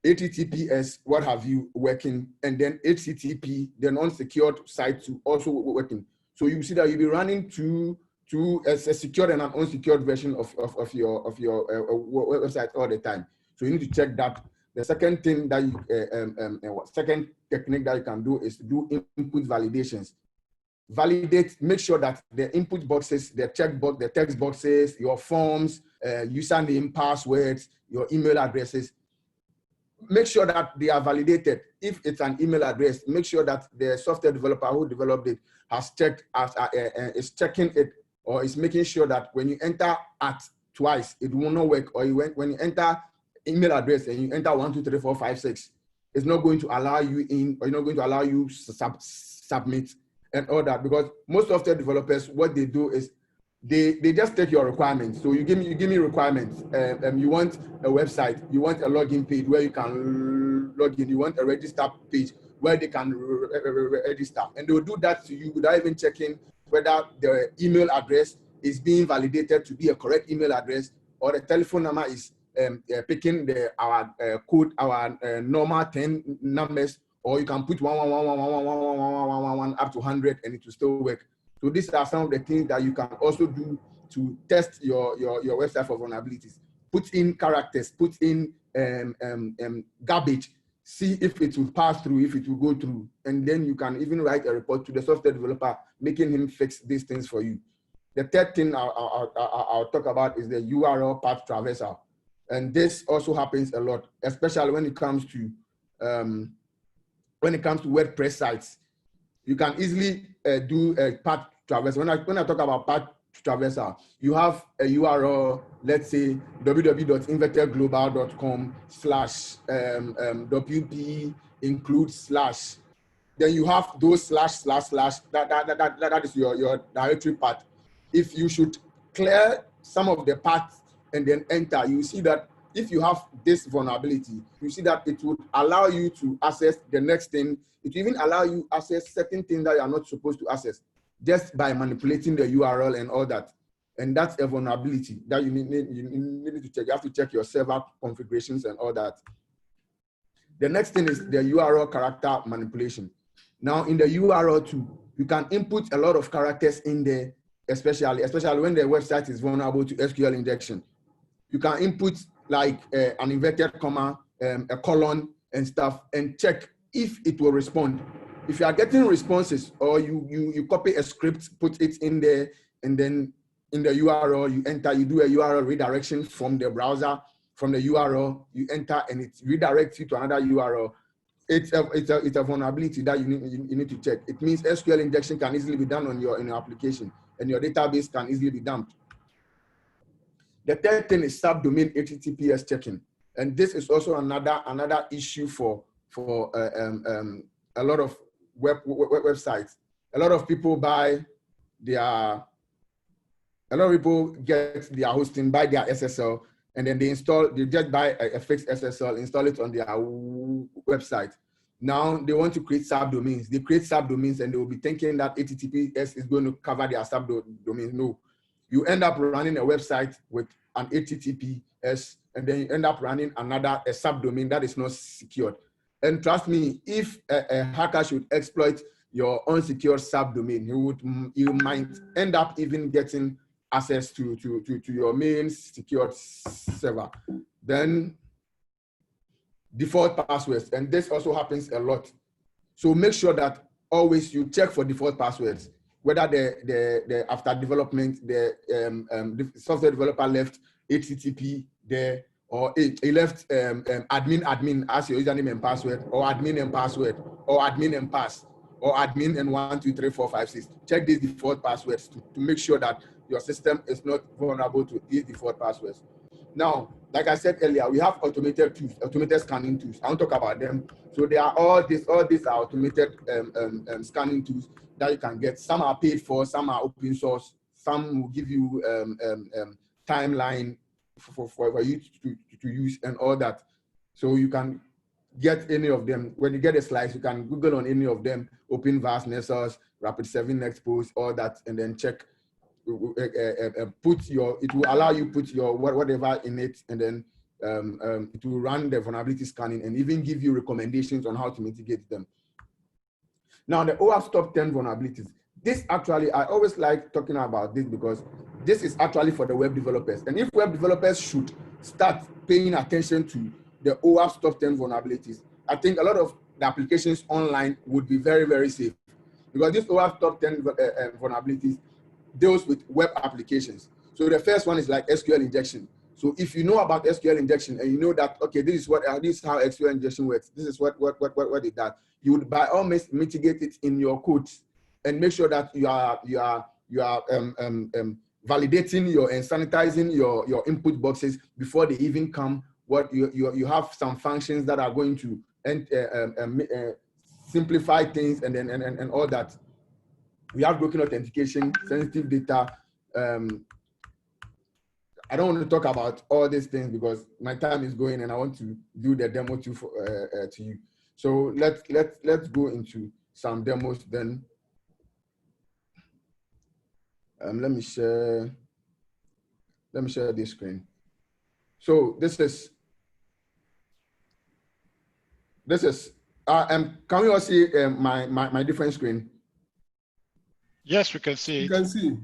HTTPS, what have you, working, and then HTTP, the non-secured site to also working. So you see that you'll be running to a secured and an unsecured version of your website all the time. So you need to check that. The second thing that second technique that you can do is to do input validations. Validate, make sure that the input boxes, the checkbox, the text boxes, your forms, username, passwords, your email addresses, make sure that they are validated. If it's an email address, make sure that the software developer who developed it has checked, is checking it, or is making sure that when you enter at twice, it will not work. Or when you enter email address and you enter 1, 2, 3, 4, 5, 6, it's not going to allow you in, or not going to allow you submit and all that. Because most software developers, what they do is they just take your requirements. So you give me requirements. You want a website, you want a login page where you can log in, you want a register page where they can register, and they will do that to you without even checking whether the email address is being validated to be a correct email address, or the telephone number is picking our code, our normal 10 numbers, or you can put 111111111 up to 100 and it will still work. So these are some of the things that you can also do to test your website for vulnerabilities. Put in characters, put in garbage, see if it will pass through, if it will go through, and then you can even write a report to the software developer, making him fix these things for you. The third thing I'll talk about is the URL path traversal. And this also happens a lot, especially when it comes to WordPress sites. You can easily do a path traversal. When I talk about path traversal, you have a URL, let's say www.invertedglobal.com/wp include/. Then you have those /// that is your directory path. if you should clear some of the paths and then enter, you see that if you have this vulnerability, you see that it would allow you to access the next thing. It will even allow you access certain things that you are not supposed to access just by manipulating the URL and all that. And that's a vulnerability that you need to check. You have to check your server configurations and all that. The next thing is the URL character manipulation. Now in the URL too, you can input a lot of characters in there, especially when the website is vulnerable to SQL injection. You can input like an inverted comma, a colon and stuff, and check if it will respond. If you are getting responses, or you copy a script, put it in there, and then in the URL you enter, you do a URL redirection from the browser, from the URL you enter, and it redirects you to another URL. It's a vulnerability that you need to check. It means SQL injection can easily be done in your application, and your database can easily be dumped. The third thing is subdomain HTTPS checking, and this is also another issue for a lot of websites. A lot of people get their hosting, buy their SSL, and then they just buy a fixed SSL, install it on their website. Now they want to create subdomains. They create subdomains and they will be thinking that HTTPS is going to cover their subdomains. No, you end up running a website with an HTTPS, and then you end up running a subdomain that is not secured. And trust me, if a hacker should exploit your unsecured subdomain, you might end up even getting access to your main secured server. Then default passwords, and this also happens a lot. So make sure that always you check for default passwords, whether the after development, the software developer left HTTP there, or he left admin as your username and password, or admin and password, or admin and pass, or admin and 1, 2, 3, 4, 5, 6. Check these default passwords to make sure that your system is not vulnerable to these default passwords. Now, like I said earlier, we have automated tools, automated scanning tools. I won't talk about them. So they are all these are automated scanning tools that you can get. Some are paid for, some are open source, some will give you timeline for you to use and all that. So you can get any of them. When you get a slice, you can Google on any of them, Open Vast, Nessus, Rapid7 Expose, all that, and then check. It will allow you put your whatever in it, and then it will run the vulnerability scanning and even give you recommendations on how to mitigate them. Now, the OWASP top 10 vulnerabilities. This actually, I always like talking about this because this is actually for the web developers. And if web developers should start paying attention to the OWASP top 10 vulnerabilities, I think a lot of the applications online would be very, very safe. Because this OWASP top 10 vulnerabilities deals with web applications. So the first one is like SQL injection. So if you know about SQL injection and you know that, okay, this is how SQL injection works, this is what it does, you would by all means mitigate it in your code and make sure that you are validating and sanitizing your input boxes before they even come. You have some functions that are going to simplify things and all that. We have broken authentication, sensitive data. I don't want to talk about all these things because my time is going and I want to do the demo to you. So let's go into some demos then. Let me share this screen. So this is can we all see my different screen? Yes, we can see it. You can see.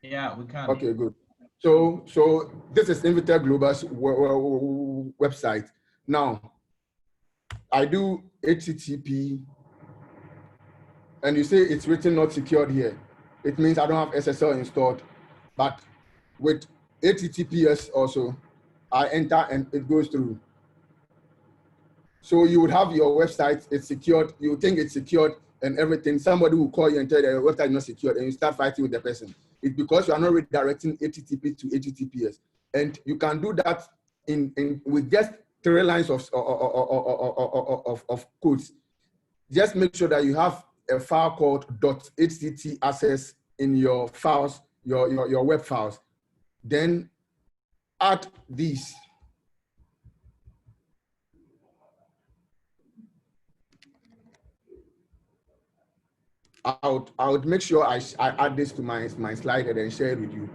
Yeah, we can. Okay, good. So this is Invitec Global's website. Now, I do HTTP, and you say it's written not secured here. It means I don't have SSL installed. But with HTTPS also, I enter and it goes through. So you would have your website, it's secured, you think it's secured and everything. Somebody will call you and tell you your website is not secured, and you start fighting with the person. It's because you are not redirecting HTTP to HTTPS. And you can do that with just 3 lines of codes. Just make sure that you have a file called .htt access in your files, your web files. Then add these. I would make sure I add this to my slide and then share it with you.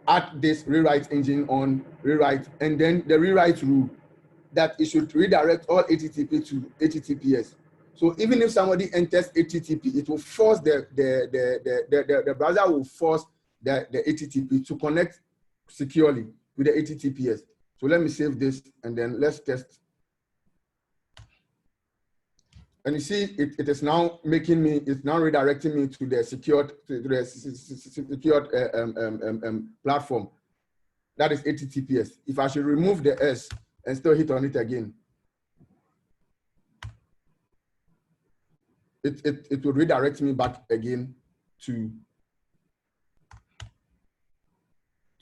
Add this rewrite engine on rewrite, and then the rewrite rule that it should redirect all HTTP to HTTPS. So even if somebody enters HTTP, it will force the browser will force the HTTP to connect securely with the HTTPS. So let me save this and then let's test. And you see, it is now making me, it's now redirecting me to the secured platform. That is HTTPS. If I should remove the S and still hit on it again, it will redirect me back again to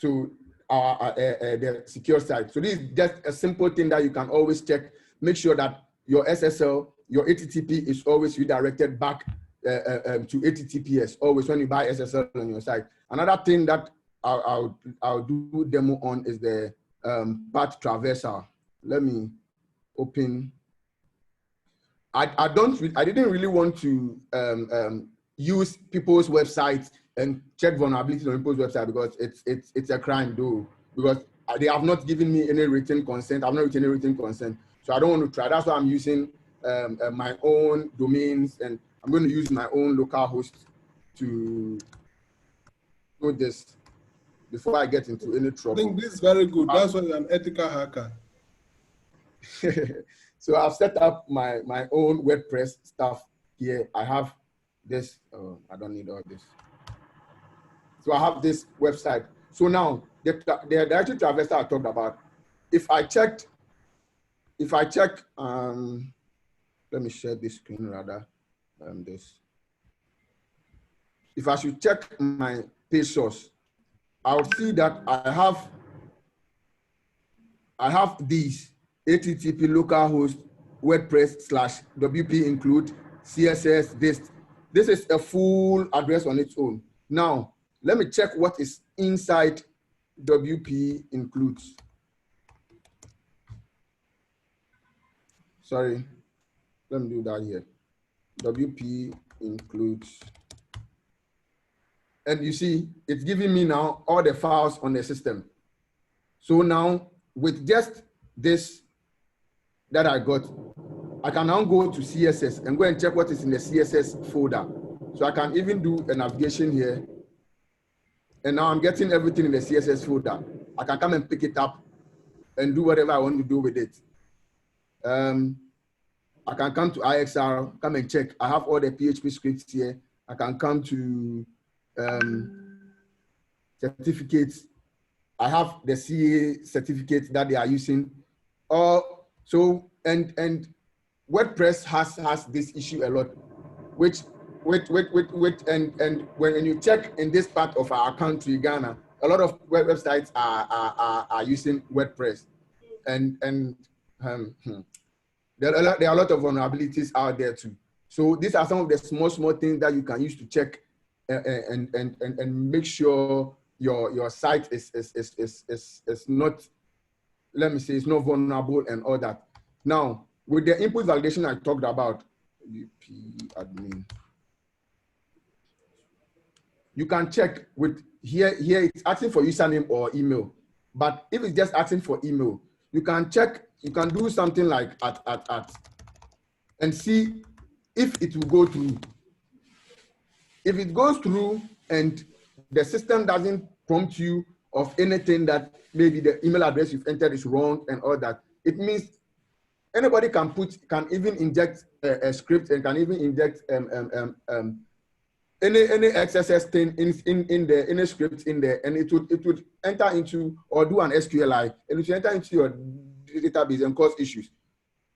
the secure side. So this is just a simple thing that you can always check. Make sure that your SSL, your HTTP is always redirected back to HTTPS, always when you buy SSL on your site. Another thing that I'll do demo on is the path traversal. Let me open. I didn't really want to use people's websites and check vulnerabilities on people's website because it's a crime though, because they have not given me any written consent. I've not written any written consent, so I don't want to try. That's why I'm using my own domains, and I'm going to use my own local host to do this before I get into any trouble. I think this is very good. That's why you're an ethical hacker. So I've set up my own WordPress stuff here. I have this. Oh, I don't need all this. So I have this website. So now the directory traversal I talked about. If I check, let me share this screen rather than this. If I should check my page source, I'll see that I have these HTTP localhost WordPress /WP include CSS this. This is a full address on its own. Now, let me check what is inside WP includes. Sorry, let me do that here. WP includes. And you see, it's giving me now all the files on the system. So now, with just this that I got, I can now go to CSS and go and check what is in the CSS folder. So I can even do a navigation here. And now I'm getting everything in the CSS folder. I can come and pick it up and do whatever I want to do with it. I can come to IXR, come and check. I have all the PHP scripts here. I can come to certificates. I have the CA certificates that they are using. So and WordPress has this issue a lot, which and when you check in this part of our country, Ghana, a lot of websites are using WordPress, and there are a lot of vulnerabilities out there too. So these are some of the small things that you can use to check and make sure your site is not, let me say, it's not vulnerable and all that. Now, with the input validation I talked about, UP admin, you can check with here it's asking for username or email. But if it's just asking for email, you can check, you can do something like at and see if it will go through. If it goes through and the system doesn't prompt you of anything that maybe the email address you've entered is wrong and all that, it means anybody can even inject a script and can even inject any XSS thing in a script in there, and it would enter into or do an SQLI, and it will enter into your database and cause issues.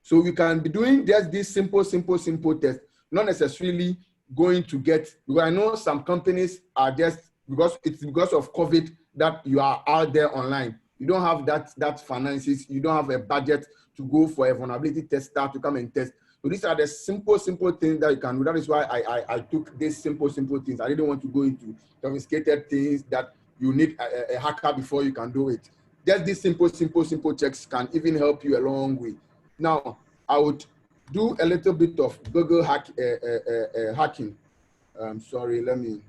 So we can be doing just this simple test, not necessarily going to get, because I know some companies are just, because of COVID that you are out there online. You don't have that finances, you don't have a budget to go for a vulnerability tester to come and test. So these are the simple things that you can do. That is why I took these simple things. I didn't want to go into sophisticated things that you need a hacker before you can do it. Just these simple checks can even help you a long way. Now, I would do a little bit of Google hacking. Sorry, let me.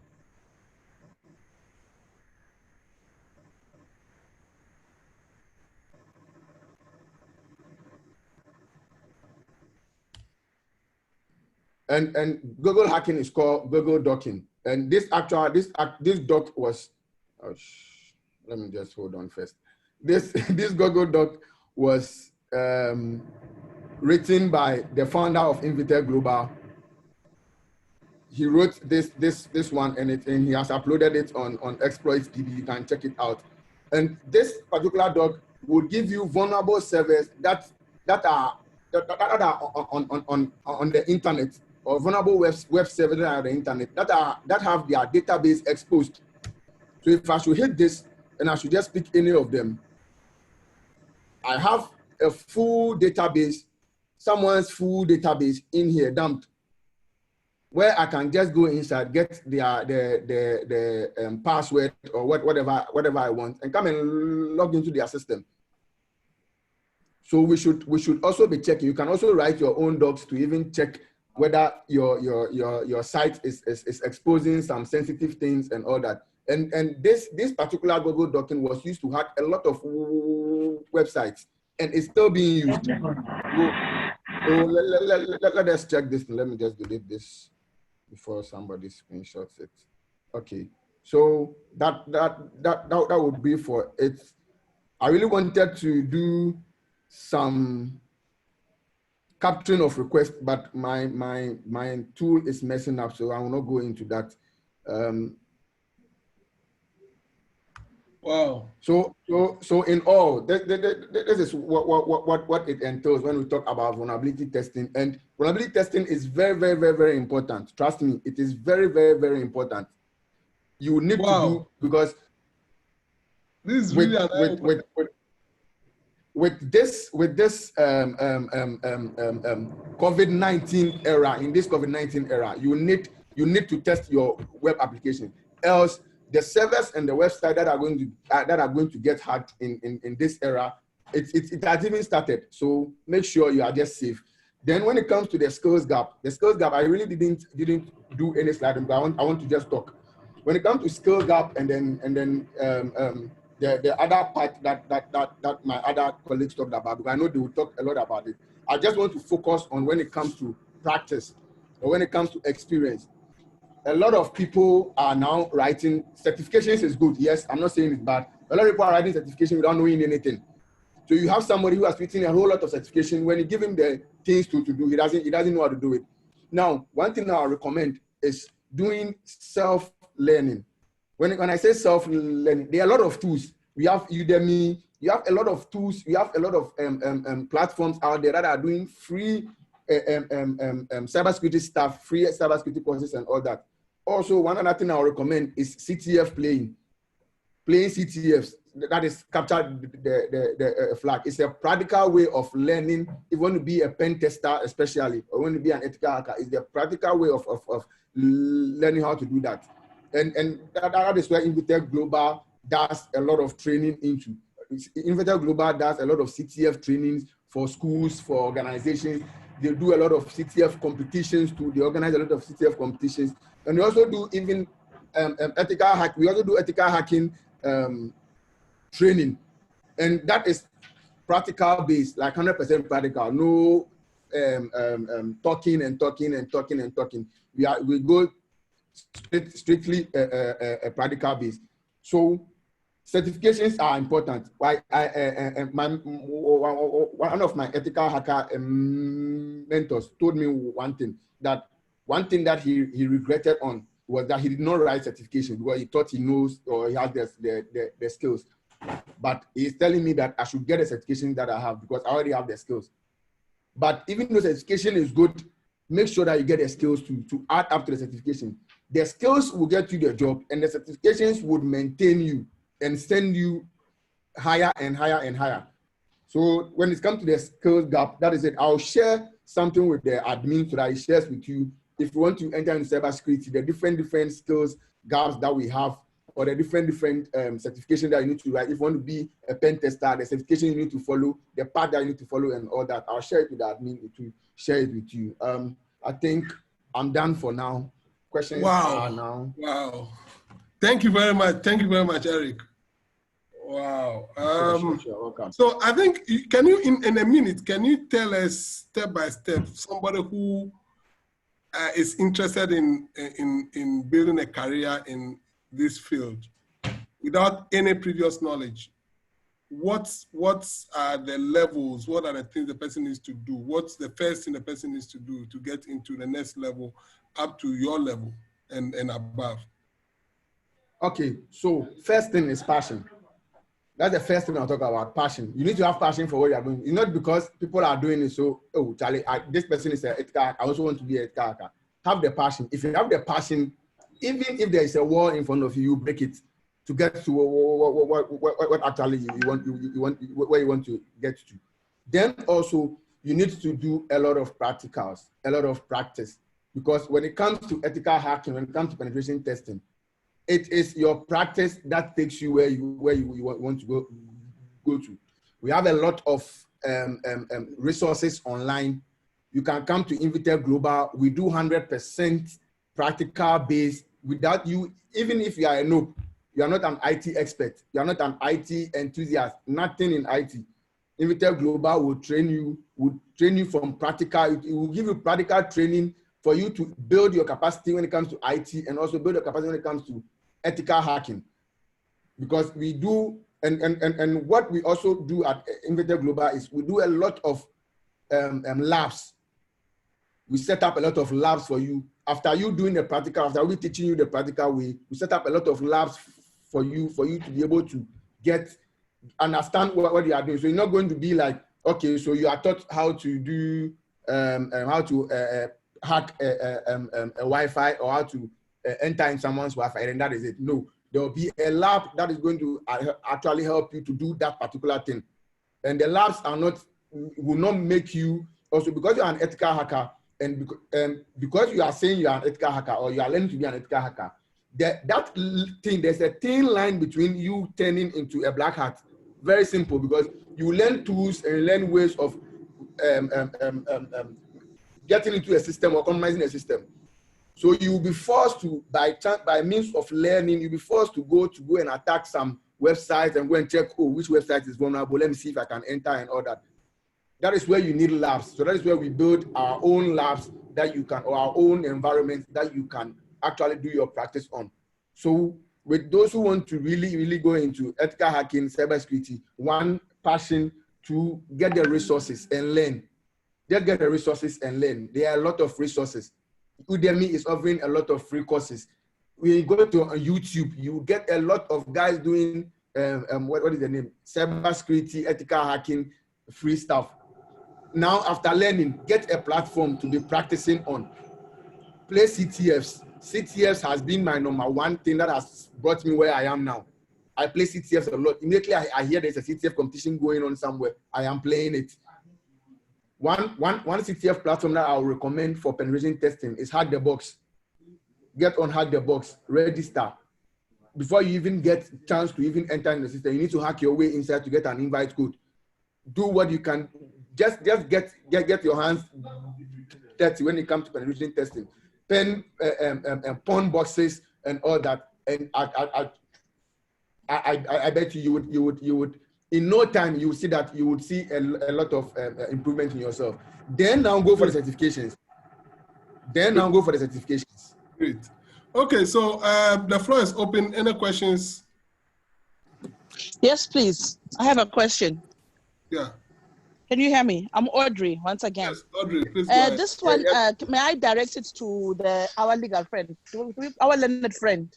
And Google hacking is called Google docking. And this doc was, let me just hold on first. This Google doc was written by the founder of Invited Global. He wrote this one, and he has uploaded it on Exploits DB. You can check it out. And this particular doc will give you vulnerable servers that are on the internet, or vulnerable web servers that are on the internet that have their database exposed. So if I should hit this and I should just pick any of them, I have a full database, someone's full database in here dumped, where I can just go inside, get the password or whatever I want, and come and log into their system. So we should also be checking. You can also write your own docs to even check whether your site is exposing some sensitive things and all that. And this particular Google docking was used to hack a lot of websites, and it's still being used. So let us check this. Let me just delete this before somebody screenshots it. Okay, so that would be for it. I really wanted to do some capturing of requests, but my tool is messing up, so I will not go into that. Wow. So in all, this is what it entails when we talk about vulnerability testing. And vulnerability testing is very important. Trust me, it is very important. You need to do, because this is really with this COVID-19 era, in this COVID-19 era, you need to test your web application. Else, the servers and the website that are going to get hacked in this era, it has even started. So make sure you are just safe. Then when it comes to the skills gap, I really didn't do any slide, but I want to just talk. When it comes to skill gap, and then the other part that my other colleagues talked about, because I know they will talk a lot about it. I just want to focus on when it comes to practice, or when it comes to experience. A lot of people are now writing certifications is good. Yes, I'm not saying it's bad. A lot of people are writing certification without knowing anything. So you have somebody who has written a whole lot of certification. When you give him the things to do, he doesn't know how to do it. Now, one thing I recommend is doing self-learning. When I say self-learning, there are a lot of tools. We have Udemy. You have a lot of tools. You have a lot of platforms out there that are doing free cybersecurity stuff, free cybersecurity courses and all that. Also, one other thing I would recommend is CTF playing CTFs. That is capture the flag. It's a practical way of learning. If you want to be a pen tester, especially, or want to be an ethical hacker, it's the practical way of learning how to do that. And that is where Invited Global does a lot of training into. Invited Global does a lot of CTF trainings for schools, for organizations. They do a lot of CTF competitions too. They organize a lot of CTF competitions. And we also do even ethical hack. We also do ethical hacking training. And that is practical based, like 100% practical. No talking. We go strictly practical based. So certifications are important. One of my ethical hacker mentors told me one thing that he regretted on was that he did not write certification because he thought he knows or he has the skills. But he's telling me that I should get a certification that I have because I already have the skills. But even though certification is good, make sure that you get the skills to add up to the certification. The skills will get you the job, and the certifications would maintain you and send you higher and higher and higher. So when it comes to the skills gap, that is it. I'll share something with the admin so that he shares with you. If you want to enter in cybersecurity, the different skills gaps that we have, or the different certification that you need to write. If you want to be a pen tester, the certification you need to follow, the path that you need to follow, and all that. I'll share it with the admin to share it with you. I think I'm done for now. Questions are now. Wow. Thank you very much. Thank you very much, Eric. Wow. Sure. Welcome. So I think, can you, in a minute, can you tell us step by step, somebody who is interested in building a career in this field without any previous knowledge, what are the levels? What are the things the person needs to do? What's the first thing the person needs to do to get into the next level, up to your level and above? Okay, so first thing is passion. That's the first thing I'll talk about, passion. You need to have passion for what you're doing. It's not because people are doing it, so, oh, Charlie, this person is an ethical hacker. I also want to be an ethical hacker. Have the passion. If you have the passion, even if there is a wall in front of you, you break it to get to what actually you want, where you want to get to. Then also, you need to do a lot of practicals, a lot of practice. Because when it comes to ethical hacking, when it comes to penetration testing, it is your practice that takes you where you want to go to. We have a lot of resources online. You can come to Invited Global. We do 100% practical based. Without you, even if you are a noob, you are not an IT expert, you are not an IT enthusiast, nothing in IT. Invited Global will train you from practical. It will give you practical training for you to build your capacity when it comes to IT, and also build your capacity when it comes to ethical hacking. Because we do, and what we also do at Invited Global is we do a lot of labs. We set up a lot of labs for you. After you doing the practical, after we teaching you the practical way, we set up a lot of labs for you to be able to understand what you are doing. So you're not going to be like, okay, so you are taught how to do, how to hack a Wi-Fi, or how to enter in someone's Wi-Fi, and that is it. No, there will be a lab that is going to actually help you to do that particular thing. And the labs will not make you, also because you're an ethical hacker, and because you are saying you are an ethical hacker, or you are learning to be an ethical hacker, that thing, there's a thin line between you turning into a black hat. Very simple, because you learn tools and learn ways of getting into a system or compromising a system. So you will be forced to, by means of learning, you'll be forced to go and attack some websites and go and check, oh, which website is vulnerable. Let me see if I can enter and all that. That is where you need labs. So that is where we build our own labs that you can, or our own environment that you can actually do your practice on. So with those who want to really go into ethical hacking, cybersecurity, one, passion, to get the resources and learn. Just get the resources and learn. There are a lot of resources. Udemy is offering a lot of free courses. When you go to YouTube, you get a lot of guys doing, what is the name? Cybersecurity, ethical hacking, free stuff. Now, after learning, get a platform to be practicing on. Play CTFs. CTFs has been my number one thing that has brought me where I am now. I play CTFs a lot. Immediately I hear there's a CTF competition going on somewhere, I am playing it. One CTF platform that I will recommend for penetration testing is Hack the Box. Get on Hack the Box, register. Before you even get a chance to even enter in the system, you need to hack your way inside to get an invite code. Do what you can. Just get your hands dirty when it comes to penetration testing. Pawn boxes and all that. And I bet you would in no time you will see that you would see a lot of improvement in yourself. Then now go for the certifications. Great. Okay, so the floor is open. Any questions? Yes, please. I have a question. Yeah. Can you hear me? I'm Audrey once again. Yes, Audrey, please go ahead. This one, may I direct it to our legal friend, our learned friend?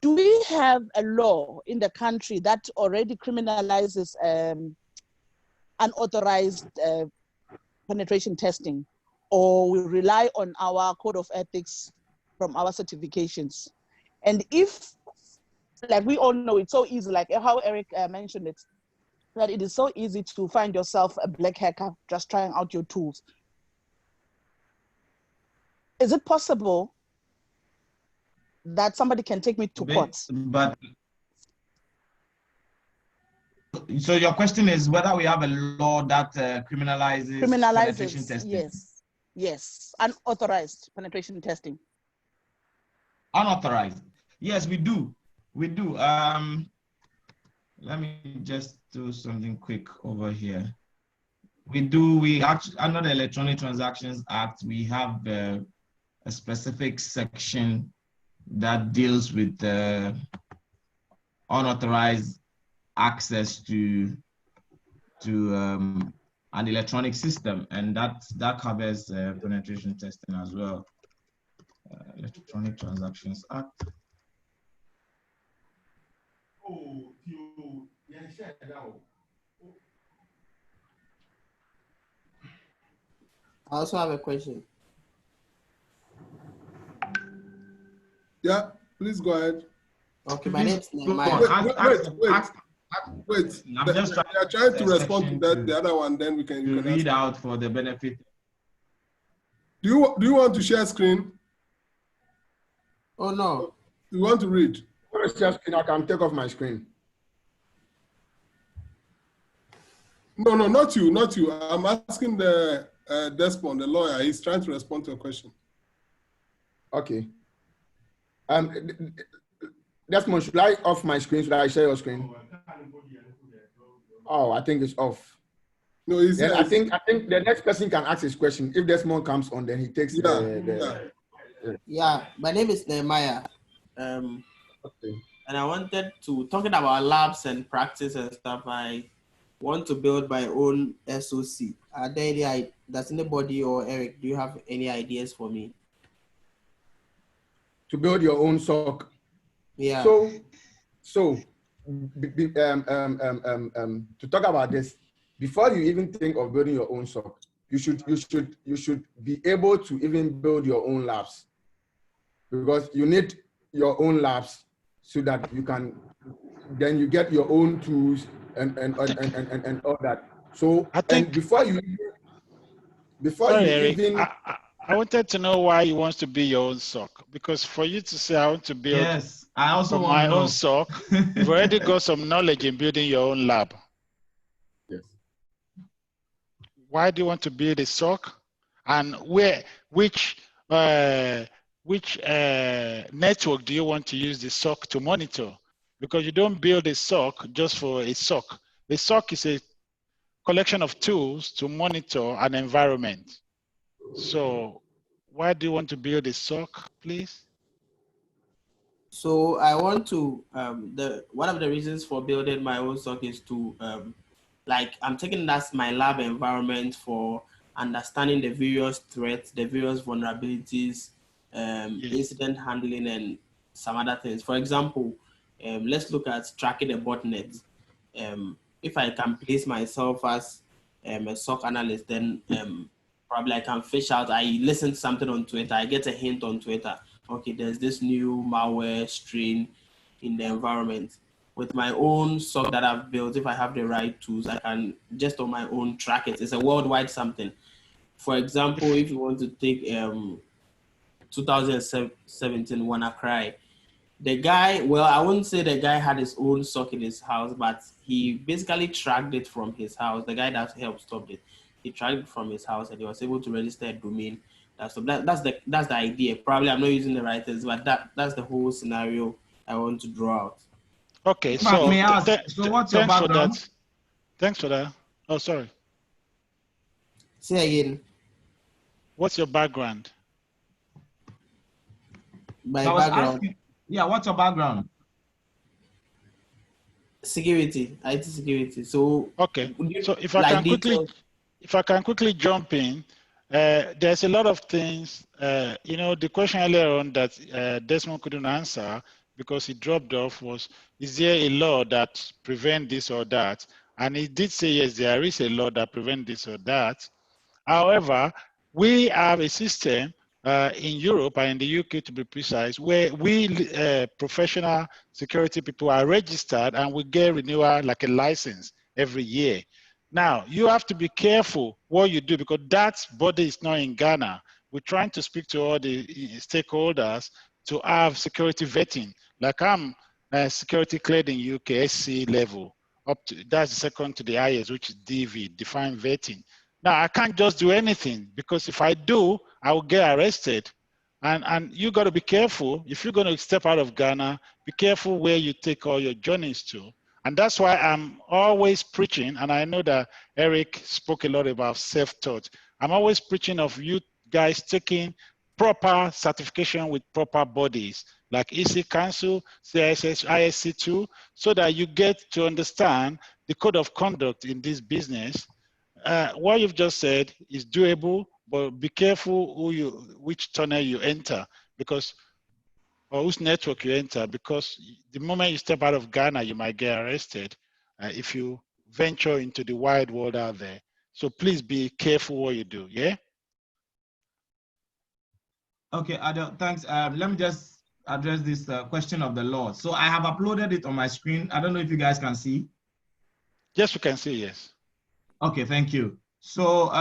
Do we have a law in the country that already criminalizes unauthorized penetration testing, or we rely on our code of ethics from our certifications? And if, like we all know, it's so easy, like how Eric mentioned it, that it is so easy to find yourself a black hacker just trying out your tools. Is it possible that somebody can take me to court? But so your question is whether we have a law that criminalizes penetration testing? Yes, unauthorized penetration testing. Unauthorized? Yes, we do. We do. Let me just do something quick over here. We do. We actually, under the Electronic Transactions Act, we have a specific section that deals with unauthorized access to an electronic system, and that covers penetration testing as well. Electronic Transactions Act. I also have a question. Yeah, please go ahead. Okay, my name is Nehemiah. Wait. I'm just trying to respond to the other one. Then we can read out for the benefit. Do you want to share screen? Oh no. You want to read? Share screen. I can take off my screen. No, not you, not you. I'm asking the Desmond, the lawyer. He's trying to respond to a question. Okay. Desmond, should I off my screen? Should I share your screen? Oh, I think it's off. No, I think the next person can ask his question. If Desmond comes on, then he takes Yeah, my name is Nehemiah. Okay. And I wanted to, talking about labs and practice and stuff, I want to build my own SOC. Does anybody or Eric, do you have any ideas for me? To build your own SOC. Yeah. So to talk about this, before you even think of building your own SOC, you should be able to even build your own labs, because you need your own labs so that you can then you get your own tools and all that. So before you Eric, even I wanted to know why you want to be your own SOC, because for you to say I want to build I also want my to know. own SOC, you've already got some knowledge in building your own lab. Yes. Why do you want to build a SOC, and which network do you want to use the SOC to monitor? Because you don't build a SOC just for a SOC. A SOC is a collection of tools to monitor an environment. So why do you want to build a SOC, please? So I want to, one of the reasons for building my own SOC is to, like, I'm taking that's my lab environment for understanding the various threats, the various vulnerabilities, incident handling, and some other things. For example, let's look at tracking a botnet. If I can place myself as a SOC analyst, then probably I can fish out. I listen to something on Twitter, I get a hint on Twitter. Okay, there's this new malware strain in the environment. With my own SOC that I've built, if I have the right tools, I can just on my own track it. It's a worldwide something. For example, if you want to take 2017 WannaCry, the guy, well, I wouldn't say the guy had his own SOC in his house, but he basically tracked it from his house. The guy that helped stop it, he tracked it from his house, and he was able to register a domain. That's the idea. Probably I'm not using the right things, but that's the whole scenario I want to draw out. Okay, so what's your background? Thanks for that. Oh, sorry. Say again. What's your background? My background. Yeah, what's your background? Security, IT security. So okay, so if I can quickly jump in, there's a lot of things. You know, the question earlier on that Desmond couldn't answer because he dropped off was: is there a law that prevents this or that? And he did say yes, there is a law that prevents this or that. However, we have a system in Europe and in the UK, to be precise, where we professional security people are registered and we get renewal like a license every year. Now, you have to be careful what you do because that body is not in Ghana. We're trying to speak to all the stakeholders to have security vetting. Like I'm security cleared in UK, SC level, up to, that's the second to the highest, which is DV, defined vetting. Now, I can't just do anything because if I do, I will get arrested. And you got to be careful. If you're going to step out of Ghana, be careful where you take all your journeys to. And that's why I'm always preaching, and I know that Eric spoke a lot about self-taught. I'm always preaching of you guys taking proper certification with proper bodies, like EC Council, CISS, ISC2, so that you get to understand the code of conduct in this business. What you've just said is doable, but be careful which tunnel you enter, because or whose network you enter, because the moment you step out of Ghana, you might get arrested if you venture into the wide world out there. So please be careful what you do, yeah? Okay, Adel, thanks. Let me just address this question of the law. So I have uploaded it on my screen. I don't know if you guys can see. Yes, we can see, yes. Okay, thank you. So,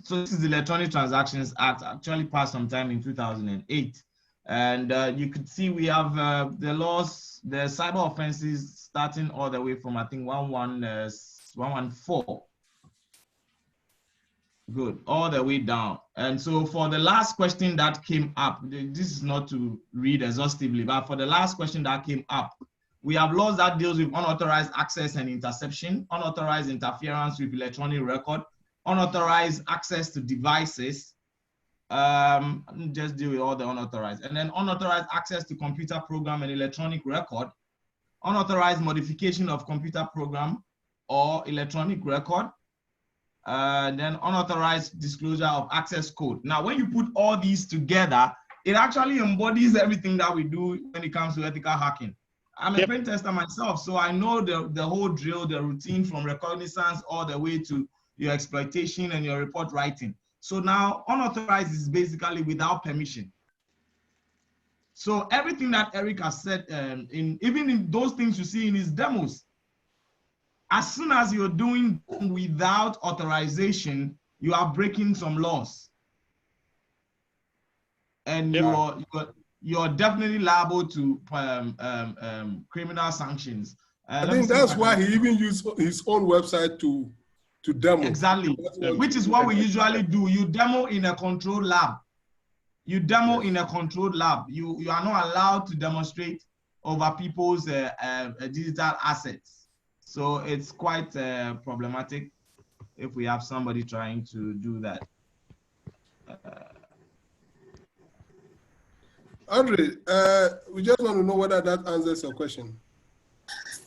so this is the Electronic Transactions Act, actually passed sometime in 2008. And you could see we have the laws, the cyber offenses starting all the way from, I think, 114. Good, all the way down. And so for the last question that came up, this is not to read exhaustively, but for the last question that came up, we have laws that deals with unauthorized access and interception, unauthorized interference with electronic record, unauthorized access to devices, just deal with all the unauthorized, and then unauthorized access to computer program and electronic record, unauthorized modification of computer program or electronic record, then unauthorized disclosure of access code. Now, when you put all these together, it actually embodies everything that we do when it comes to ethical hacking. I'm a pen tester myself, so I know the whole drill, the routine from reconnaissance all the way to your exploitation and your report writing. So now unauthorized is basically without permission. So everything that Eric has said, even in those things you see in his demos, as soon as you're doing without authorization, you are breaking some laws. And you're definitely liable to criminal sanctions. I think that's why he even used his own website to demo. Exactly, which is what we usually do. You demo in a controlled lab. You demo in a controlled lab. You are not allowed to demonstrate over people's digital assets. So it's quite problematic if we have somebody trying to do that. Andre, we just want to know whether that answers your question.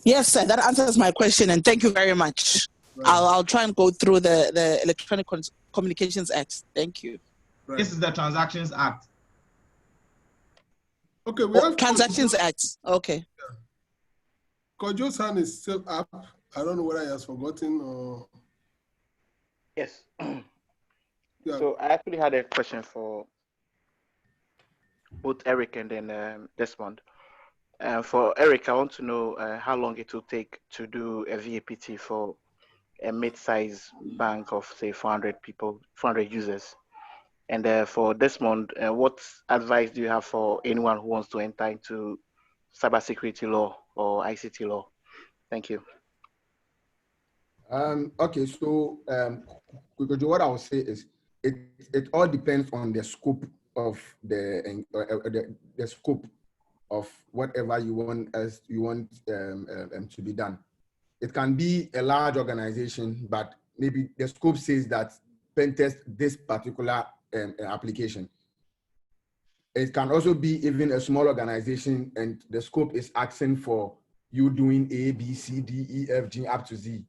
Yes, sir, that answers my question, and thank you very much. Right. I'll try and go through the Electronic Communications Act. Thank you. Right. This is the Transactions Act. Okay, we have Transactions Act. Okay. Yeah. Kojo's hand is still up. I don't know whether he has forgotten or. Yes. Yeah. So I actually had a question for both Eric and then Desmond. For Eric, I want to know how long it will take to do a VAPT for a mid-size bank of say 400 people, 400 users. And for Desmond, what advice do you have for anyone who wants to enter into cybersecurity law or ICT law? Thank you. Okay, so what I would say is it all depends on the scope of the scope of whatever you want to be done. It can be a large organization, but maybe the scope says that pen test this particular application. It can also be even a small organization, and the scope is asking for you doing A, B, C, D, E, F, G, up to Z.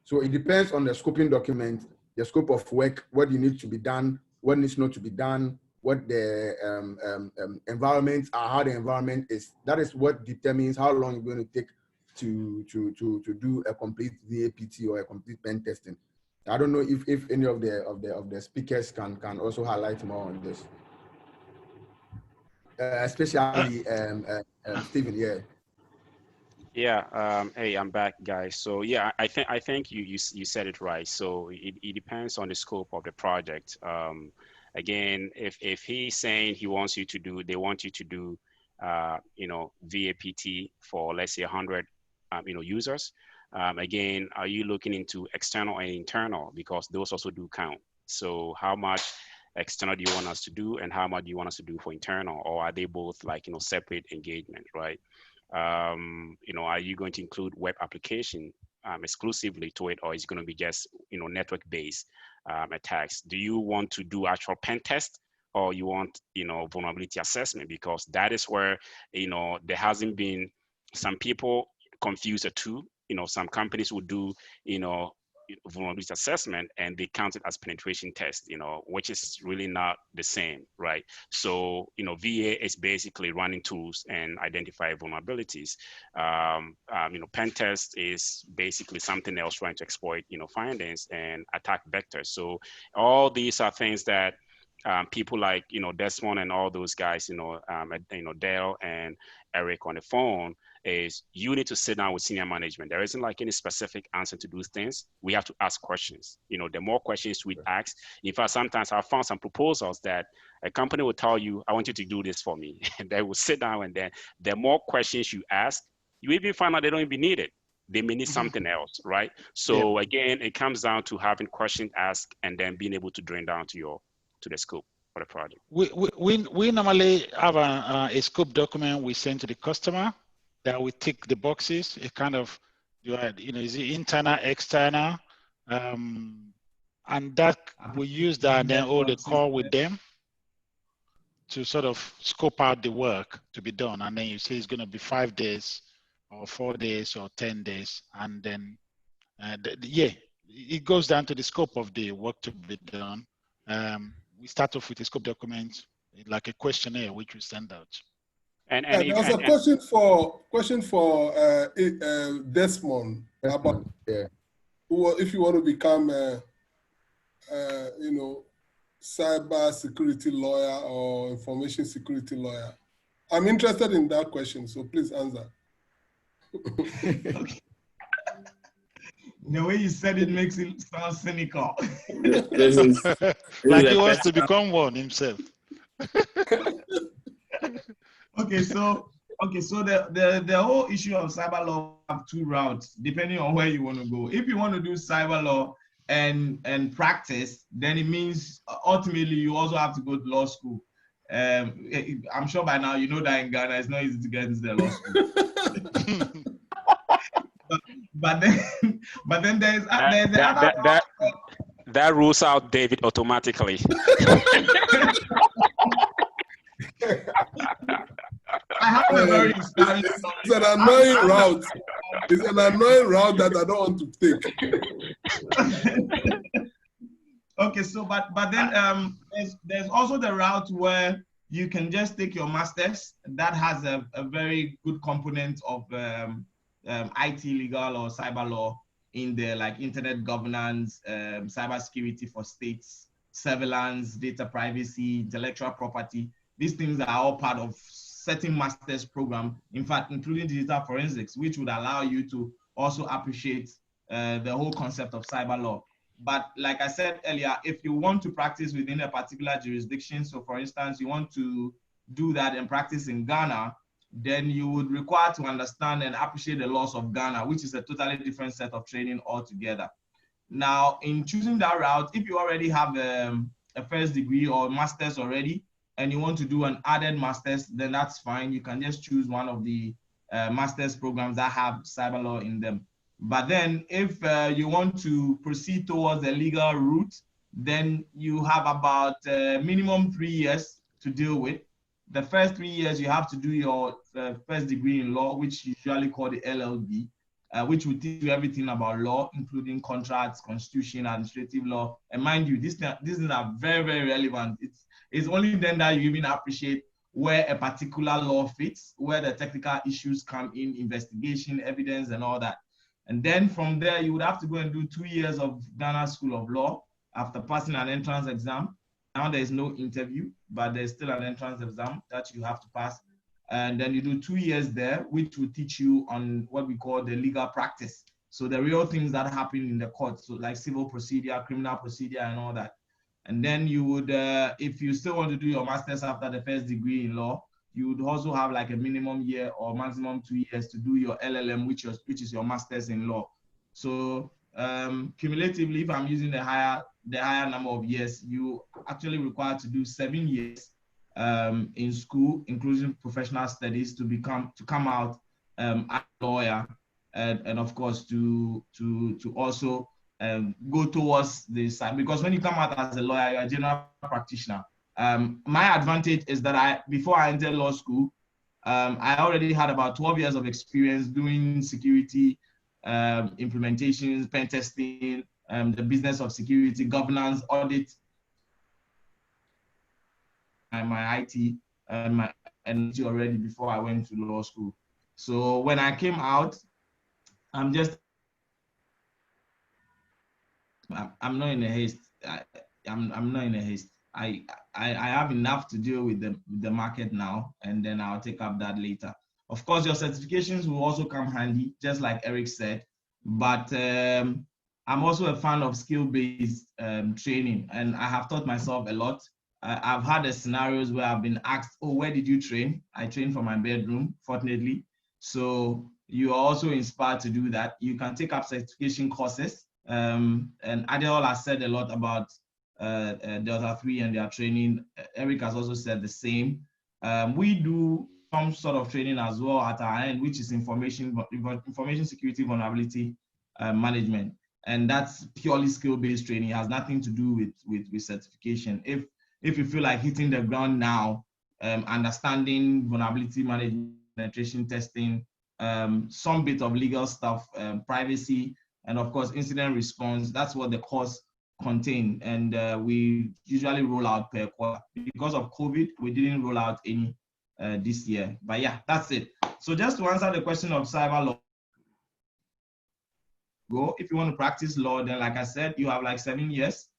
So it depends on the scoping document, the scope of work, what you need to be done, what needs not to be done, what the environments are, how the environment is. That is what determines how long you're going to take to do a complete VAPT or a complete pen testing. I don't know if any of the speakers can also highlight more on this. Especially Stephen, yeah. Yeah. Hey, I'm back, guys. So yeah, I think you said it right. So it depends on the scope of the project. Again, if he's saying he wants you to do, they want you to do, VAPT for, let's say, 100, users. Again, are you looking into external and internal, because those also do count? So how much external do you want us to do, and how much do you want us to do for internal, or are they both like separate engagement, right? Are you going to include web application exclusively to it, or is it going to be just network based attacks? Do you want to do actual pen test, or you want vulnerability assessment? Because that is where there hasn't been, some people confuse the two. Some companies would do vulnerability assessment and they count it as penetration test, which is really not the same, right? So, VA is basically running tools and identify vulnerabilities. Pen test is basically something else, trying to exploit, findings and attack vectors. So all these are things that people like, Desmond and all those guys, Dale and Eric on the phone, is you need to sit down with senior management. There isn't like any specific answer to those things. We have to ask questions. The more questions we ask, in fact, sometimes I found some proposals that a company will tell you, I want you to do this for me. And they will sit down, and then the more questions you ask, you even find out they don't even need it. They may need something else, right? So again, it comes down to having questions asked and then being able to drain down to the scope for the project. We normally have a scope document we send to the customer that we tick the boxes. It kind of, is it internal, external, and that we use that and then hold a call with them to sort of scope out the work to be done. And then you say it's going to be 5 days or 4 days or 10 days. And then, it goes down to the scope of the work to be done. We start off with a scope document, like a questionnaire, which we send out. And there was a question for Desmond about if you want to become cyber security lawyer or information security lawyer. I'm interested in that question, so please answer. The way you said it makes it sound cynical. Like he wants to become one himself. Okay, so the whole issue of cyber law have two routes depending on where you want to go. If you want to do cyber law and practice, then it means ultimately you also have to go to law school. I'm sure by now you know that in Ghana it's not easy to get into the law school. but then there's the other that rules out David automatically. I have a very inspiring story. It's an annoying route. It's an annoying route that I don't want to take. Okay, so but then there's also the route where you can just take your master's that has a very good component of IT legal or cyber law in there, like internet governance, cybersecurity for states, surveillance, data privacy, intellectual property. These things are all part of certain master's program, in fact, including digital forensics, which would allow you to also appreciate the whole concept of cyber law. But like I said earlier, if you want to practice within a particular jurisdiction, so for instance, you want to do that and practice in Ghana, then you would require to understand and appreciate the laws of Ghana, which is a totally different set of training altogether. Now, in choosing that route, if you already have a first degree or master's already, and you want to do an added master's, then that's fine. You can just choose one of the master's programs that have cyber law in them. But then if you want to proceed towards the legal route, then you have about minimum 3 years to deal with. The first 3 years, you have to do your first degree in law, which is usually called the LLB, which will teach you everything about law, including contracts, constitution, administrative law. And mind you, these things are very, very relevant. It's only then that you even appreciate where a particular law fits, where the technical issues come in, investigation, evidence, and all that. And then from there, you would have to go and do 2 years of Ghana School of Law after passing an entrance exam. Now there's no interview, but there's still an entrance exam that you have to pass. and then you do 2 years there, which will teach you on what we call the legal practice. So the real things that happen in the court, so like civil procedure, criminal procedure, and all that. And then you would, if you still want to do your master's after the first degree in law, you would also have like a minimum year or maximum 2 years to do your LLM, which is your master's in law. So cumulatively, if I'm using the higher number of years, you actually require to do 7 years in school, including professional studies, to come out as a lawyer, and of course to also go towards this side. Because when you come out as a lawyer, you're a general practitioner. My advantage is that before I entered law school, I already had about 12 years of experience doing security implementations, pen testing, the business of security, governance, audit, and my IT and my energy already before I went to law school. So when I came out, I'm not in a haste. I'm not in a haste. I have enough to deal with the market now, and then I'll take up that later. Of course, your certifications will also come handy, just like Eric said. But I'm also a fan of skill-based training, and I have taught myself a lot. I've had scenarios where I've been asked, "Oh, where did you train?" I train from my bedroom, fortunately. So you are also inspired to do that. You can take up certification courses. And Adele has said a lot about Delta 3 and their training. Eric has also said the same. We do some sort of training as well at our end, which is information security vulnerability management. And that's purely skill-based training. It has nothing to do with certification. If you feel like hitting the ground now, understanding vulnerability management, penetration testing, some bit of legal stuff, privacy, and of course, incident response, that's what the course contains. And we usually roll out per quarter. Because of COVID, we didn't roll out any this year. But yeah, that's it. So just to answer the question of cyber law, if you want to practice law, then like I said, you have like 7 years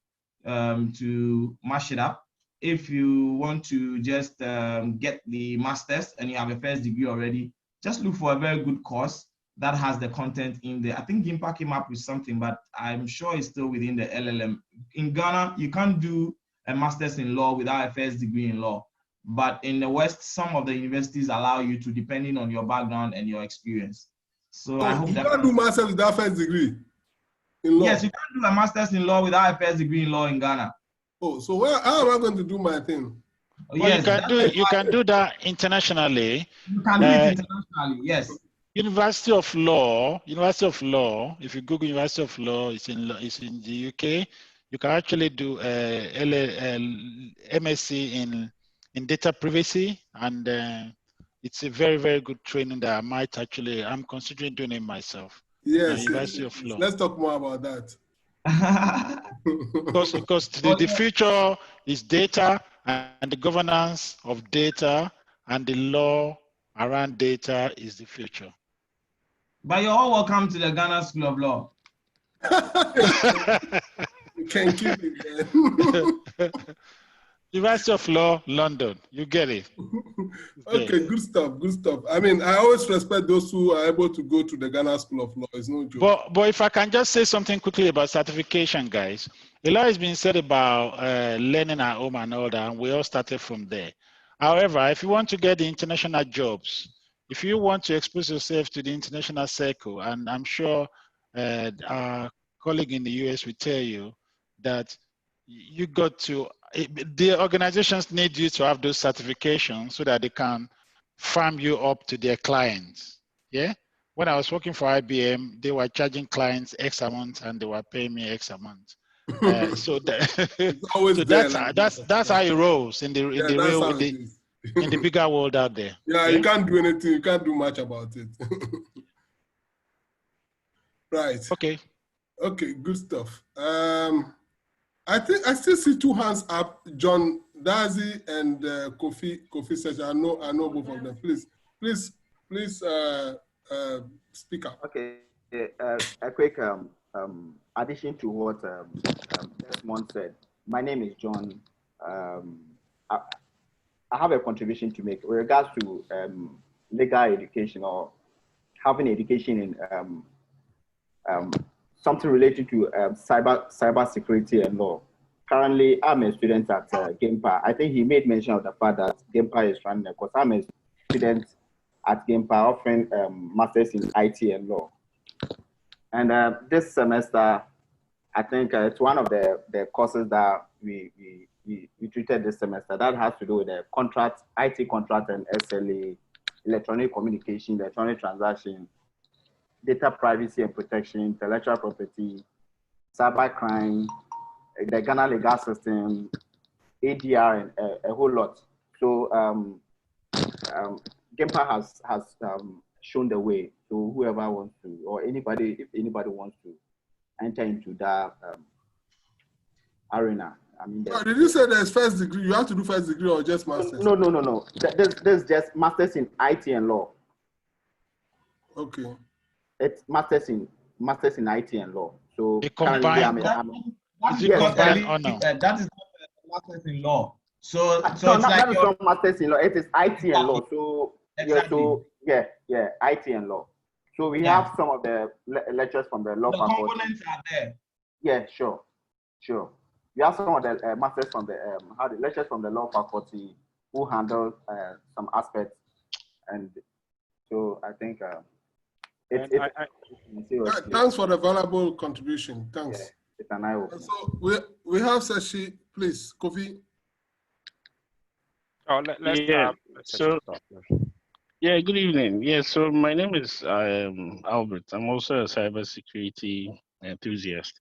to mash it up. If you want to just get the master's and you have a first degree already, just look for a very good course that has the content in there. I think Gimpa came up with something, but I'm sure it's still within the LLM. In Ghana, you can't do a master's in law without a first degree in law. But in the West, some of the universities allow you to, depending on your background and your experience. So I hope you that can't do master's without first degree in law. Yes, you can't do a master's in law without a first degree in law in Ghana. Oh, so how am I going to do my thing? Well, yes, you can do that internationally. You can do it internationally, yes. University of Law. If you Google University of Law, it's in the UK. You can actually do MSc in data privacy, and it's a very, very good training that I'm considering doing it myself. Yes, University of Law. Let's talk more about that. because the future is data and the governance of data, and the law around data is the future. But you're all welcome to the Ghana School of Law. You can keep it. University of Law, London. You get it. Okay, good stuff. Good stuff. I mean, I always respect those who are able to go to the Ghana School of Law. It's no joke. But if I can just say something quickly about certification, guys. A lot has been said about learning at home and all that, and we all started from there. However, if you want to get the international jobs, if you want to expose yourself to the international circle, and I'm sure our colleague in the US will tell you that you got to, the organizations need you to have those certifications so that they can farm you up to their clients. Yeah. When I was working for IBM, they were charging clients X amount and they were paying me X amount. So that's how it rolls in the bigger world out there. Yeah, you can't do anything. You can't do much about it. Right. Okay. Okay, good stuff. I think I still see two hands up, John Dazi and Kofi Session. I know both of them. Please speak up. Okay, a quick addition to what Desmond said. My name is John. I have a contribution to make with regards to legal education or having education in something related to cyber security and law. Currently, I'm a student at GamePa. I think he made mention of the fact that GamePa is running a course. I'm a student at GamePa offering masters in IT and law. And this semester, I think it's one of the courses that we treated this semester that has to do with the contract, IT contract and SLA, electronic communication, electronic transaction, data privacy and protection, intellectual property, cybercrime, the Ghana legal system, ADR, and a whole lot. So GamePa has shown the way to whoever wants to, or anybody, if anybody wants to enter into that arena. I mean, did you say there's first degree? You have to do first degree or just masters? No. There's just masters in IT and law. Okay. It's masters in IT and law. So currently, that is masters in law. So it's not masters in law. It is IT and law. So yeah, IT and law. So we have some of the lectures from the law faculty. Components are there. Yeah, sure. We have some of the masters from the lectures from the law faculty who handle some aspects, and so I think thanks for the valuable contribution. Thanks. Yeah, it's an eye-opener. So we have Sashi, please, Kofi. Oh, good evening. Yeah, so my name is Albert. I'm also a cybersecurity enthusiast.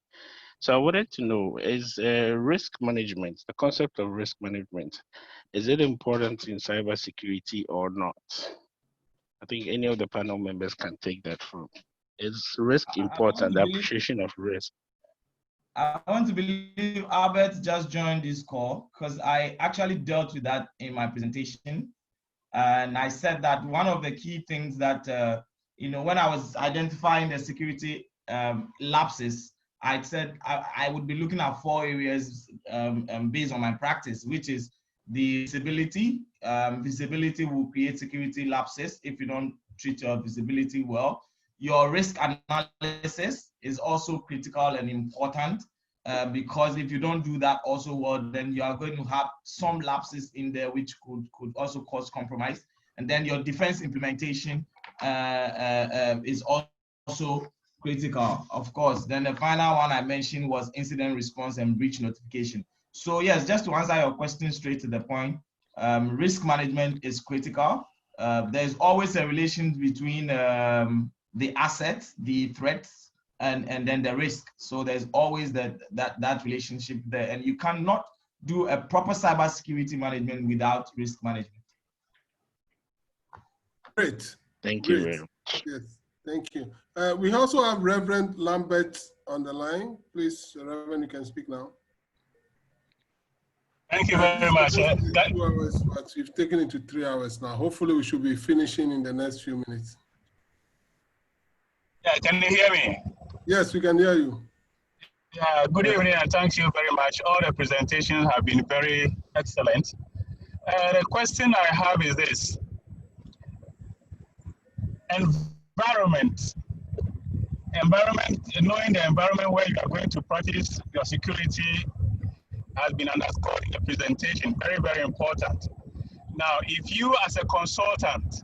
So I wanted to know, is risk management, the concept of risk management, is it important in cybersecurity or not? I think any of the panel members can take that from. Is risk important, the appreciation of risk? I want to believe Albert just joined this call because I actually dealt with that in my presentation. And I said that one of the key things that, when I was identifying the security lapses, I said I would be looking at 4 areas based on my practice, which is the visibility. Visibility will create security lapses if you don't treat your visibility well. Your risk analysis is also critical and important because if you don't do that also well, then you are going to have some lapses in there which could also cause compromise. And then your defense implementation is also critical, of course. Then the final one I mentioned was incident response and breach notification. So yes, just to answer your question straight to the point, risk management is critical. There's always a relation between the assets, the threats, and then the risk. So there's always that relationship there, and you cannot do a proper cybersecurity management without risk management. Great. Thank you very much. Yes, thank you. We also have Reverend Lambert on the line. Please, Reverend, you can speak now. Thank you very much. 2 hours, but we've taken it to 3 hours now. Hopefully, we should be finishing in the next few minutes. Yeah, can you hear me? Yes, we can hear you. Yeah, good evening and thank you very much. All the presentations have been very excellent. The question I have is this. Environment, knowing the environment where you are going to practice your security has been underscored in the presentation, very, very important. Now, if you as a consultant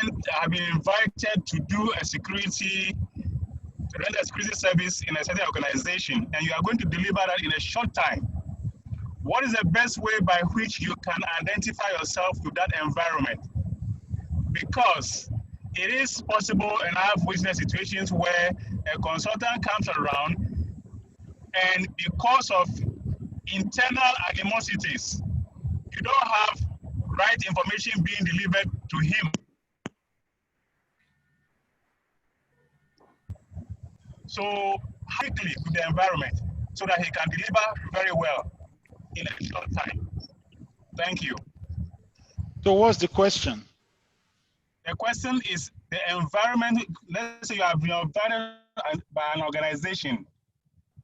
and have been invited to do a security, to render a security service in a certain organization, and you are going to deliver that in a short time, what is the best way by which you can identify yourself with that environment? Because it is possible, and I've witnessed situations where a consultant comes around and because of internal animosities, you don't have right information being delivered to him. So quickly to the environment so that he can deliver very well in a short time. Thank you. So what's the question? The question is the environment. Let's say you have been invited by an organization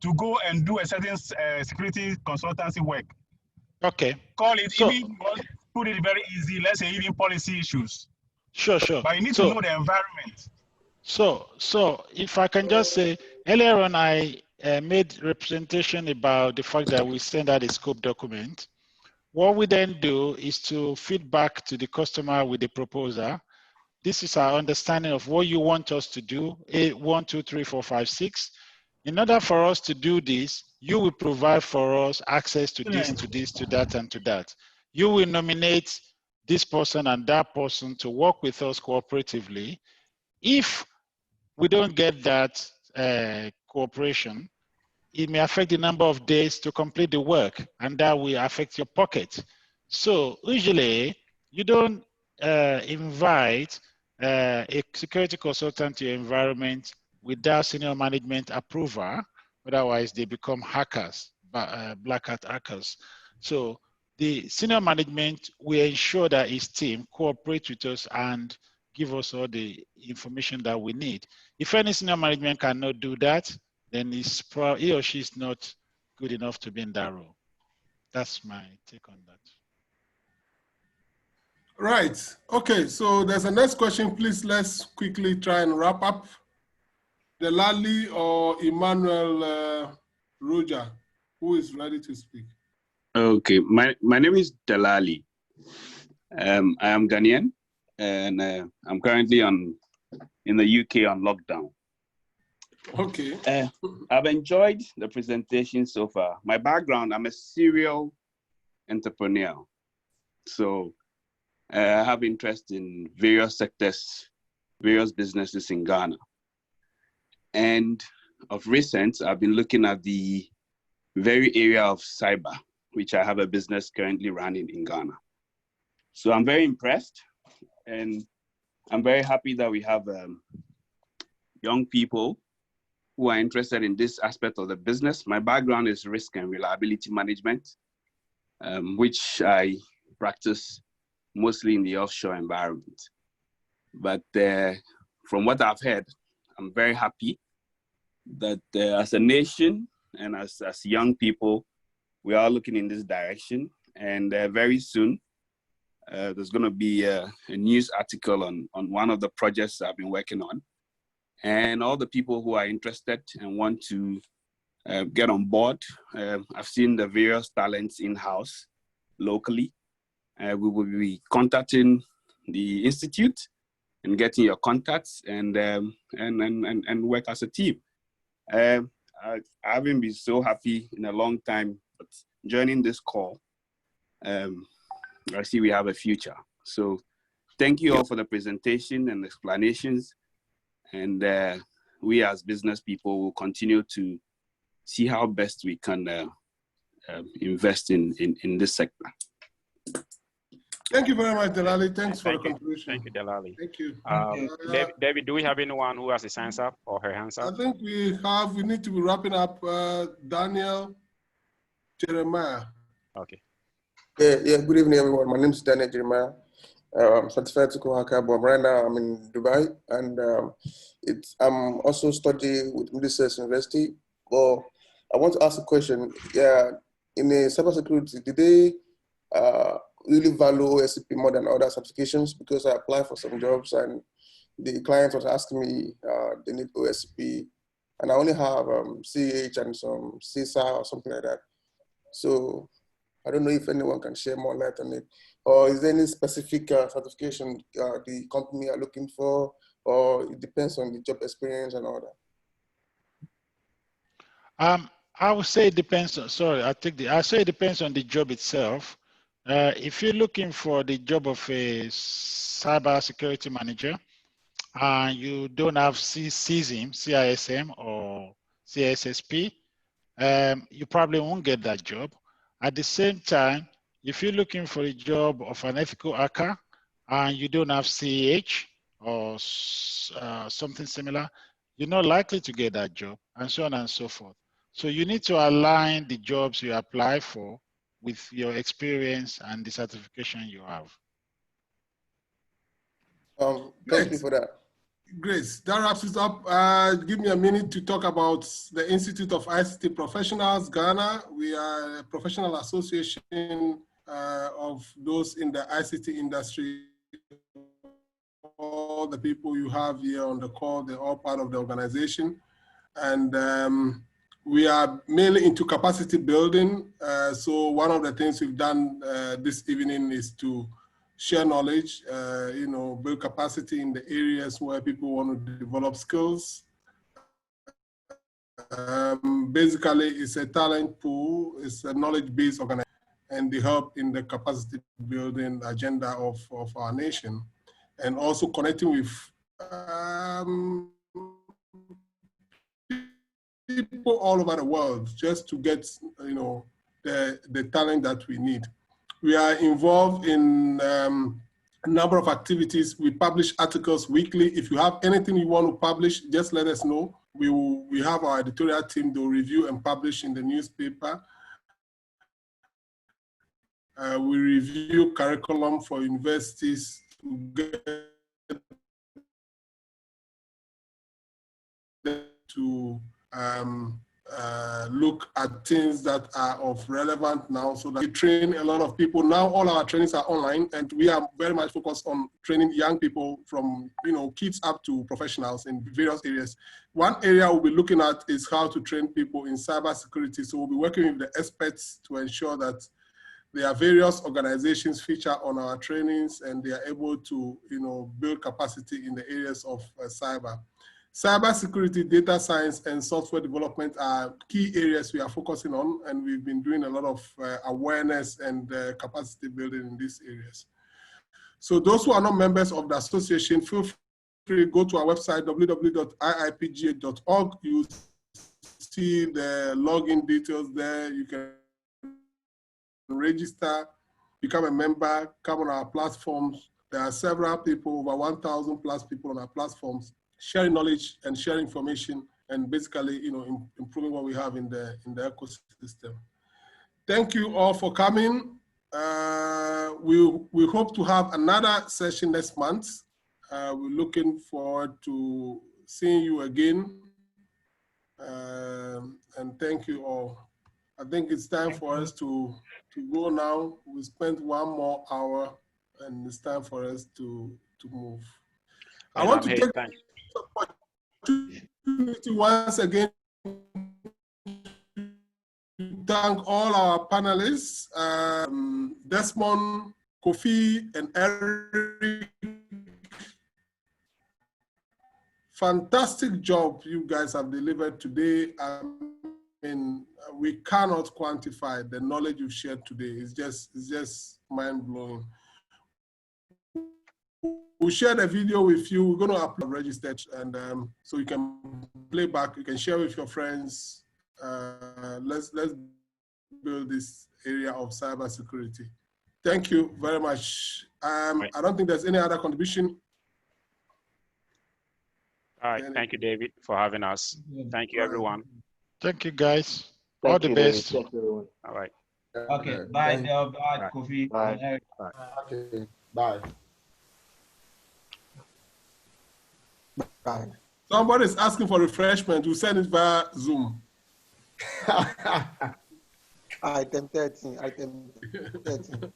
to go and do a certain security consultancy work. Okay. Call it put it very easy, let's say even policy issues. Sure. But you need to know the environment. So if I can just say, earlier on I made representation about the fact that we send out a scope document. What we then do is to feed back to the customer with the proposal. This is our understanding of what you want us to do, 1, 2, 3, 4, 5, 6. In order for us to do this, you will provide for us access to this, to this, to that, and to that. You will nominate this person and that person to work with us cooperatively. If we don't get that cooperation, it may affect the number of days to complete the work, and that will affect your pocket. So usually, you don't invite a security consultant to your environment without senior management approval. Otherwise, they become hackers, black hat hackers. So the senior management will ensure that his team cooperates with us and give us all the information that we need. If any senior management cannot do that, then he or she is not good enough to be in that role. That's my take on that. Right. Okay, so there's a next question. Please, let's quickly try and wrap up. Delali or Emmanuel Roja, who is ready to speak? Okay, my name is Delali. I am Ghanaian, and I'm currently in the UK on lockdown. Okay. I've enjoyed the presentation so far. My background, I'm a serial entrepreneur. So I have interest in various sectors, various businesses in Ghana. And of recent, I've been looking at the very area of cyber, which I have a business currently running in Ghana. So I'm very impressed, and I'm very happy that we have young people who are interested in this aspect of the business. My background is risk and reliability management, which I practice mostly in the offshore environment. But from what I've heard, I'm very happy that as a nation and as young people, we are looking in this direction. And very soon, there's going to be a news article on one of the projects I've been working on. And all the people who are interested and want to get on board, I've seen the various talents in-house locally. We will be contacting the institute and getting your contacts and work as a team. I haven't been so happy in a long time, but joining this call, I see we have a future. So thank you all for the presentation and explanations. And we as business people will continue to see how best we can invest in this sector. Thank you very much, Delali. Thanks for the contribution. Thank you, Delali. Thank you. David, do we have anyone who has his hands up or her hands up? I think we need to be wrapping up. Daniel Jeremiah. Okay. Yeah, good evening, everyone. My name is Daniel Jeremiah. I'm certified technical hacker, but right now I'm in Dubai, and I'm also studying with Middlesex University. Well, I want to ask a question. Yeah, in the cybersecurity, did they really value OSCP more than other certifications? Because I applied for some jobs, and the client was asking me they need OSCP, and I only have CH and some CISA or something like that. So I don't know if anyone can share more light on it. Or is there any specific certification the company are looking for, or it depends on the job experience and all that? I would say it depends on, I say it depends on the job itself. If you're looking for the job of a cyber security manager, and you don't have CISM or CSSP, you probably won't get that job. At the same time, if you're looking for a job of an ethical hacker and you don't have CH or something similar, you're not likely to get that job, and so on and so forth. So you need to align the jobs you apply for with your experience and the certification you have. Thank you for that. Great. That wraps it up. Give me a minute to talk about the Institute of ICT Professionals, Ghana. We are a professional association of those in the ICT industry. All the people you have here on the call, they're all part of the organization. And we are mainly into capacity building. So one of the things we've done this evening is to share knowledge, build capacity in the areas where people want to develop skills. Basically, it's a talent pool, it's a knowledge-based organization, and they help in the capacity building agenda of our nation, and also connecting with people all over the world just to get, the talent that we need. We are involved in a number of activities. We publish articles weekly. If you have anything you want to publish, just let us know. We have our editorial team, they'll review and publish in the newspaper. We review curriculum for universities to get to look at things that are of relevant now, so that we train a lot of people. Now all our trainings are online, and we are very much focused on training young people from kids up to professionals in various areas. One area we'll be looking at is how to train people in cybersecurity. So we'll be working with the experts to ensure that there are various organizations featured on our trainings, and they are able to build capacity in the areas of cyber. Cybersecurity, data science, and software development are key areas we are focusing on, and we've been doing a lot of awareness and capacity building in these areas. So those who are not members of the association, feel free to go to our website, www.iipga.org. You see the login details there. You can register, become a member, come on our platforms. There are several people, over 1,000 plus people on our platforms, sharing knowledge and sharing information, and basically, improving what we have in the ecosystem. Thank you all for coming. We hope to have another session next month. We're looking forward to seeing you again. And thank you all. I think it's time for us to go now. We spent 1 more hour, and it's time for us to move. I want to take the opportunity once again to thank all our panelists, Desmond, Kofi, and Eric. Fantastic job you guys have delivered today. We cannot quantify the knowledge you've shared today. It's just mind-blowing. We'll share the video with you. We're going to upload registered, and so you can play back. You can share with your friends. Let's build this area of cybersecurity. Thank you very much. I don't think there's any other contribution. All right. Thank you, David, for having us. Thank you, everyone. Thank you, guys. All the best. Thank you, everyone. All right. Okay. Bye, Del. Bye, Kofi. Bye. And Eric. Bye. Okay. Bye. Bye. Somebody's asking for refreshment. We'll send it via Zoom. Item 13. Item 13.